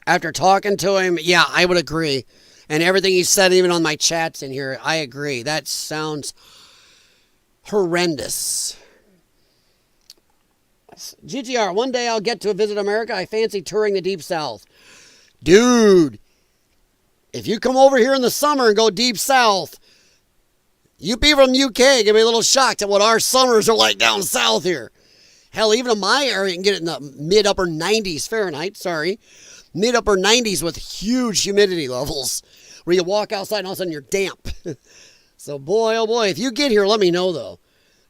after talking to him, yeah, I would agree. And everything he said, even on my chats in here, I agree. That sounds horrendous. GTR, one day I'll get to visit America. I fancy touring the Deep South. Dude, if you come over here in the summer and go deep south, you people from the UK give me a little shocked at what our summers are like down south here. Hell, even in my area, you can get it in the mid-upper 90s Fahrenheit, mid-upper 90s with huge humidity levels, where you walk outside and all of a sudden you're damp. So boy, oh boy, if you get here, let me know, though.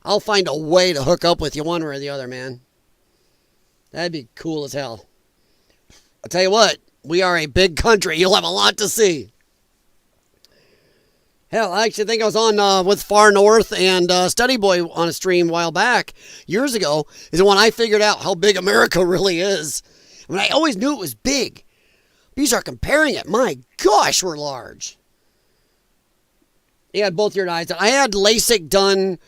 I'll find a way to hook up with you one way or the other, man. That'd be cool as hell. I'll tell you what. We are a big country. You'll have a lot to see. Hell, I actually think I was on with Far North and Study Boy on a stream a while back, years ago, is when I figured out how big America really is. I mean, I always knew it was big. But you start comparing it, my gosh, we're large. You had both your eyes. I had LASIK done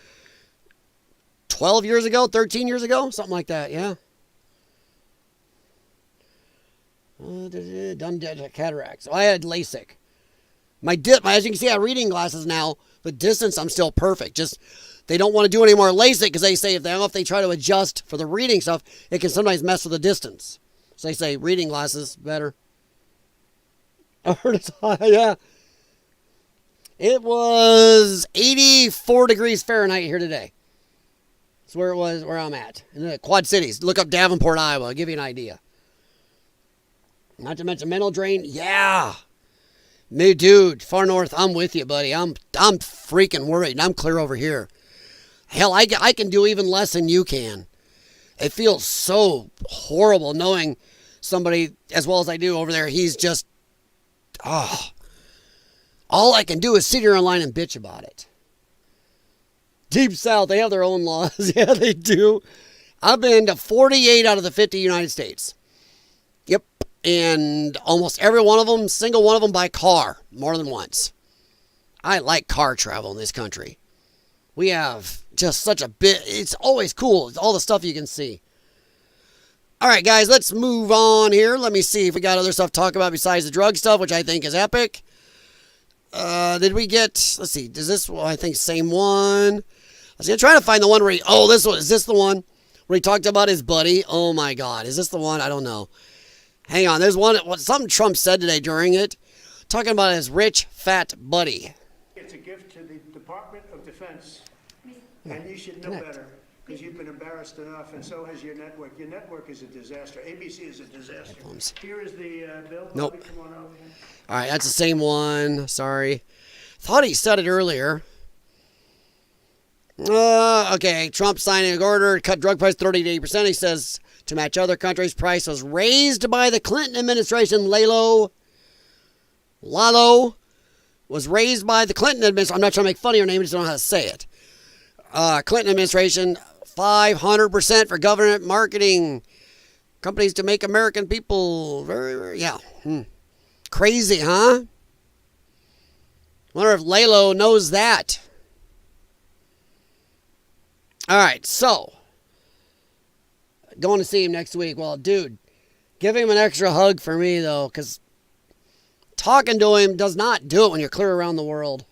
12 years ago, 13 years ago, something like that, yeah. Done cataract. So I had LASIK. As you can see, I have reading glasses now. But distance, I'm still perfect. Just they don't want to do any more LASIK because they say if they try to adjust for the reading stuff, it can sometimes mess with the distance. So they say reading glasses better. I heard it's high, yeah. It was 84 degrees Fahrenheit here today. That's where it was, where I'm at. In the Quad Cities. Look up Davenport, Iowa. I'll give you an idea. Not to mention mental drain. Yeah. Me, dude, far north, I'm with you, buddy. I'm freaking worried. And I'm clear over here. Hell, I can do even less than you can. It feels so horrible knowing somebody as well as I do over there. He's just, all I can do is sit here online and bitch about it. Deep South, they have their own laws. Yeah, they do. I've been to 48 out of the 50 United States. Yep. And almost every one of them, single one of them by car, more than once. I like car travel in this country. We have just such a bit. It's always cool. It's all the stuff you can see. All right, guys, let's move on here. Let me see if we got other stuff to talk about besides the drug stuff, which I think is epic. Did we get, let's see, is this, well, I think same one. I was trying to find the one where is this the one where he talked about his buddy? Oh my God, is this the one? I don't know. Hang on, there's one, something Trump said today during it, talking about his rich, fat buddy. It's a gift to the Department of Defense, and you should know better, because you've been embarrassed enough, and so has your network. Your network is a disaster. ABC is a disaster. Headphones. Here is the bill. Nope. Bobby, come on over here. All right, that's the same one. Sorry. Thought he said it earlier. Okay, Trump signing an order to cut drug price 30 to 80%. He says to match other countries' price was raised by the Clinton administration. Lalo was raised by the Clinton administration. I'm not trying to make fun of your name. I just don't know how to say it. Clinton administration, 500% for government marketing companies to make American people yeah. Crazy, huh? Wonder if Lalo knows that. All right, so going to see him next week. Well, dude, give him an extra hug for me, though, because talking to him does not do it when you're clear around the world.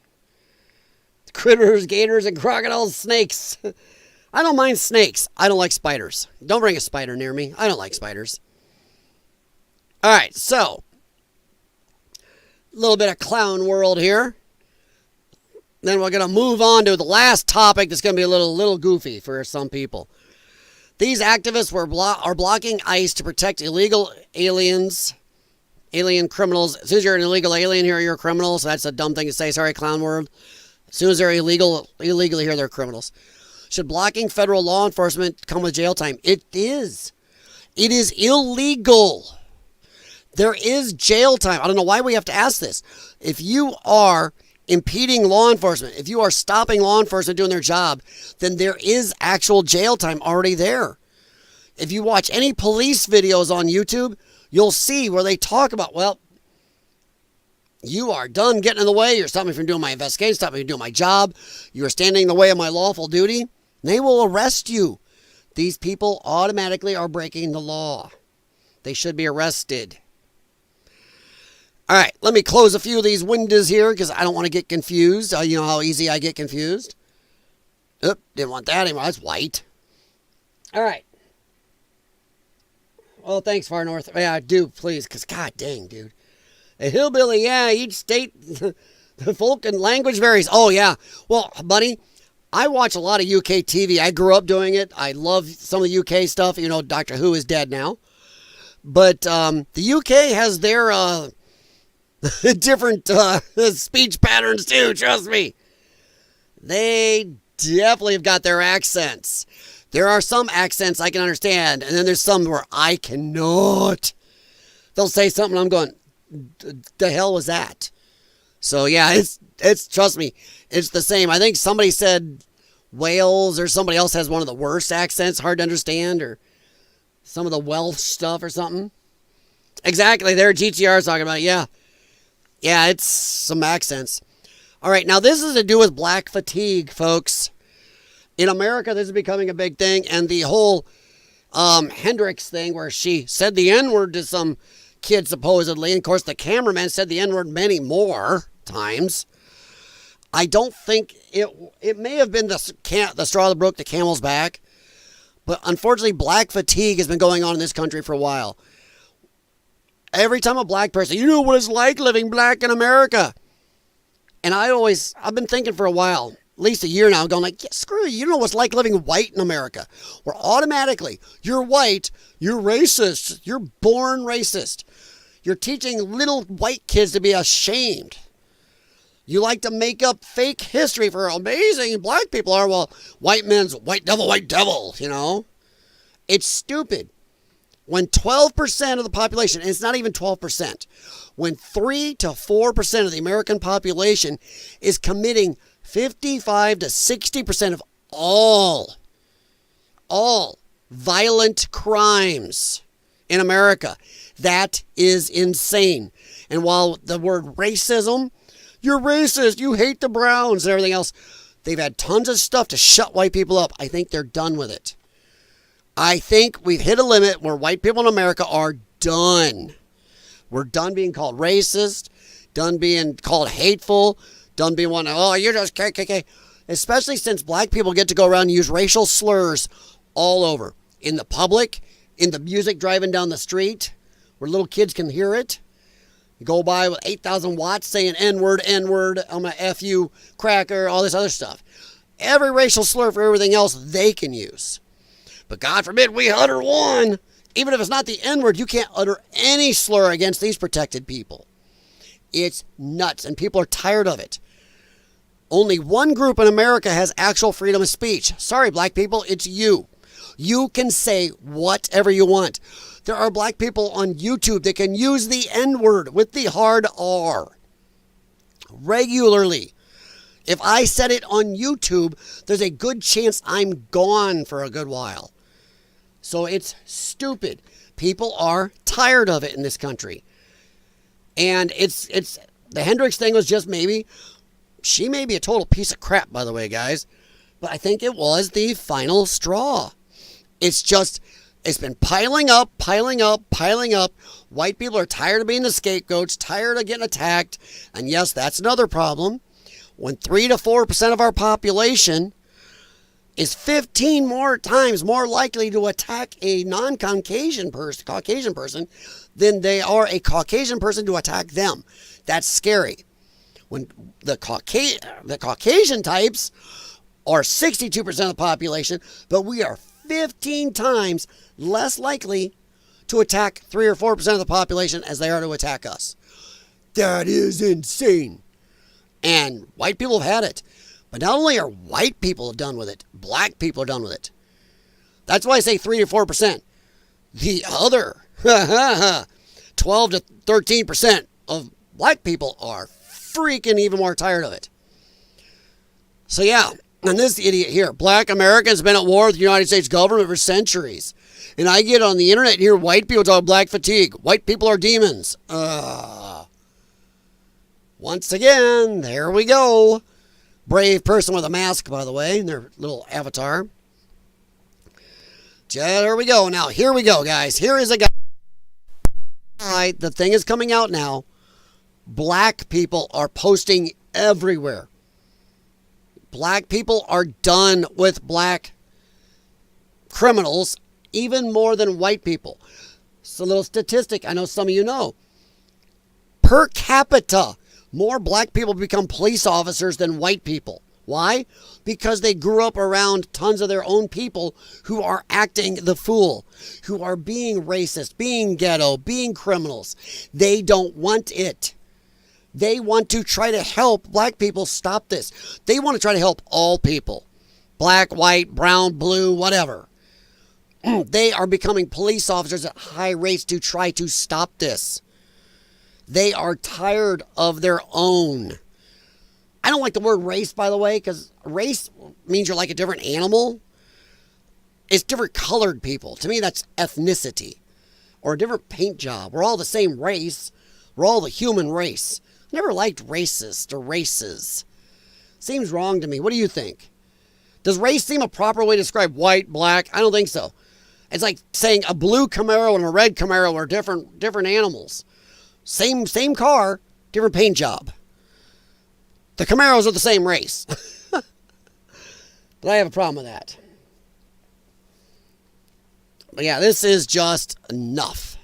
Critters, gators, and crocodiles, snakes. I don't mind snakes. I don't like spiders. Don't bring a spider near me. I don't like spiders. All right, so a little bit of clown world here. Then we're going to move on to the last topic that's going to be a little goofy for some people. These activists are blocking ICE to protect illegal aliens, alien criminals. As soon as you're an illegal alien here, you're a criminal, so that's a dumb thing to say. Sorry, clown world. As soon as they're illegally here, they're criminals. Should blocking federal law enforcement come with jail time? It is. It is illegal. There is jail time. I don't know why we have to ask this. If you are impeding law enforcement, if you are stopping law enforcement doing their job, then there is actual jail time already there. If you watch any police videos on YouTube, you'll see where they talk about, well, you are done getting in the way. You're stopping me from doing my investigation, stopping me from doing my job. You are standing in the way of my lawful duty. They will arrest you. These people automatically are breaking the law. They should be arrested. All right, let me close a few of these windows here because I don't want to get confused. You know how easy I get confused. Oop, didn't want that anymore. That's white. All right. Well, thanks, Far North. Yeah, do, please, because god dang, dude. A hillbilly, yeah, each state, the folk and language varies. Oh, yeah. Well, buddy, I watch a lot of UK TV. I grew up doing it. I love some of the UK stuff. You know, Doctor Who is dead now. But the UK has their different speech patterns too, trust me. They definitely have got their accents. There are some accents I can understand, and then there's some where I cannot. They'll say something, I'm going, the hell was that? So yeah, it's trust me, it's the same. I think somebody said Wales or somebody else has one of the worst accents, hard to understand, or some of the Welsh stuff or something. Exactly, there GTR is talking about, yeah. Yeah, it's some accents. All right, now this is to do with black fatigue, folks. In America, this is becoming a big thing, and the whole Hendricks thing where she said the N-word to some kid, supposedly. And of course, the cameraman said the N-word many more times. I don't think it may have been the straw that broke the camel's back. But unfortunately, black fatigue has been going on in this country for a while. Every time a black person, you know what it's like living black in America. And I've been thinking for a while, least a year now going like, yeah, screw you. You know what's like living white in America. We're automatically, you're white, you're racist, you're born racist. You're teaching little white kids to be ashamed. You like to make up fake history for how amazing black people are. Well, white men's white devil, you know. It's stupid. When 12% of the population, and it's not even 12%, when 3 to 4% of the American population is committing 55 to 60% of all violent crimes in America, that is insane. And while the word racism, you're racist, you hate the Browns and everything else, they've had tons of stuff to shut white people up. I think they're done with it. I think we've hit a limit where white people in America are done. We're done being called racist, done being called hateful, done being one, oh, you're just KKK. Especially since black people get to go around and use racial slurs all over. In the public, in the music driving down the street, where little kids can hear it. You go by with 8,000 watts saying N-word, N-word, I'm gonna F you, cracker, all this other stuff. Every racial slur for everything else they can use. But God forbid we utter one. Even if it's not the N-word, you can't utter any slur against these protected people. It's nuts, and people are tired of it. Only one group in America has actual freedom of speech. Sorry, black people, it's you. You can say whatever you want. There are black people on YouTube that can use the N-word with the hard R regularly. If I said it on YouTube, there's a good chance I'm gone for a good while. So it's stupid. People are tired of it in this country. And it's the Hendricks thing was just maybe, she may be a total piece of crap, by the way, guys. But I think it was the final straw. It's just, it's been piling up. White people are tired of being the scapegoats, tired of getting attacked. And yes, that's another problem. When 3 to 4% of our population is 15 more times more likely to attack a non-Caucasian person than they are a Caucasian person to attack them. That's scary. When the Caucasian types are 62% of the population, but we are 15 times less likely to attack 3 or 4% of the population as they are to attack us. That is insane. And white people have had it. But not only are white people done with it, black people are done with it. That's why I say 3 to 4%. The other 12 to 13% of black people are freaking even more tired of it. So yeah, and this idiot here, black Americans have been at war with the United States government for centuries. And I get on the internet and hear white people talk black fatigue. White people are demons. Once again, there we go. Brave person with a mask, by the way, in their little avatar. There we go. Now, here we go, guys. Here is a guy. The thing is coming out now. Black people are posting everywhere. Black people are done with black criminals, even more than white people. It's a little statistic I know some of you know. Per capita, more black people become police officers than white people. Why? Because they grew up around tons of their own people who are acting the fool, who are being racist, being ghetto, being criminals. They don't want it. They want to try to help black people stop this. They want to try to help all people. Black, white, brown, blue, whatever. They are becoming police officers at high rates to try to stop this. They are tired of their own. I don't like the word race, by the way, because race means you're like a different animal. It's different colored people. To me, that's ethnicity or a different paint job. We're all the same race. We're all the human race. Never liked racist or races. Seems wrong to me. What do you think? Does race seem a proper way to describe white, black? I don't think so. It's like saying a blue Camaro and a red Camaro are different animals. Same car, different paint job. The Camaros are the same race. But I have a problem with that. But yeah, this is just enough.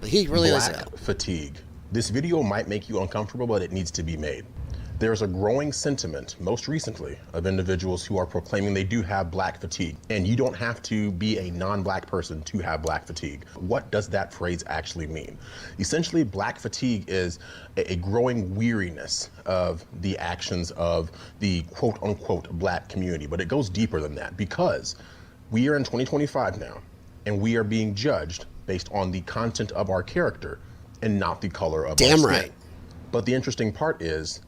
But he really is Black fatigue. This video might make you uncomfortable, but it needs to be made. There's a growing sentiment, most recently, of individuals who are proclaiming they do have black fatigue. And you don't have to be a non-black person to have black fatigue. What does that phrase actually mean? Essentially, black fatigue is a growing weariness of the actions of the quote-unquote black community. But it goes deeper than that, because we are in 2025 now, and we are being judged based on the content of our character and not the color of our skin. Damn right. But the interesting part is,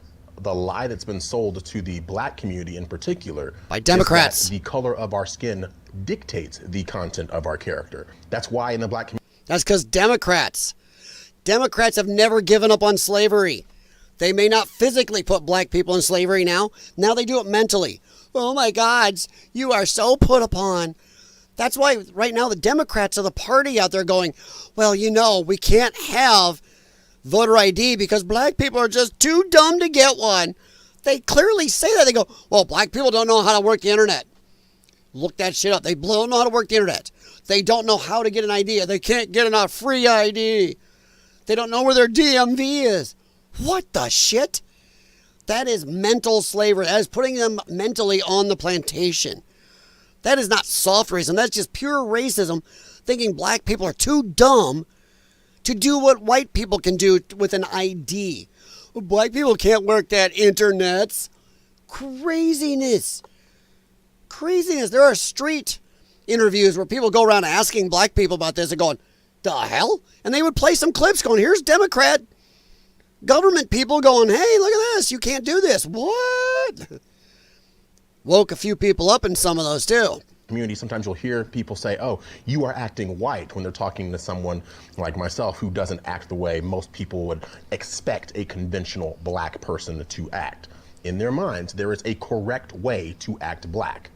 the lie that's been sold to the black community in particular by Democrats, is that the color of our skin dictates the content of our character. That's why in the black community. That's because Democrats have never given up on slavery. They may not physically put black people in slavery now. Now they do it mentally. Oh my gods, you are so put upon. That's why right now the Democrats are the party out there going, well, you know, we can't have voter ID because black people are just too dumb to get one. They clearly say that. They go, well, black people don't know how to work the internet. Look that shit up. They don't know how to work the internet. They don't know how to get an ID. They can't get a free ID. They don't know where their DMV is. What the shit? That is mental slavery. That is putting them mentally on the plantation. That is not soft racism. That's just pure racism, thinking black people are too dumb to do what white people can do with an ID. Black people can't work that internet. Craziness. Craziness. There are street interviews where people go around asking black people about this and going, the hell? And they would play some clips going, here's Democrat government people going, hey, look at this. You can't do this. What? Woke a few people up in some of those too. Community, sometimes you'll hear people say, oh, you are acting white, when they're talking to someone like myself who doesn't act the way most people would expect a conventional black person to act. In their minds, there is a correct way to act black.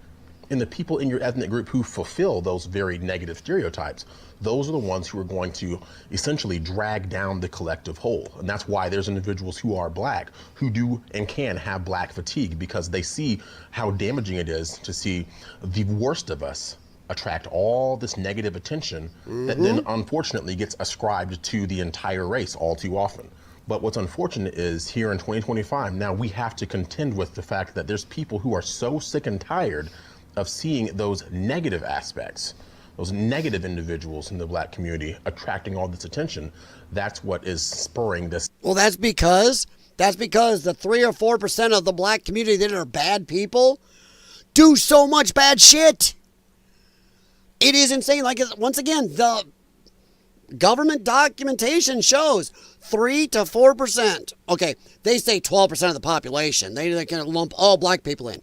And the people in your ethnic group who fulfill those very negative stereotypes, those are the ones who are going to essentially drag down the collective whole. And that's why there's individuals who are black who do and can have black fatigue, because they see how damaging it is to see the worst of us attract all this negative attention that then unfortunately gets ascribed to the entire race all too often. But what's unfortunate is here in 2025, now we have to contend with the fact that there's people who are so sick and tired of seeing those negative aspects, those negative individuals in the black community attracting all this attention. That's what is spurring this. Well, that's because the 3 or 4% of the black community that are bad people do so much bad shit. It is insane. Like, once again, the government documentation shows 3 to 4%. Okay, they say 12% of the population. They can lump all black people in.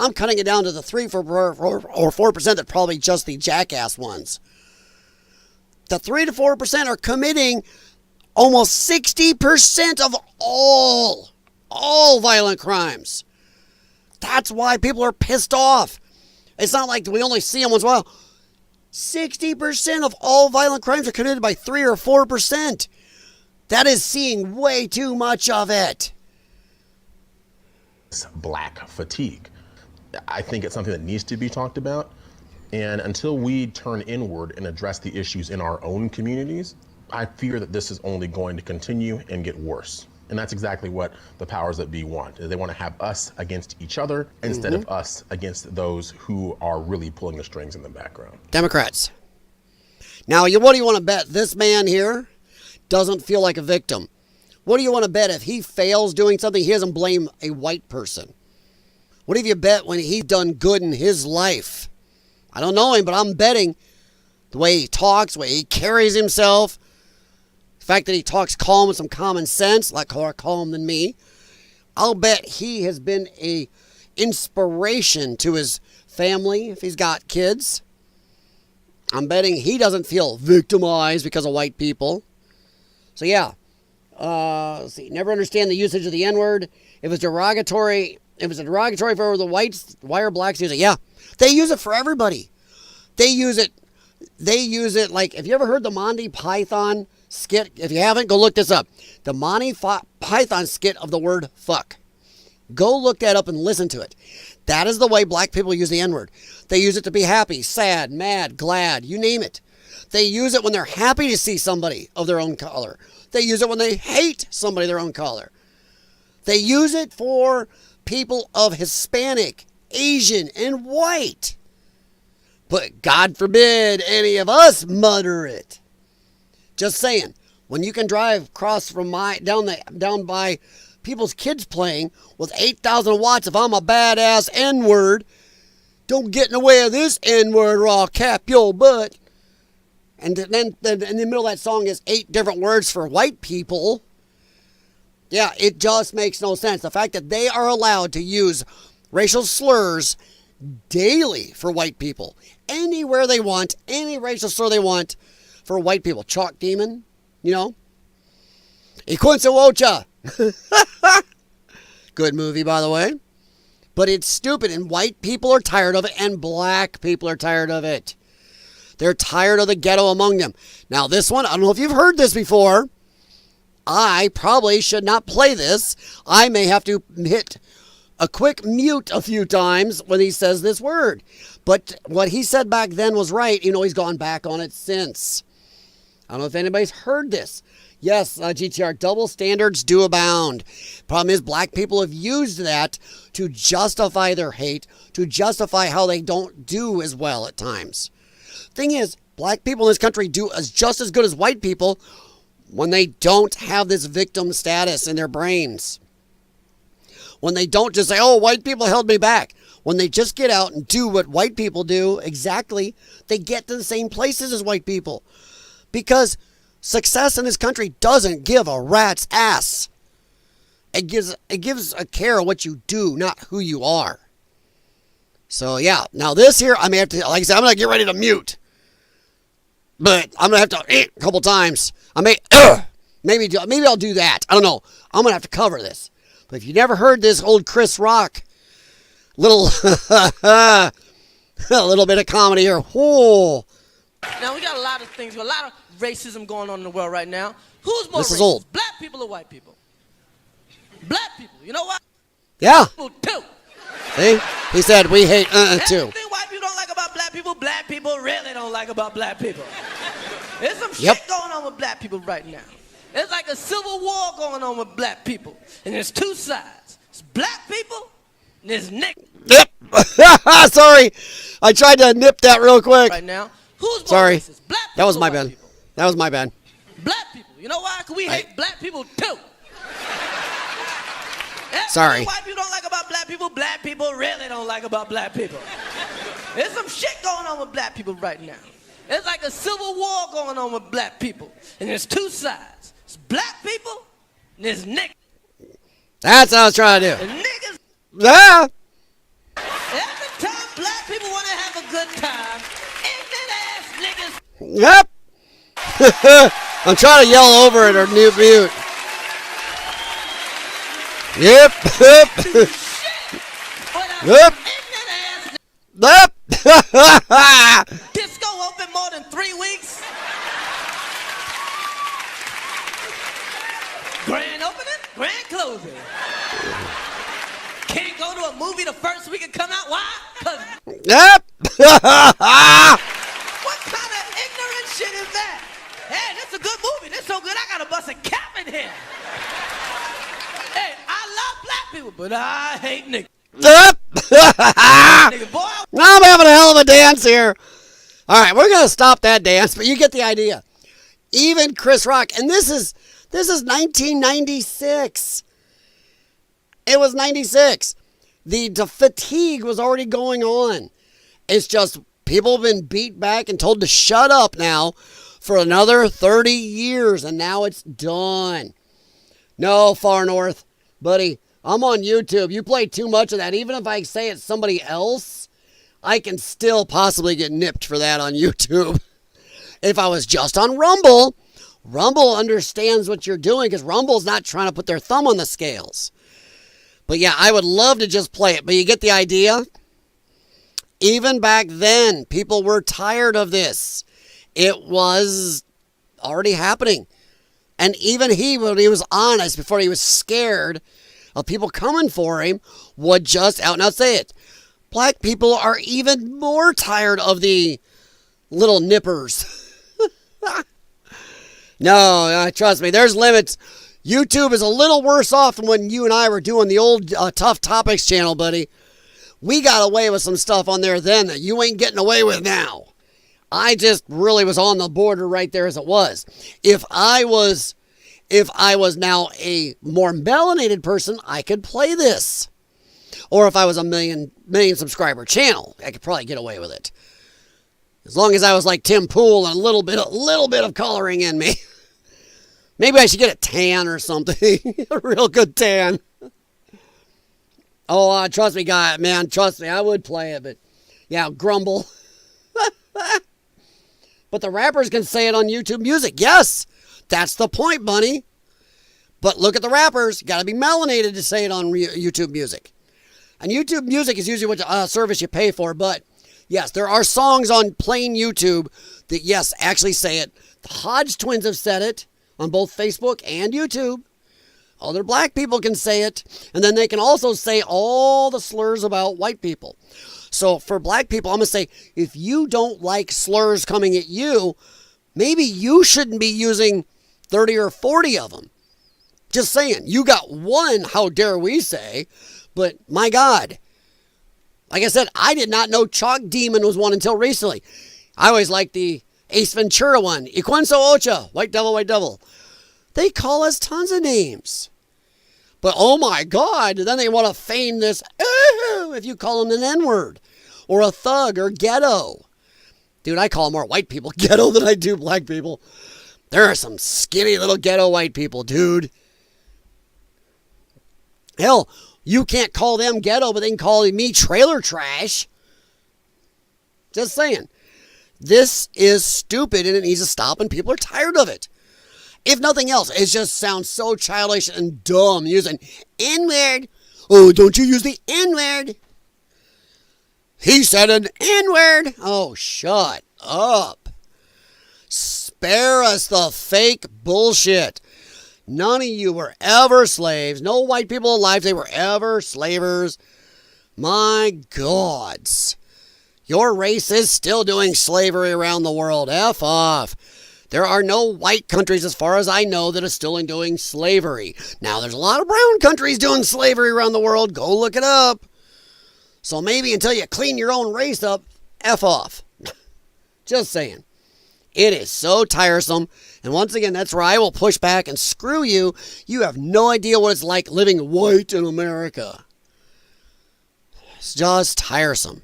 I'm cutting it down to the 3 or 4% that probably just the jackass ones. The 3 to 4% are committing almost 60% of all violent crimes. That's why people are pissed off. It's not like we only see them once in a while. 60% of all violent crimes are committed by 3 or 4%. That is seeing way too much of it. Black fatigue. I think it's something that needs to be talked about. And until we turn inward and address the issues in our own communities, I fear that this is only going to continue and get worse. And that's exactly what the powers that be want. They want to have us against each other instead of us against those who are really pulling the strings in the background. Democrats. Now, what do you want to bet? This man here doesn't feel like a victim. What do you want to bet if he fails doing something, he doesn't blame a white person? What have you bet when he's done good in his life? I don't know him, but I'm betting the way he talks, the way he carries himself, the fact that he talks calm with some common sense, like more calm than me. I'll bet he has been a inspiration to his family if he's got kids. I'm betting he doesn't feel victimized because of white people. So yeah, let's see. Never understand the usage of the N-word. If it's derogatory for the whites, why are blacks use it? Yeah, they use it for everybody. They use it like, have you ever heard the Monty Python skit? If you haven't, go look this up. The Monty Python skit of the word fuck. Go look that up and listen to it. That is the way black people use the N-word. They use it to be happy, sad, mad, glad, you name it. They use it when they're happy to see somebody of their own color. They use it when they hate somebody of their own color. They use it for people of Hispanic, Asian, and white. But God forbid any of us mutter it. Just saying, when you can drive across from down by people's kids playing with 8,000 watts, if I'm a badass N-word, don't get in the way of this N-word or I'll cap your butt. And then in the middle of that song is 8 different words for white people. Yeah, it just makes no sense. The fact that they are allowed to use racial slurs daily for white people. Anywhere they want, any racial slur they want for white people. Chalk demon, you know. Iquinsawocha. Good movie, by the way. But it's stupid, and white people are tired of it, and black people are tired of it. They're tired of the ghetto among them. Now, this one, I don't know if you've heard this before. I probably should not play this. I may have to hit a quick mute a few times when he says this word. But what he said back then was right. You know, he's gone back on it since. I don't know if anybody's heard this. Yes, GTR, double standards do abound. Problem is, black people have used that to justify their hate, to justify how they don't do as well at times. Thing is, black people in this country do just as good as white people when they don't have this victim status in their brains. When they don't just say, oh, white people held me back. When they just get out and do what white people do exactly, they get to the same places as white people. Because success in this country doesn't give a rat's ass. It gives a care of what you do, not who you are. So yeah, now this here, I may have to, like I said, I'm going to get ready to mute. But I'm going to have to eat a couple times. I may, maybe I'll do that. I don't know. I'm going to have to cover this. But if you never heard this old Chris Rock, a little bit of comedy here. Whoa. Now, we got a lot of things, a lot of racism going on in the world right now. Who's more This racist? is old. Black people or white people? Black people. You know what? Yeah. People too. See? He said we hate too. Everything white people don't like about black people really don't like about black people. There's some shit going on with black people right now. There's like a civil war going on with black people. And there's two sides. It's black people and there's niggas. Yep. Sorry. I tried to nip that real quick. Right now. Who's more Sorry. racist? Black people That was or my white bad. people? That was my bad. Black people. You know why? Because we hate black people too. Sorry. White people don't like about black people really don't like about black people. There's some shit going on with black people right now. There's like a civil war going on with black people. And there's two sides. It's black people and there's niggas. That's what I was trying to do. And niggas. Yeah. Every time black people want to have a good time, ignorant ass niggas. Yep. I'm trying to yell over it or mute. Yep. Yep. Yep. Yep. Disco open more than 3 weeks. Grand opening, grand closing. Can't go to a movie the first week and come out. Why? Cause Yep. what kind of ignorant shit is that? Hey, this is a good movie. This so good I gotta bust a cap in here. Hey, I love black people, but I hate niggas. Yep. Nigga, boy. Now I'm having a hell of a dance here. All right, we're gonna stop that dance, but you get the idea. Even Chris Rock, and this is 1996. It was 96. The fatigue was already going on. It's just people have been beat back and told to shut up now for another 30 years, and now it's done. No, Far North, buddy. I'm on YouTube. You play too much of that. Even if I say it's somebody else, I can still possibly get nipped for that on YouTube. If I was just on Rumble, Rumble understands what you're doing because Rumble's not trying to put their thumb on the scales. But yeah, I would love to just play it. But you get the idea? Even back then, people were tired of this. It was already happening. And even he, when he was honest, before he was scared of people coming for him, would just out and out say it. Black people are even more tired of the little nippers. No, trust me, there's limits. YouTube is a little worse off than when you and I were doing the old Tough Topics channel, buddy. We got away with some stuff on there then that you ain't getting away with now. I just really was on the border right there as it was. If I was now a more melanated person, I could play this. Or if I was a million subscriber channel, I could probably get away with it. As long as I was like Tim Pool and a little bit of coloring in me. Maybe I should get a tan or something. A real good tan. Oh, trust me, man. Trust me, I would play it. But yeah, grumble. But the rappers can say it on YouTube Music. Yes, that's the point, Bunny. But look at the rappers. You got to be melanated to say it on YouTube Music. And YouTube Music is usually what service you pay for. But yes, there are songs on plain YouTube that, yes, actually say it. The Hodge twins have said it on both Facebook and YouTube. Other black people can say it. And then they can also say all the slurs about white people. So for black people, I'm going to say, if you don't like slurs coming at you, maybe you shouldn't be using 30 or 40 of them. Just saying. You got one, how dare we say. But my God. Like I said, I did not know Chalk Demon was one until recently. I always liked the Ace Ventura one. Iquenso Ocha. White Devil, White Devil. They call us tons of names. But oh my God, then they want to feign this, if you call them an N-word, or a thug, or ghetto. Dude, I call more white people ghetto than I do black people. There are some skinny little ghetto white people, dude. Hell, you can't call them ghetto, but they can call me trailer trash. Just saying. This is stupid and it needs to stop and people are tired of it. If nothing else, it just sounds so childish and dumb using N-word. Oh, don't you use the N-word? He said an N-word. Oh, shut up. Spare us the fake bullshit. None of you were ever slaves. No white people alive, they were ever slavers. My gods. Your race is still doing slavery around the world. F off. There are no white countries, as far as I know, that are still doing slavery. Now, there's a lot of brown countries doing slavery around the world. Go look it up. So maybe until you clean your own race up, F off. Just saying. It is so tiresome. And once again, that's where I will push back and screw you. You have no idea what it's like living white in America. It's just tiresome.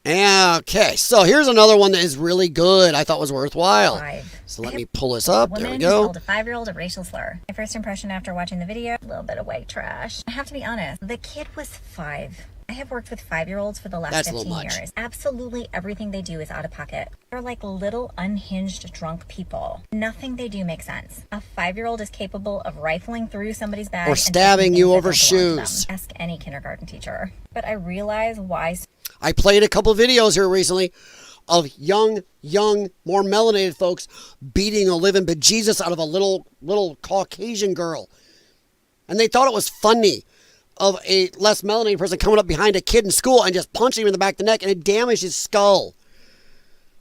Okay, so here's another one that is really good. I thought was worthwhile. So let me pull this up. There we go. Called a 5-year-old a racial slur. My first impression after watching the video, a little bit of white trash. I have to be honest, the kid was 5. I have worked with 5-year-olds for the last 15 years. Absolutely everything they do is out of pocket. They're like little unhinged drunk people. Nothing they do makes sense. A 5-year-old is capable of rifling through somebody's bag or stabbing you over shoes. Ask any kindergarten teacher. But I realize why. I played a couple videos here recently of young, more melanated folks beating the living bejesus out of a little Caucasian girl. And they thought it was funny of a less melanated person coming up behind a kid in school and just punching him in the back of the neck, and it damaged his skull.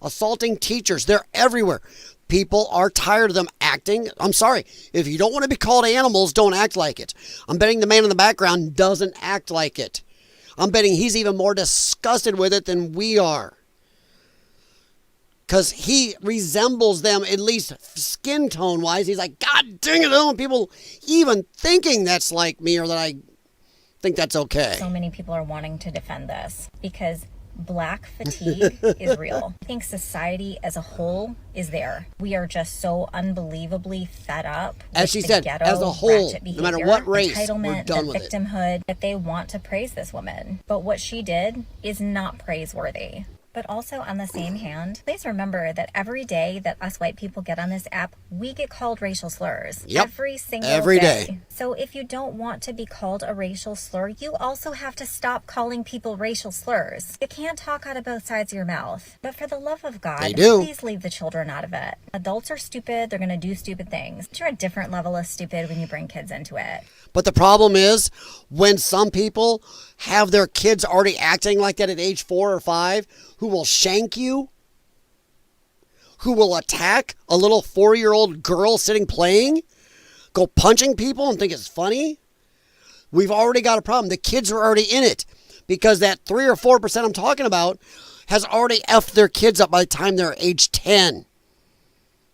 Assaulting teachers. They're everywhere. People are tired of them acting. I'm sorry. If you don't want to be called animals, don't act like it. I'm betting the man in the background doesn't act like it. I'm betting he's even more disgusted with it than we are. Because he resembles them, at least skin tone wise. He's like, God dang it, I don't want people even thinking that's like me or that I think that's okay. So many people are wanting to defend this because black fatigue is real. I think society as a whole is there. We are just so unbelievably fed up with as she said, as a whole, no matter what race, we're done with it. Victimhood, that they want to praise this woman. But what she did is not praiseworthy. But also on the same hand, please remember that every day that us white people get on this app, we get called racial slurs. Yep. Every single day. So if you don't want to be called a racial slur, you also have to stop calling people racial slurs. You can't talk out of both sides of your mouth. But for the love of God, please leave the children out of it. Adults are stupid. They're going to do stupid things. But you're a different level of stupid when you bring kids into it. But the problem is when some people have their kids already acting like that at age 4 or 5, who will shank you, who will attack a little 4-year-old girl sitting playing, go punching people and think it's funny, we've already got a problem. The kids are already in it because that 3 or 4% I'm talking about has already effed their kids up by the time they're age 10.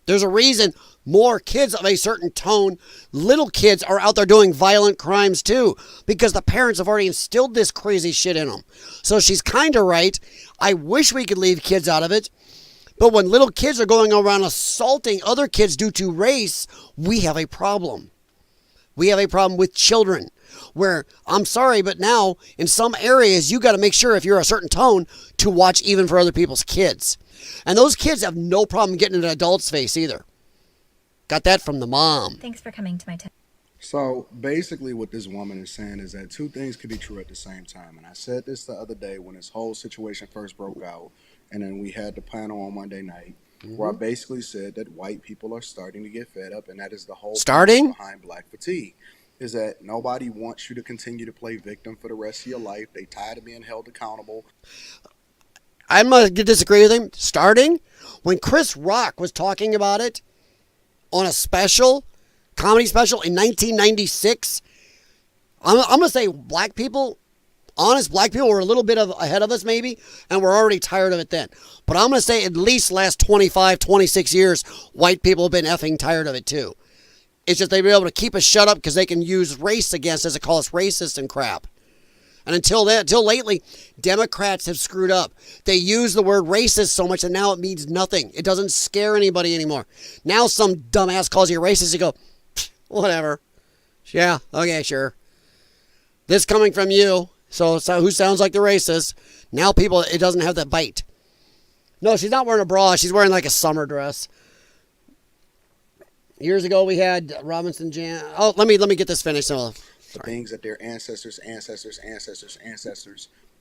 There's a reason more kids of a certain tone, little kids, are out there doing violent crimes too, because the parents have already instilled this crazy shit in them. So she's kind of right. I wish we could leave kids out of it. But when little kids are going around assaulting other kids due to race, we have a problem. We have a problem with children where, I'm sorry, but now in some areas, you got to make sure if you're a certain tone to watch even for other people's kids. And those kids have no problem getting in an adult's face either. Got that from the mom. Thanks for coming to my So basically what this woman is saying is that two things could be true at the same time. And I said this the other day when this whole situation first broke out. And then we had the panel on Monday night where I basically said that white people are starting to get fed up. And that is the whole starting behind black fatigue. Is that nobody wants you to continue to play victim for the rest of your life. They tired of being held accountable. I'm going to disagree with him. Starting when Chris Rock was talking about it on a special, comedy special in 1996, I'm going to say black people, honest black people were a little bit ahead of us maybe, and we're already tired of it then. But I'm going to say at least last 25, 26 years, white people have been effing tired of it too. It's just they've been able to keep us shut up because they can use race against us to call us racist and crap. And until lately, Democrats have screwed up. They use the word racist so much that now it means nothing. It doesn't scare anybody anymore. Now some dumbass calls you racist, you go, whatever. Yeah, okay, sure. This coming from you, so who sounds like the racist? Now people, it doesn't have that bite. No, she's not wearing a bra. She's wearing like a summer dress. Years ago, we had Robinson Jan. Oh, let me get this finished. So, the things that their ancestors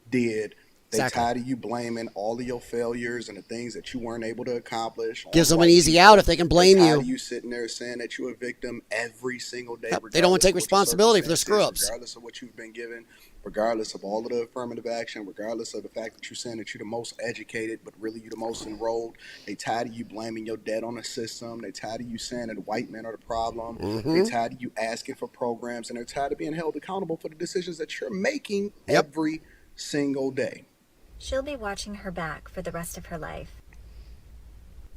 did. They tired of you blaming all of your failures and the things that you weren't able to accomplish. Gives them an easy out if they can blame you. You sitting there saying that you're a victim every single day. Yep, they don't want to take responsibility for their screw-ups. Regardless of what you've been given, regardless of all of the affirmative action, regardless of the fact that you're saying that you're the most educated, but really you're the most enrolled. They tired of you blaming your debt on the system. They tired of you saying that white men are the problem. They tired of you asking for programs, and they're tired of being held accountable for the decisions that you're making every single day. She'll be watching her back for the rest of her life.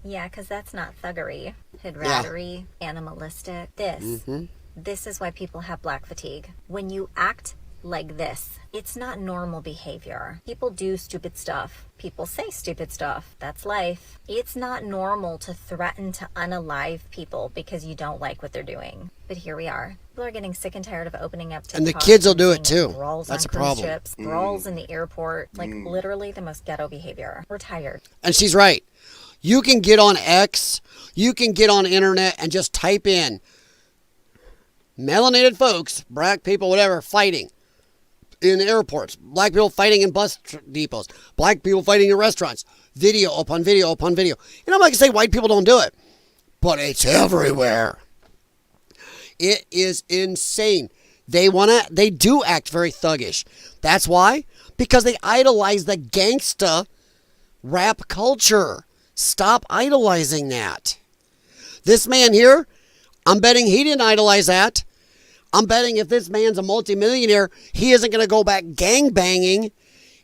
Yeah, because that's not thuggery, hoodrattery, animalistic. This is why people have black fatigue. When you act like this, it's not normal behavior. People do stupid stuff. People say stupid stuff. That's life. It's not normal to threaten to unalive people because you don't like what they're doing. But here we are. People are getting sick and tired of opening up to and the kids will do it too. That's a problem. Ships, brawls in the airport, like literally the most ghetto behavior. We're tired. And she's right. You can get on X, you can get on internet and just type in melanated folks, black people, whatever, fighting in airports, black people fighting in bus depots, black people fighting in restaurants, video upon video upon video. And I'm not going to say white people don't do it, but it's everywhere. It is insane. They do act very thuggish. That's why? Because they idolize the gangsta rap culture. Stop idolizing that. This man here, I'm betting he didn't idolize that. I'm betting if this man's a multimillionaire, he isn't going to go back gangbanging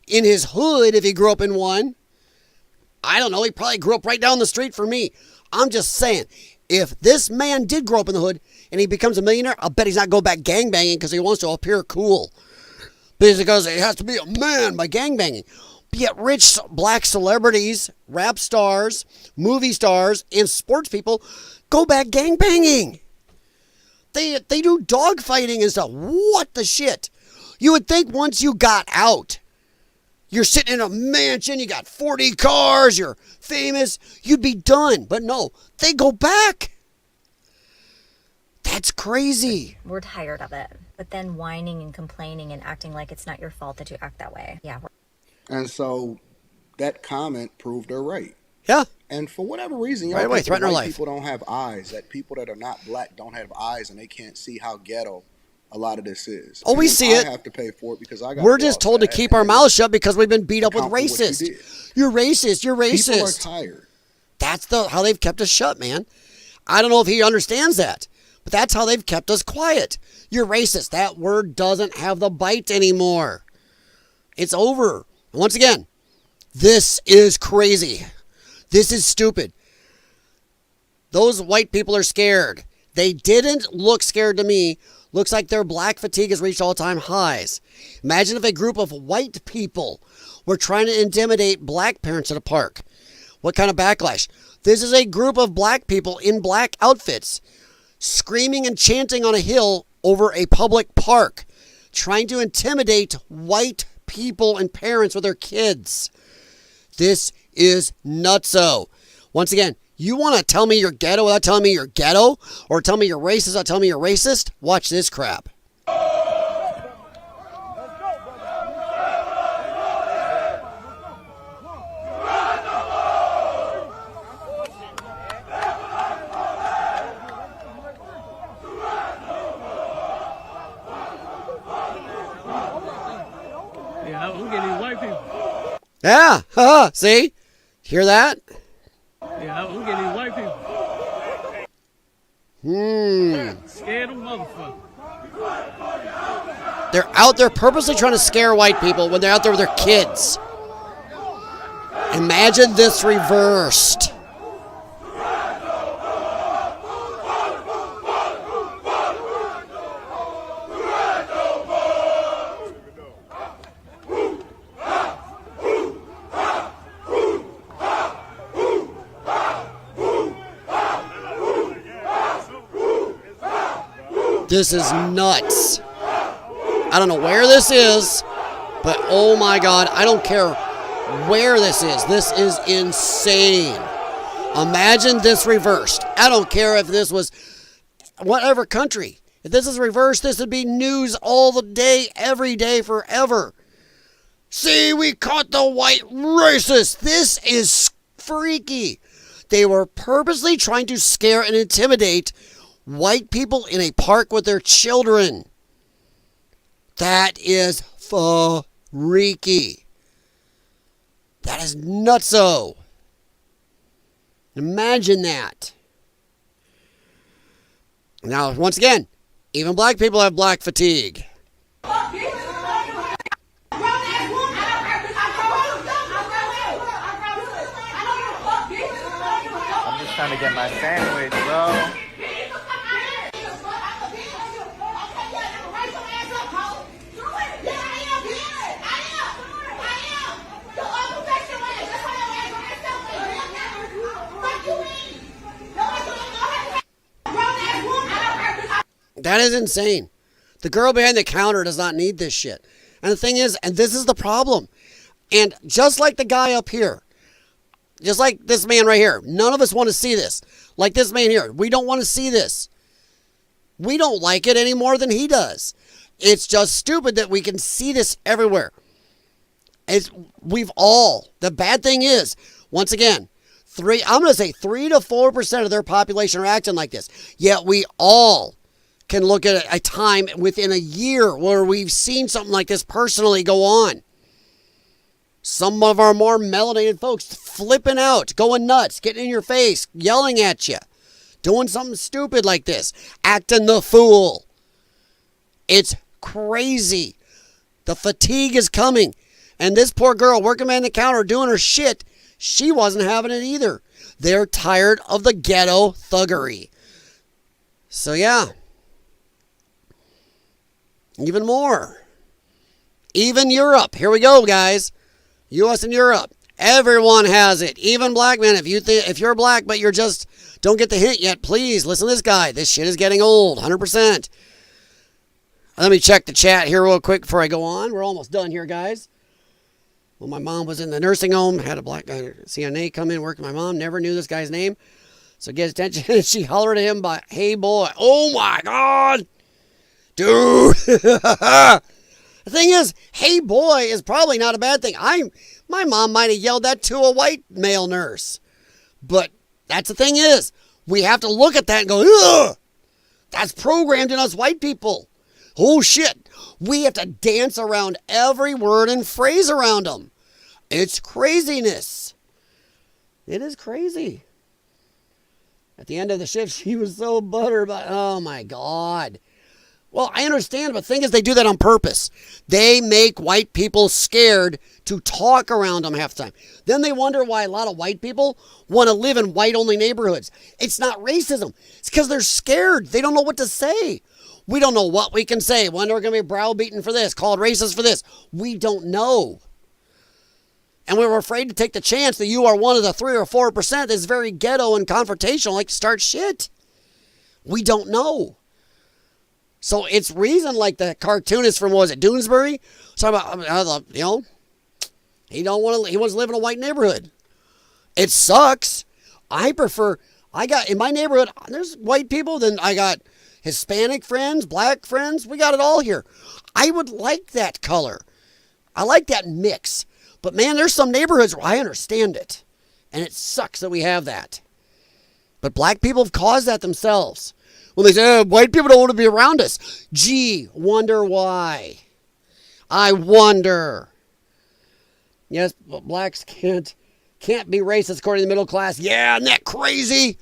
in his hood if he grew up in one. I don't know. He probably grew up right down the street from me. I'm just saying, if this man did grow up in the hood and he becomes a millionaire, I'll bet he's not going back gangbanging because he wants to appear cool. Because he has to be a man by gangbanging. But yet rich black celebrities, rap stars, movie stars, and sports people go back gangbanging. They do dog fighting and stuff. What the shit? You would think once you got out, you're sitting in a mansion, you got 40 cars, you're famous, you'd be done. But no, they go back. That's crazy. We're tired of it. But then whining and complaining and acting like it's not your fault that you act that way. Yeah. And so that comment proved her right. Yeah. And for whatever reason, you right know, away, threaten her life. People don't have eyes. That people that are not black don't have eyes, and they can't see how ghetto a lot of this is. Oh, we see it. I have to pay for it because I got. We're just told to keep our mouths shut because we've been beat up with racist. You're racist. You're racist. People are tired. That's how they've kept us shut, man. I don't know if he understands that, But that's how they've kept us quiet. You're racist. That word doesn't have the bite anymore. It's over. And once again, this is crazy. This is stupid. Those white people are scared. They didn't look scared to me. Looks like their black fatigue has reached all-time highs. Imagine if a group of white people were trying to intimidate black parents at a park. What kind of backlash? This is a group of black people in black outfits screaming and chanting on a hill over a public park, trying to intimidate white people and parents with their kids. This is nutso. Once again, you want to tell me you're ghetto without telling me you're ghetto? Or tell me you're racist without telling me you're racist? Watch this crap. Yeah, I'm getting these white people. Yeah, haha, see? Hear that? Yeah, I'm getting these white people. Scared of motherfucker. They're out there purposely trying to scare white people when they're out there with their kids. Imagine this reversed. This is nuts. I don't know where this is, but oh my God, I don't care where this is. This is insane. Imagine this reversed. I don't care if this was whatever country. If this is reversed, this would be news all the day, every day, forever. See, we caught the white racist. This is freaky. They were purposely trying to scare and intimidate white people in a park with their children. That is freaky. That is nutso. Imagine that. Now, once again, even black people have black fatigue. I'm just trying to get my sandwich, bro. That is insane. The girl behind the counter does not need this shit. And the thing is, and this is the problem. And just like the guy up here, just like this man right here, none of us want to see this. Like this man here, we don't want to see this. We don't like it any more than he does. It's just stupid that we can see this everywhere. The bad thing is, once again, I'm going to say 3 to 4% of their population are acting like this. Yet we all can look at a time within a year where we've seen something like this personally go on. Some of our more melanated folks flipping out, going nuts, getting in your face, yelling at you, doing something stupid like this, acting the fool. It's crazy. The fatigue is coming. And this poor girl working behind the counter doing her shit, she wasn't having it either. They're tired of the ghetto thuggery. So yeah. Even more. Even Europe. Here we go, guys. U.S. and Europe. Everyone has it. Even black men. If you're black but you're just don't get the hint yet, please listen to this guy. This shit is getting old. 100%. Let me check the chat here real quick before I go on. We're almost done here, guys. When my mom was in the nursing home, had a black guy, CNA, come in, work with my mom. Never knew this guy's name. So get attention. She hollered at him by, "Hey, boy." Oh, my God. Dude. The thing is, "Hey, boy" is probably not a bad thing. My mom might have yelled that to a white male nurse. But that's the thing is, we have to look at that and go, ugh, that's programmed in us white people. Oh, shit. We have to dance around every word and phrase around them. It's craziness. It is crazy. At the end of the shift, she was so buttered, but oh my God. Well, I understand, but the thing is, they do that on purpose. They make white people scared to talk around them half the time. Then they wonder why a lot of white people want to live in white-only neighborhoods. It's not racism. It's because they're scared. They don't know what to say. We don't know what we can say. When we're going to be browbeaten for this, called racist for this. We don't know. And we were afraid to take the chance that you are one of the 3 or 4% that's very ghetto and confrontational, like to start shit. We don't know. So it's reason like the cartoonist from, what was it, Doonesbury? Talking about, you know, he wants to live in a white neighborhood. It sucks. I got, in my neighborhood, there's white people, then I got Hispanic friends, black friends. We got it all here. I would like that color. I like that mix. But man, there's some neighborhoods where I understand it. And it sucks that we have that. But black people have caused that themselves. When they say, oh, white people don't want to be around us. Gee, wonder why. I wonder. Yes, but blacks can't be racist according to the middle class. Yeah, isn't that crazy?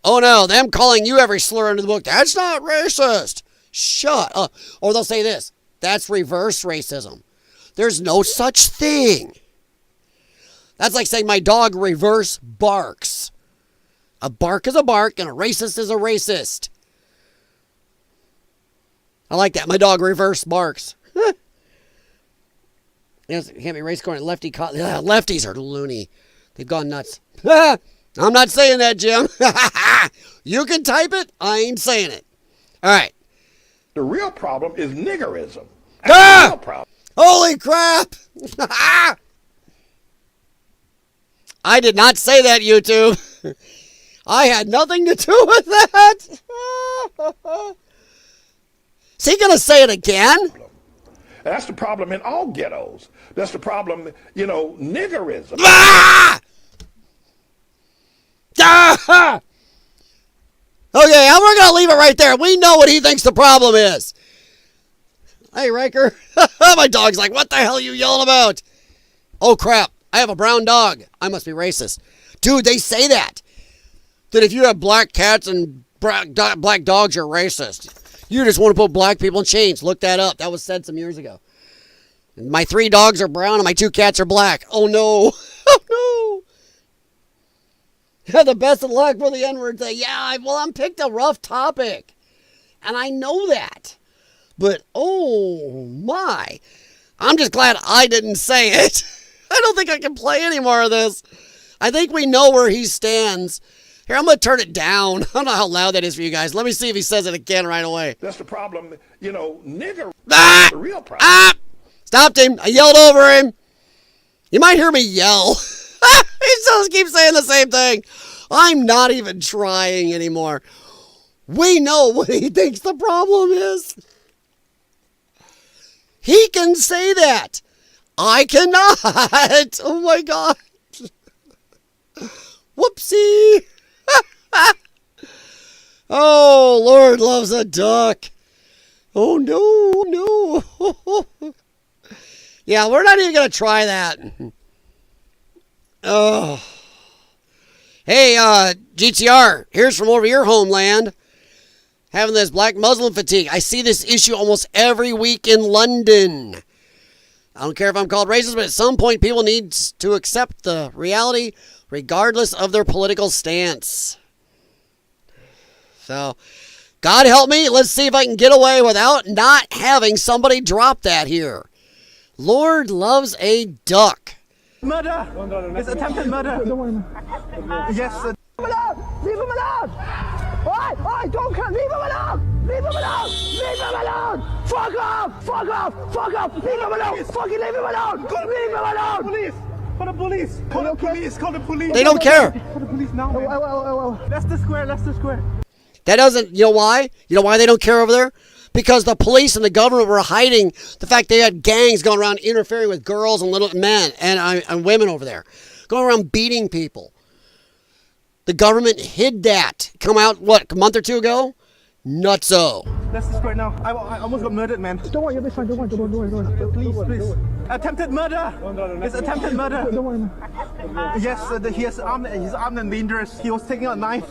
Oh no, them calling you every slur under the book, that's not racist. Shut up. Or they'll say this, that's reverse racism. There's no such thing. That's like saying my dog reverse barks. A bark is a bark and a racist is a racist. I like that. My dog reverse barks. Yes, it can't be race according to lefty. Lefties are loony. They've gone nuts. I'm not saying that, Jim. You can type it. I ain't saying it. All right. The real problem is niggerism. Ah! The real problem. Holy crap. I did not say that, YouTube. I had nothing to do with that. Is he going to say it again? That's the problem in all ghettos. That's the problem, you know, niggerism. Ah! Ah! Okay, we're going to leave it right there. We know what he thinks the problem is. Hey, Riker. My dog's like, what the hell are you yelling about? Oh, crap. I have a brown dog. I must be racist. Dude, they say that. That if you have black cats and black dogs, you're racist. You just want to put black people in chains. Look that up. That was said some years ago. My 3 dogs are brown and my 2 cats are black. Oh, no. Oh, no. The best of luck for the N-word thing. Yeah, well, I'm picked a rough topic. And I know that. But, oh, my. I'm just glad I didn't say it. I don't think I can play any more of this. I think we know where he stands. Here, I'm going to turn it down. I don't know how loud that is for you guys. Let me see if he says it again right away. That's the problem, you know, nigger. Ah! The real problem. Ah! Stopped him. I yelled over him. You might hear me yell. He still keeps saying the same thing. I'm not even trying anymore. We know what he thinks the problem is. He can say that. I cannot. Oh, my God. Whoopsie. Oh, Lord loves a duck. Oh, no. Yeah, we're not even going to try that. Oh. Hey, GTR, here's from over your homeland. Having this black Muslim fatigue. I see this issue almost every week in London. I don't care if I'm called racist, but at some point people need to accept the reality regardless of their political stance. So, God help me. Let's see if I can get away without not having somebody drop that here. Lord loves a duck. Murder! It's attempted murder. Yes. Leave him alone! Leave him alone! Oi! Don't come! Leave him alone! Leave him alone! Leave him alone! Fuck off! Fuck off! Fuck off! Leave him alone! Fucking leave him alone! Leave him alone! Police! Call the police! Call the police! Call the police! They don't care. Call the police now. That's the square. That's the square. That doesn't, you know why? You know why they don't care over there? Because the police and the government were hiding the fact they had gangs going around interfering with girls and little men and women over there. Going around beating people. The government hid that. Come out, what, a month or 2 ago? Nutso. That's the square now. I almost got murdered, man. Don't worry, you'll be fine. Don't worry. Please. Attempted murder. It's attempted murder. Don't worry, man. Yes, he's armed and dangerous. He was taking a knife.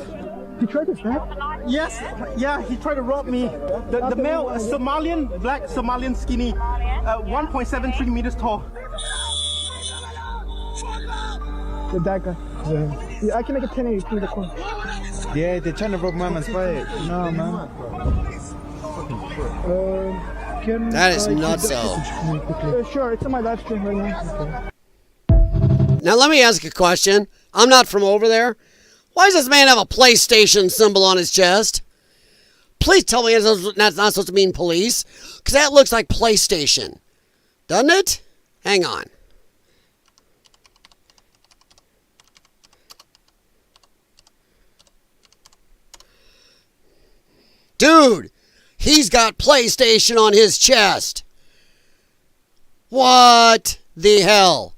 He tried to stab? Yes, yeah, he tried to rob me. The male, Somalian, black Somalian, skinny, 1.73 meters tall. That guy. Yeah, I can make a 1080 through the corner. Yeah, they're trying to rob my man's bike. No, man. That is nuts, though. Sure, it's on my live stream right now. Now, let me ask a question. I'm not from over there. Why does this man have a PlayStation symbol on his chest? Please tell me that's not supposed to mean police. Because that looks like PlayStation. Doesn't it? Hang on. Dude, he's got PlayStation on his chest. What the hell?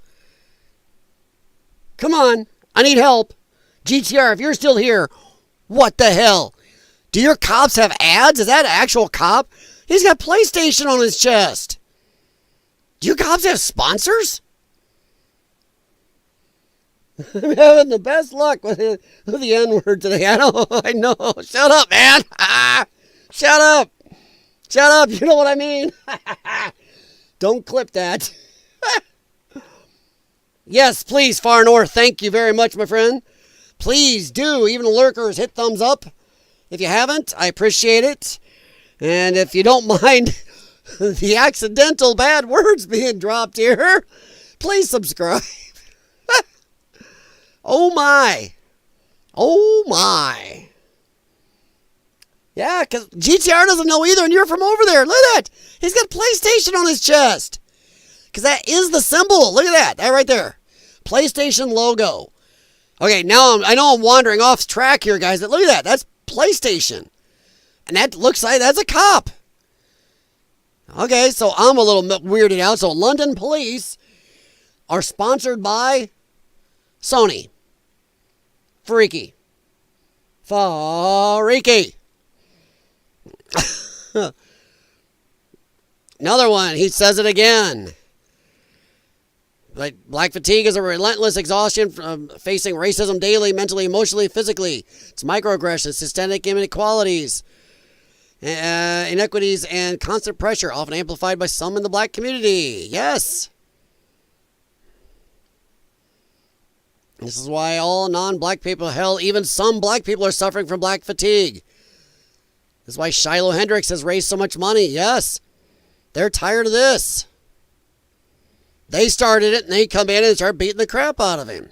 Come on, I need help. GTR, if you're still here, what the hell? Do your cops have ads? Is that an actual cop? He's got PlayStation on his chest. Do your cops have sponsors? I'm having the best luck with the N-word today. I know. Shut up, man. Shut up. Shut up. You know what I mean? Don't clip that. Yes, please, Far North. Thank you very much, my friend. Please do. Even the lurkers, hit thumbs up. If you haven't, I appreciate it. And if you don't mind the accidental bad words being dropped here, please subscribe. Oh my. Oh my. Yeah, because GTR doesn't know either, and you're from over there. Look at that. He's got PlayStation on his chest. Because that is the symbol. Look at that. That right there. PlayStation logo. Okay, now I know I'm wandering off track here, guys. But look at that. That's PlayStation. And that looks like that's a cop. Okay, so I'm a little weirded out. So London police are sponsored by Sony. Freaky. Freaky. Another one. He says it again. Like black fatigue is a relentless exhaustion from facing racism daily, mentally, emotionally, physically. It's microaggressions, systemic inequalities, inequities, and constant pressure, often amplified by some in the black community. Yes. This is why all non-black people, hell, even some black people are suffering from black fatigue. This is why Shiloh Hendricks has raised so much money. Yes. They're tired of this. They started it, and they come in and start beating the crap out of him.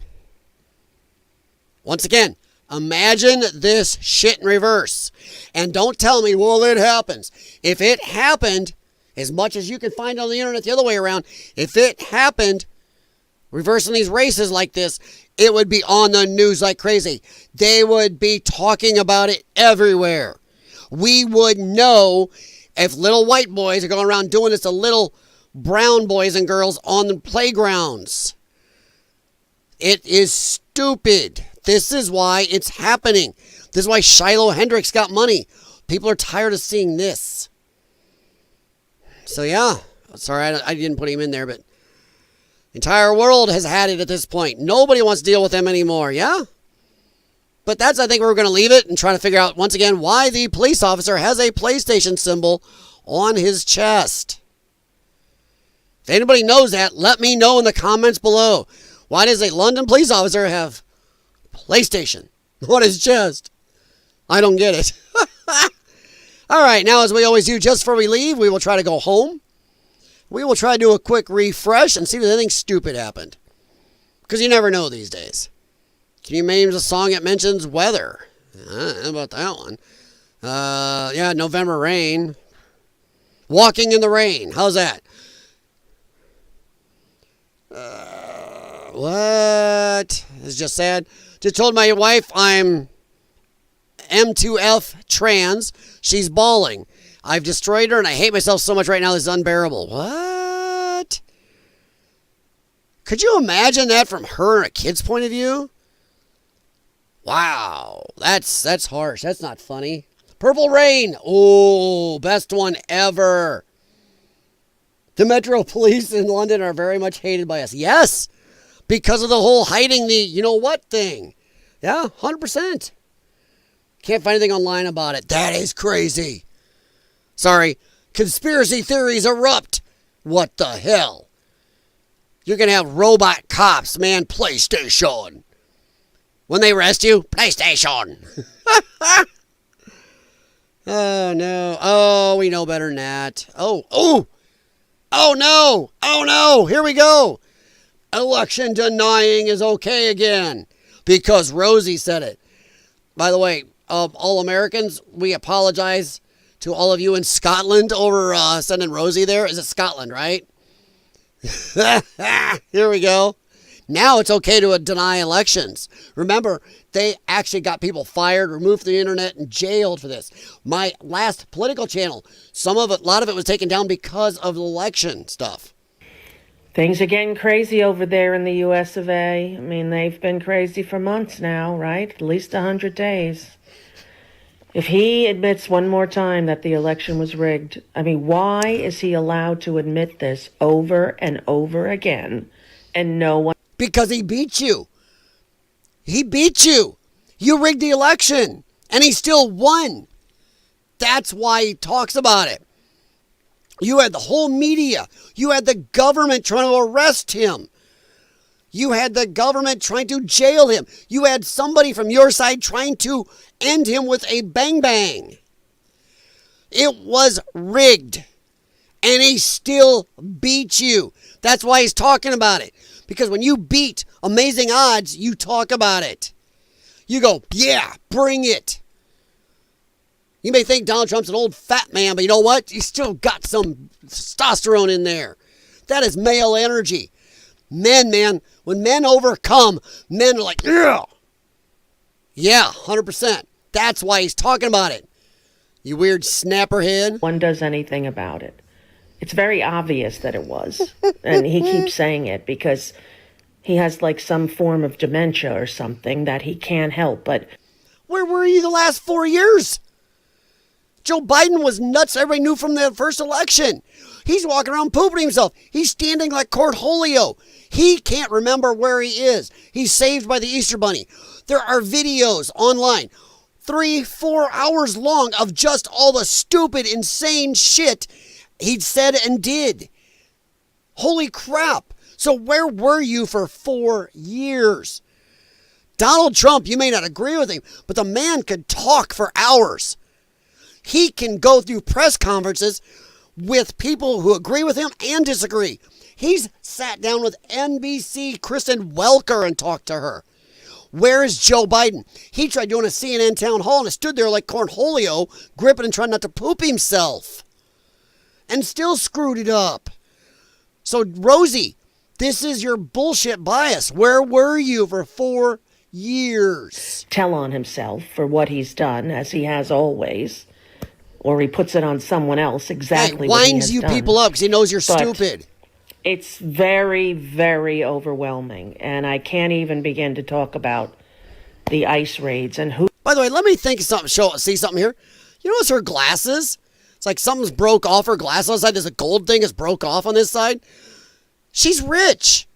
Once again, imagine this shit in reverse. And don't tell me, well, it happens. If it happened, as much as you can find on the internet the other way around, if it happened, reversing these races like this, it would be on the news like crazy. They would be talking about it everywhere. We would know if little white boys are going around doing this to little brown boys and girls on the playgrounds. It is stupid. This is why it's happening. This is why Shiloh Hendricks got money. People are tired of seeing this. So yeah, sorry I didn't put him in there, but the entire world has had it at this point. Nobody wants to deal with them anymore, yeah? But that's, I think, where we're going to leave it and try to figure out, once again, why the police officer has a PlayStation symbol on his chest. If anybody knows that, let me know in the comments below. Why does a London police officer have PlayStation on his chest? I don't get it. All right, now as we always do, just before we leave, we will try to go home. We will try to do a quick refresh and see if anything stupid happened. Because you never know these days. Can you name a song that mentions weather? How about that one? Yeah, November Rain. Walking in the Rain. How's that? What? It's just sad. Just told my wife I'm M2F trans. She's bawling. I've destroyed her and I hate myself so much right now. This is unbearable. What? Could you imagine that from her and a kid's point of view? Wow. That's harsh. That's not funny. Purple Rain. Oh, best one ever. The Metro Police in London are very much hated by us. Yes, because of the whole hiding the you-know-what thing. Yeah, 100%. Can't find anything online about it. That is crazy. Sorry. Conspiracy theories erupt. What the hell? You're going to have robot cops, man. PlayStation. When they arrest you, PlayStation. Oh, no. Oh, we know better than that. Oh no. Oh, no. Here we go. Election denying is okay again because Rosie said it. By the way, all Americans, we apologize to all of you in Scotland over sending Rosie there. Is it Scotland, right? Here we go. Now it's okay to deny elections. Remember, they actually got people fired, removed from the internet, and jailed for this. My last political channel, a lot of it was taken down because of the election stuff. Things are getting crazy over there in the US of A. I mean, they've been crazy for months now, right? At least 100 days. If he admits one more time that the election was rigged, I mean, why is he allowed to admit this over and over again and no one... Because he beat you. He beat you. You rigged the election and he still won. That's why he talks about it. You had the whole media. You had the government trying to arrest him. You had the government trying to jail him. You had somebody from your side trying to end him with a bang bang. It was rigged. And he still beat you. That's why he's talking about it. Because when you beat amazing odds, you talk about it. You go, yeah, bring it. You may think Donald Trump's an old fat man, but you know what? He's still got some testosterone in there. That is male energy. Men, man, when men overcome, men are like, yeah. Yeah, 100%. That's why he's talking about it. You weird snapperhead. One does anything about it. It's very obvious that it was. And he keeps saying it because he has like some form of dementia or something that he can't help. But where were you the last 4 years? Joe Biden was nuts. Everybody knew from the first election. He's walking around pooping himself. He's standing like Cornholio. He can't remember where he is. He's saved by the Easter Bunny. There are videos online, 3-4 hours long, of just all the stupid, insane shit he'd said and did. Holy crap. So where were you for 4 years? Donald Trump, you may not agree with him, but the man could talk for hours. He can go through press conferences with people who agree with him and disagree. He's sat down with NBC Kristen Welker and talked to her. Where is Joe Biden? He tried doing a CNN town hall and stood there like Cornholio, gripping and trying not to poop himself. And still screwed it up. So, Rosie, this is your bullshit bias. Where were you for 4 years? Tell on himself for what he's done, as he has always. Or he puts it on someone else, exactly what he has winds you done. people up because he knows you're stupid. It's very, very overwhelming. And I can't even begin to talk about the ICE raids and who... By the way, let me think of something, see something here. You notice her glasses? It's like something's broke off her glass on the side. There's a gold thing that's broke off on this side. She's rich.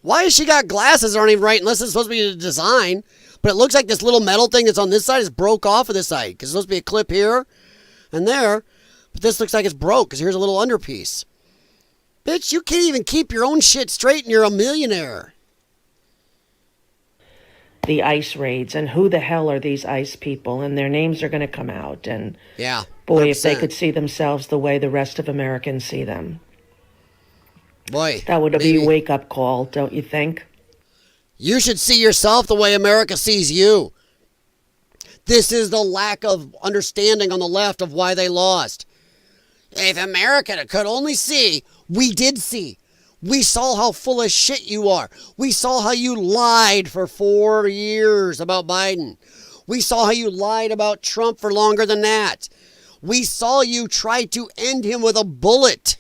Why has she got glasses that aren't even right unless it's supposed to be a design? But it looks like this little metal thing that's on this side is broke off of this side. Because it's supposed to be a clip here and there. But this looks like it's broke because here's a little underpiece. Bitch, you can't even keep your own shit straight and you're a millionaire. The ICE raids and who the hell are these ICE people, and their names are going to come out. And yeah, boy, 100%. if they could see themselves the way the rest of Americans see them. Boy, that would be a wake-up call, don't you think? You should see yourself the way America sees you. This is the lack of understanding on the left of why they lost. If America could only see, we did see. We saw how full of shit you are. We saw how you lied for 4 years about Biden. We saw how you lied about Trump for longer than that. We saw you try to end him with a bullet.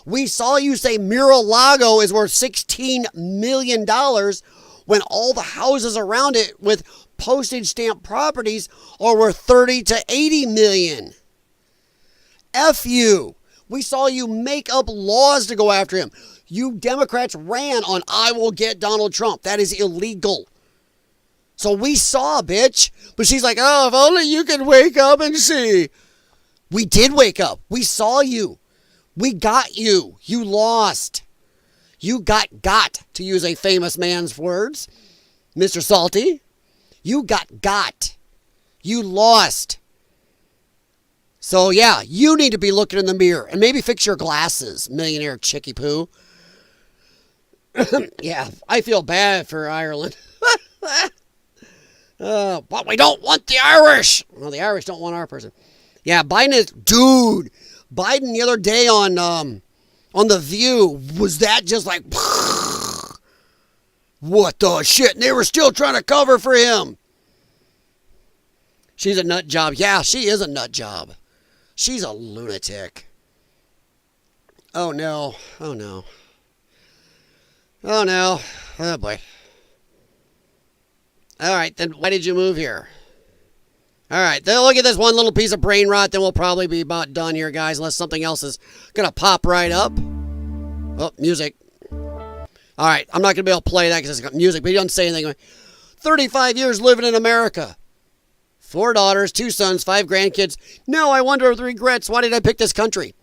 We saw you say Mar-a-Lago is worth $16 million when all the houses around it with postage stamp properties are worth 30 to 80 million. F you. We saw you make up laws to go after him. You Democrats ran on, I will get Donald Trump. That is illegal. So we saw, bitch. But she's like, oh, if only you could wake up and see. We did wake up. We saw you. We got you. You lost. You got, to use a famous man's words. Mr. Salty. You got. You lost. So, yeah, you need to be looking in the mirror. And maybe fix your glasses, millionaire chickie poo. Yeah, I feel bad for Ireland. But we don't want the Irish. Well, the Irish don't want our person. Yeah, Biden is... Dude, Biden the other day on The View, was that just like... What the shit? And they were still trying to cover for him. She's a nut job. Yeah, she is a nut job. She's a lunatic. Oh, no. Oh, no. Oh, no. Oh, boy. All right, then why did you move here? All right, then look at this one little piece of brain rot. Then we'll probably be about done here, guys, unless something else is going to pop right up. Oh, music. All right, I'm not going to be able to play that because it's got music, but he doesn't say anything. 35 years living in America. 4 daughters, 2 sons, 5 grandkids. No, I wonder with regrets. Why did I pick this country?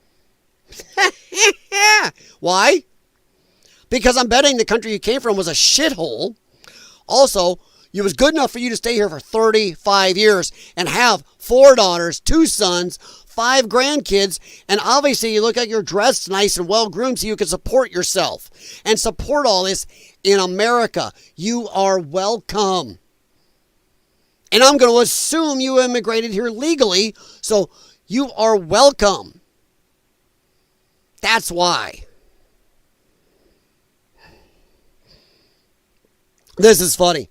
Why? Because I'm betting the country you came from was a shithole. Also, it was good enough for you to stay here for 35 years and have 4 daughters, 2 sons, 5 grandkids, and obviously you look like you're dressed nice and well-groomed so you can support yourself and support all this in America. You are welcome. And I'm going to assume you immigrated here legally, so you are welcome. That's why. This is funny.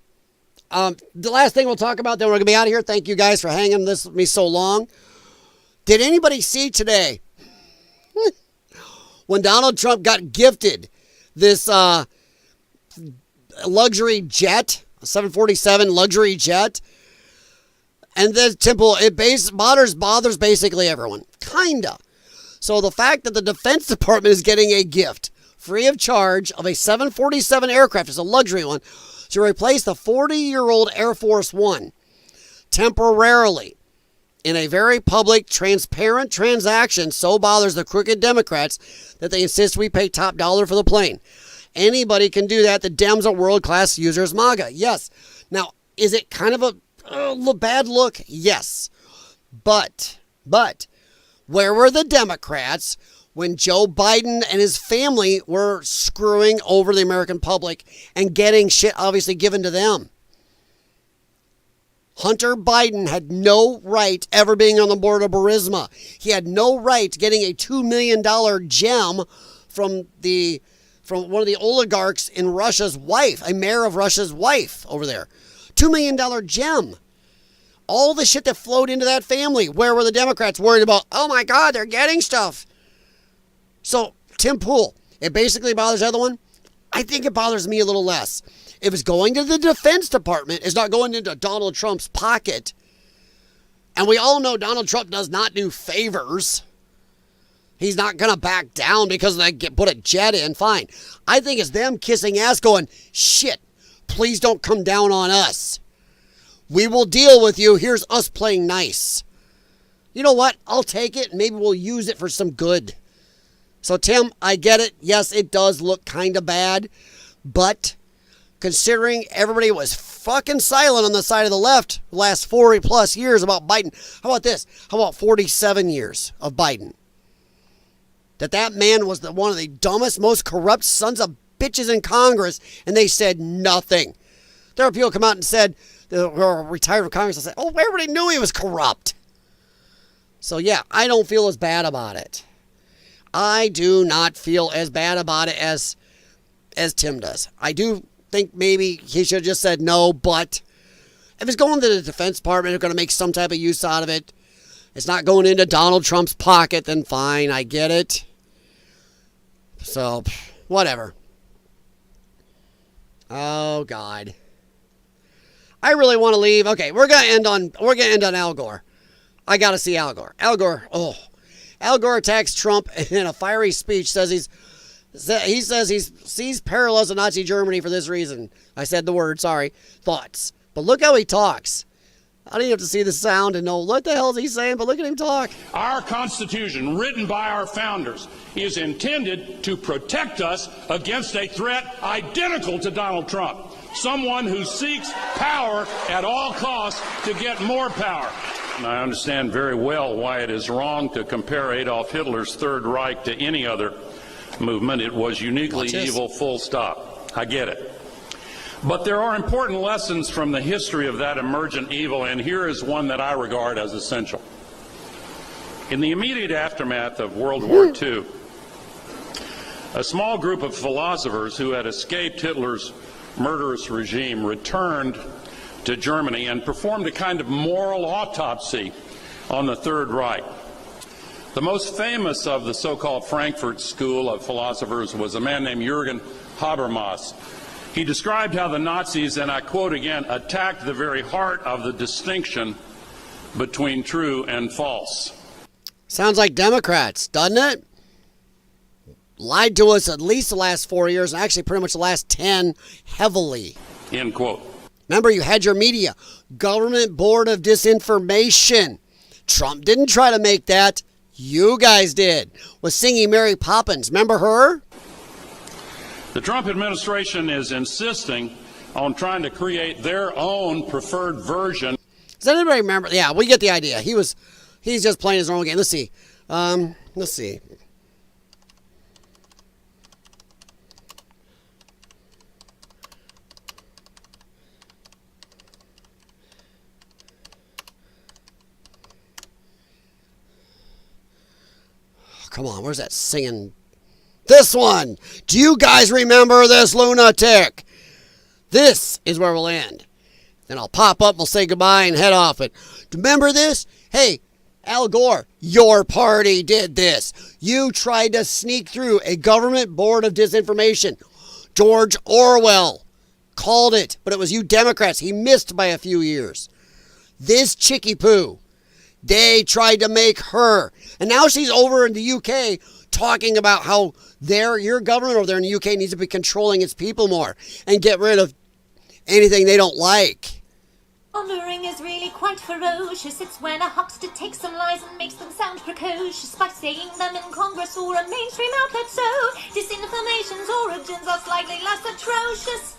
The last thing we'll talk about, then we're going to be out of here. Thank you guys for hanging this with me so long. Did anybody see today when Donald Trump got gifted this luxury jet, a 747 luxury jet? And this Temple, it bothers basically everyone. Kinda. So the fact that the Defense Department is getting a gift free of charge of a 747 aircraft, it's a luxury one, to replace the 40-year-old Air Force One temporarily in a very public, transparent transaction so bothers the crooked Democrats that they insist we pay top dollar for the plane. Anybody can do that. The Dems are world-class users, MAGA. Yes. Now, is it kind of a bad look? Yes. But, where were the Democrats when Joe Biden and his family were screwing over the American public and getting shit obviously given to them? Hunter Biden had no right ever being on the board of Burisma. He had no right getting a $2 million gem from one of the oligarchs in Russia's wife, a mayor of Russia's wife over there. $2 million gem. All the shit that flowed into that family. Where were the Democrats worried about, oh my God, they're getting stuff? So, Tim Pool, it basically bothers the other one. I think it bothers me a little less. If it's going to the Defense Department, it's not going into Donald Trump's pocket. And we all know Donald Trump does not do favors. He's not going to back down because they put a jet in. Fine. I think it's them kissing ass going, shit, please don't come down on us. We will deal with you. Here's us playing nice. You know what? I'll take it and maybe we'll use it for some good. So, Tim, I get it. Yes, it does look kind of bad. But considering everybody was fucking silent on the side of the left the last 40 plus years about Biden. How about this? How about 47 years of Biden? That man was one of the dumbest, most corrupt sons of bitches in Congress, and they said nothing. There were people come out and said, who are retired from Congress, and said, oh, everybody knew he was corrupt. So, yeah, I don't feel as bad about it. I do not feel as bad about it as Tim does. I do think maybe he should have just said no, but if it's going to the Defense Department, they're going to make some type of use out of it. It's not going into Donald Trump's pocket, then fine, I get it. So, whatever. Oh, God. I really want to leave. Okay, we're gonna end on Al Gore. I gotta see Al Gore. Al Gore attacks Trump in a fiery speech. He says he sees parallels in Nazi Germany for this reason. I said the word, sorry. Thoughts. But look how he talks. I don't even have to see the sound and know what the hell is he saying, but look at him talk. Our Constitution, written by our founders, is intended to protect us against a threat identical to Donald Trump, someone who seeks power at all costs to get more power. And I understand very well why it is wrong to compare Adolf Hitler's Third Reich to any other movement. It was uniquely evil, full stop. I get it. But there are important lessons from the history of that emergent evil, and here is one that I regard as essential. In the immediate aftermath of World War II, a small group of philosophers who had escaped Hitler's murderous regime returned to Germany and performed a kind of moral autopsy on the Third Reich. The most famous of the so-called Frankfurt School of philosophers was a man named Jürgen Habermas. He described how the Nazis, and I quote again, attacked the very heart of the distinction between true and false. Sounds like Democrats, doesn't it? Lied to us at least the last 4 years, and actually pretty much the last 10 heavily. End quote. Remember, you had your media, Government Board of Disinformation. Trump didn't try to make that. You guys did. Was singing Mary Poppins. Remember her? The Trump administration is insisting on trying to create their own preferred version. Does anybody remember? Yeah, we get the idea. He's just playing his own game. Let's see. Let's see. Come on, where's that singing? This one! Do you guys remember this lunatic? This is where we'll end. Then I'll pop up, we'll say goodbye and head off it. Remember this? Hey, Al Gore, your party did this. You tried to sneak through a government board of disinformation. George Orwell called it, but it was you Democrats. He missed by a few years. This chickie poo, they tried to make her. And now she's over in the UK talking about how your government over there in the UK needs to be controlling its people more and get rid of anything they don't like. Laundering is really quite ferocious. It's when a huckster takes some lies and makes them sound precocious by saying them in Congress or a mainstream outlet. So disinformation's origins are slightly less atrocious.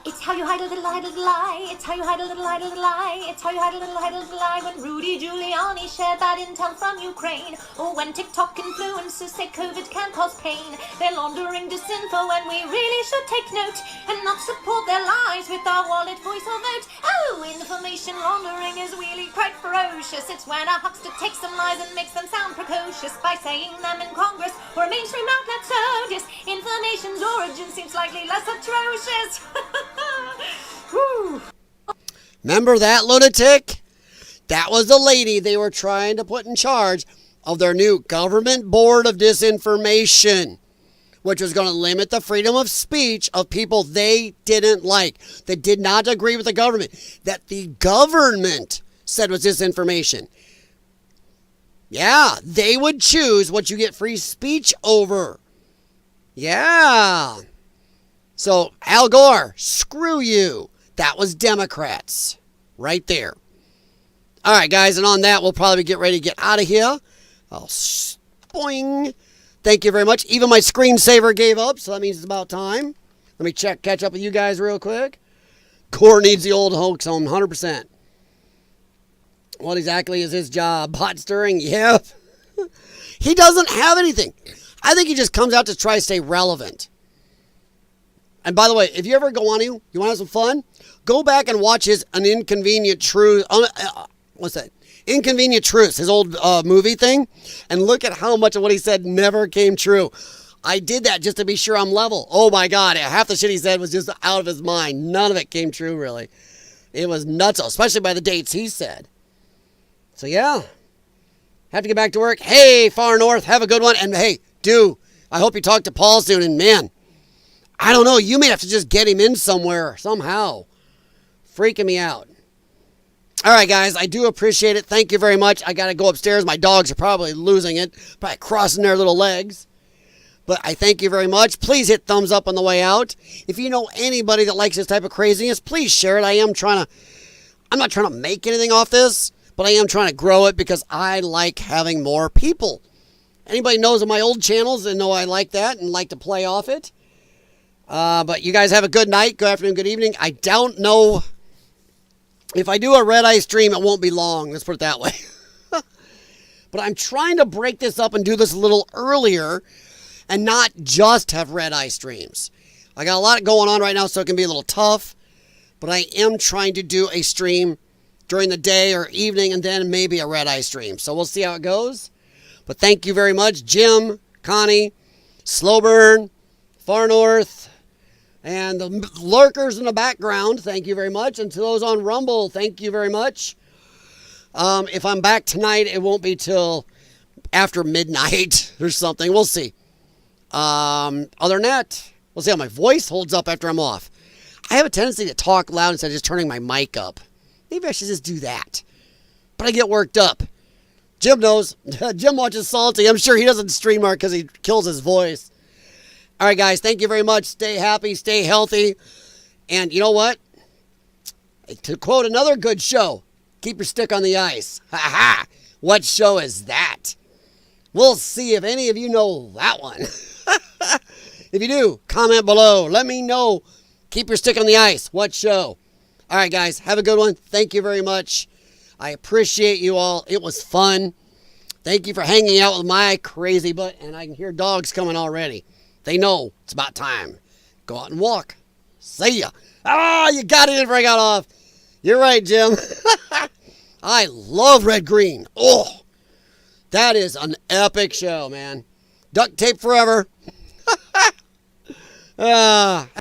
It's how you hide a little lie. It's how you hide a little lie. It's how you hide a little lie. When Rudy Giuliani shared bad intel from Ukraine, or when TikTok influencers say COVID can cause pain, they're laundering disinfo and we really should take note and not support their lies with our wallet, voice or vote. Oh, information laundering is really quite ferocious. It's when a huckster takes some lies and makes them sound precocious by saying them in Congress or a mainstream outlet. So disinformation's origin seems slightly less atrocious. Remember that lunatic? That was the lady they were trying to put in charge of their new Government Board of Disinformation, which was going to limit the freedom of speech of people they didn't like, that did not agree with the government, that the government said was disinformation. Yeah, they would choose what you get free speech over. Yeah. So, Al Gore, screw you. That was Democrats. Right there. All right, guys, and on that, we'll probably get ready to get out of here. Boing. Thank you very much. Even my screensaver gave up, so that means it's about time. Let me catch up with you guys real quick. Gore needs the old hoax on 100%. What exactly is his job? Pot stirring? Yep. He doesn't have anything. I think he just comes out to try to stay relevant. And by the way, if you ever go on, you want to have some fun? Go back and watch An Inconvenient Truth. What's that? Inconvenient Truths, his old movie thing. And look at how much of what he said never came true. I did that just to be sure I'm level. Oh my God, half the shit he said was just out of his mind. None of it came true, really. It was nuts, especially by the dates he said. So yeah, have to get back to work. Hey, Far North, have a good one. And hey, I hope you talk to Paul soon. And man, I don't know, you may have to just get him in somewhere, somehow. Freaking me out. All right, guys, I do appreciate it. Thank you very much. I got to go upstairs. My dogs are probably losing it, probably crossing their little legs. But I thank you very much. Please hit thumbs up on the way out. If you know anybody that likes this type of craziness, please share it. I'm not trying to make anything off this, but I am trying to grow it because I like having more people. Anybody knows of my old channels and know I like that and like to play off it. But you guys have a good night, good afternoon, good evening. I don't know if I do a red eye stream, it won't be long. Let's put it that way. But I'm trying to break this up and do this a little earlier and not just have red eye streams. I got a lot going on right now, so it can be a little tough. But I am trying to do a stream during the day or evening and then maybe a red eye stream. So we'll see how it goes. But thank you very much, Jim, Connie, Slowburn, Far North, and the lurkers in the background. Thank you very much. And to those on Rumble, thank you very much. If I'm back tonight, it won't be till after midnight or something. We'll see. Other than that, we'll see how my voice holds up after I'm off. I have a tendency to talk loud instead of just turning my mic up. Maybe I should just do that. But I get worked up. Jim knows. Jim watches Salty. I'm sure he doesn't stream art because he kills his voice. All right, guys. Thank you very much. Stay happy. Stay healthy. And you know what? To quote another good show, keep your stick on the ice. Ha ha. What show is that? We'll see if any of you know that one. If you do, comment below. Let me know. Keep your stick on the ice. What show? All right, guys. Have a good one. Thank you very much. I appreciate you all. It was fun. Thank you for hanging out with my crazy butt. And I can hear dogs coming already. They know it's about time. Go out and walk. See ya. Ah, you got it in before I got off. You're right, Jim. I love Red Green. Oh, that is an epic show, man. Duct tape forever.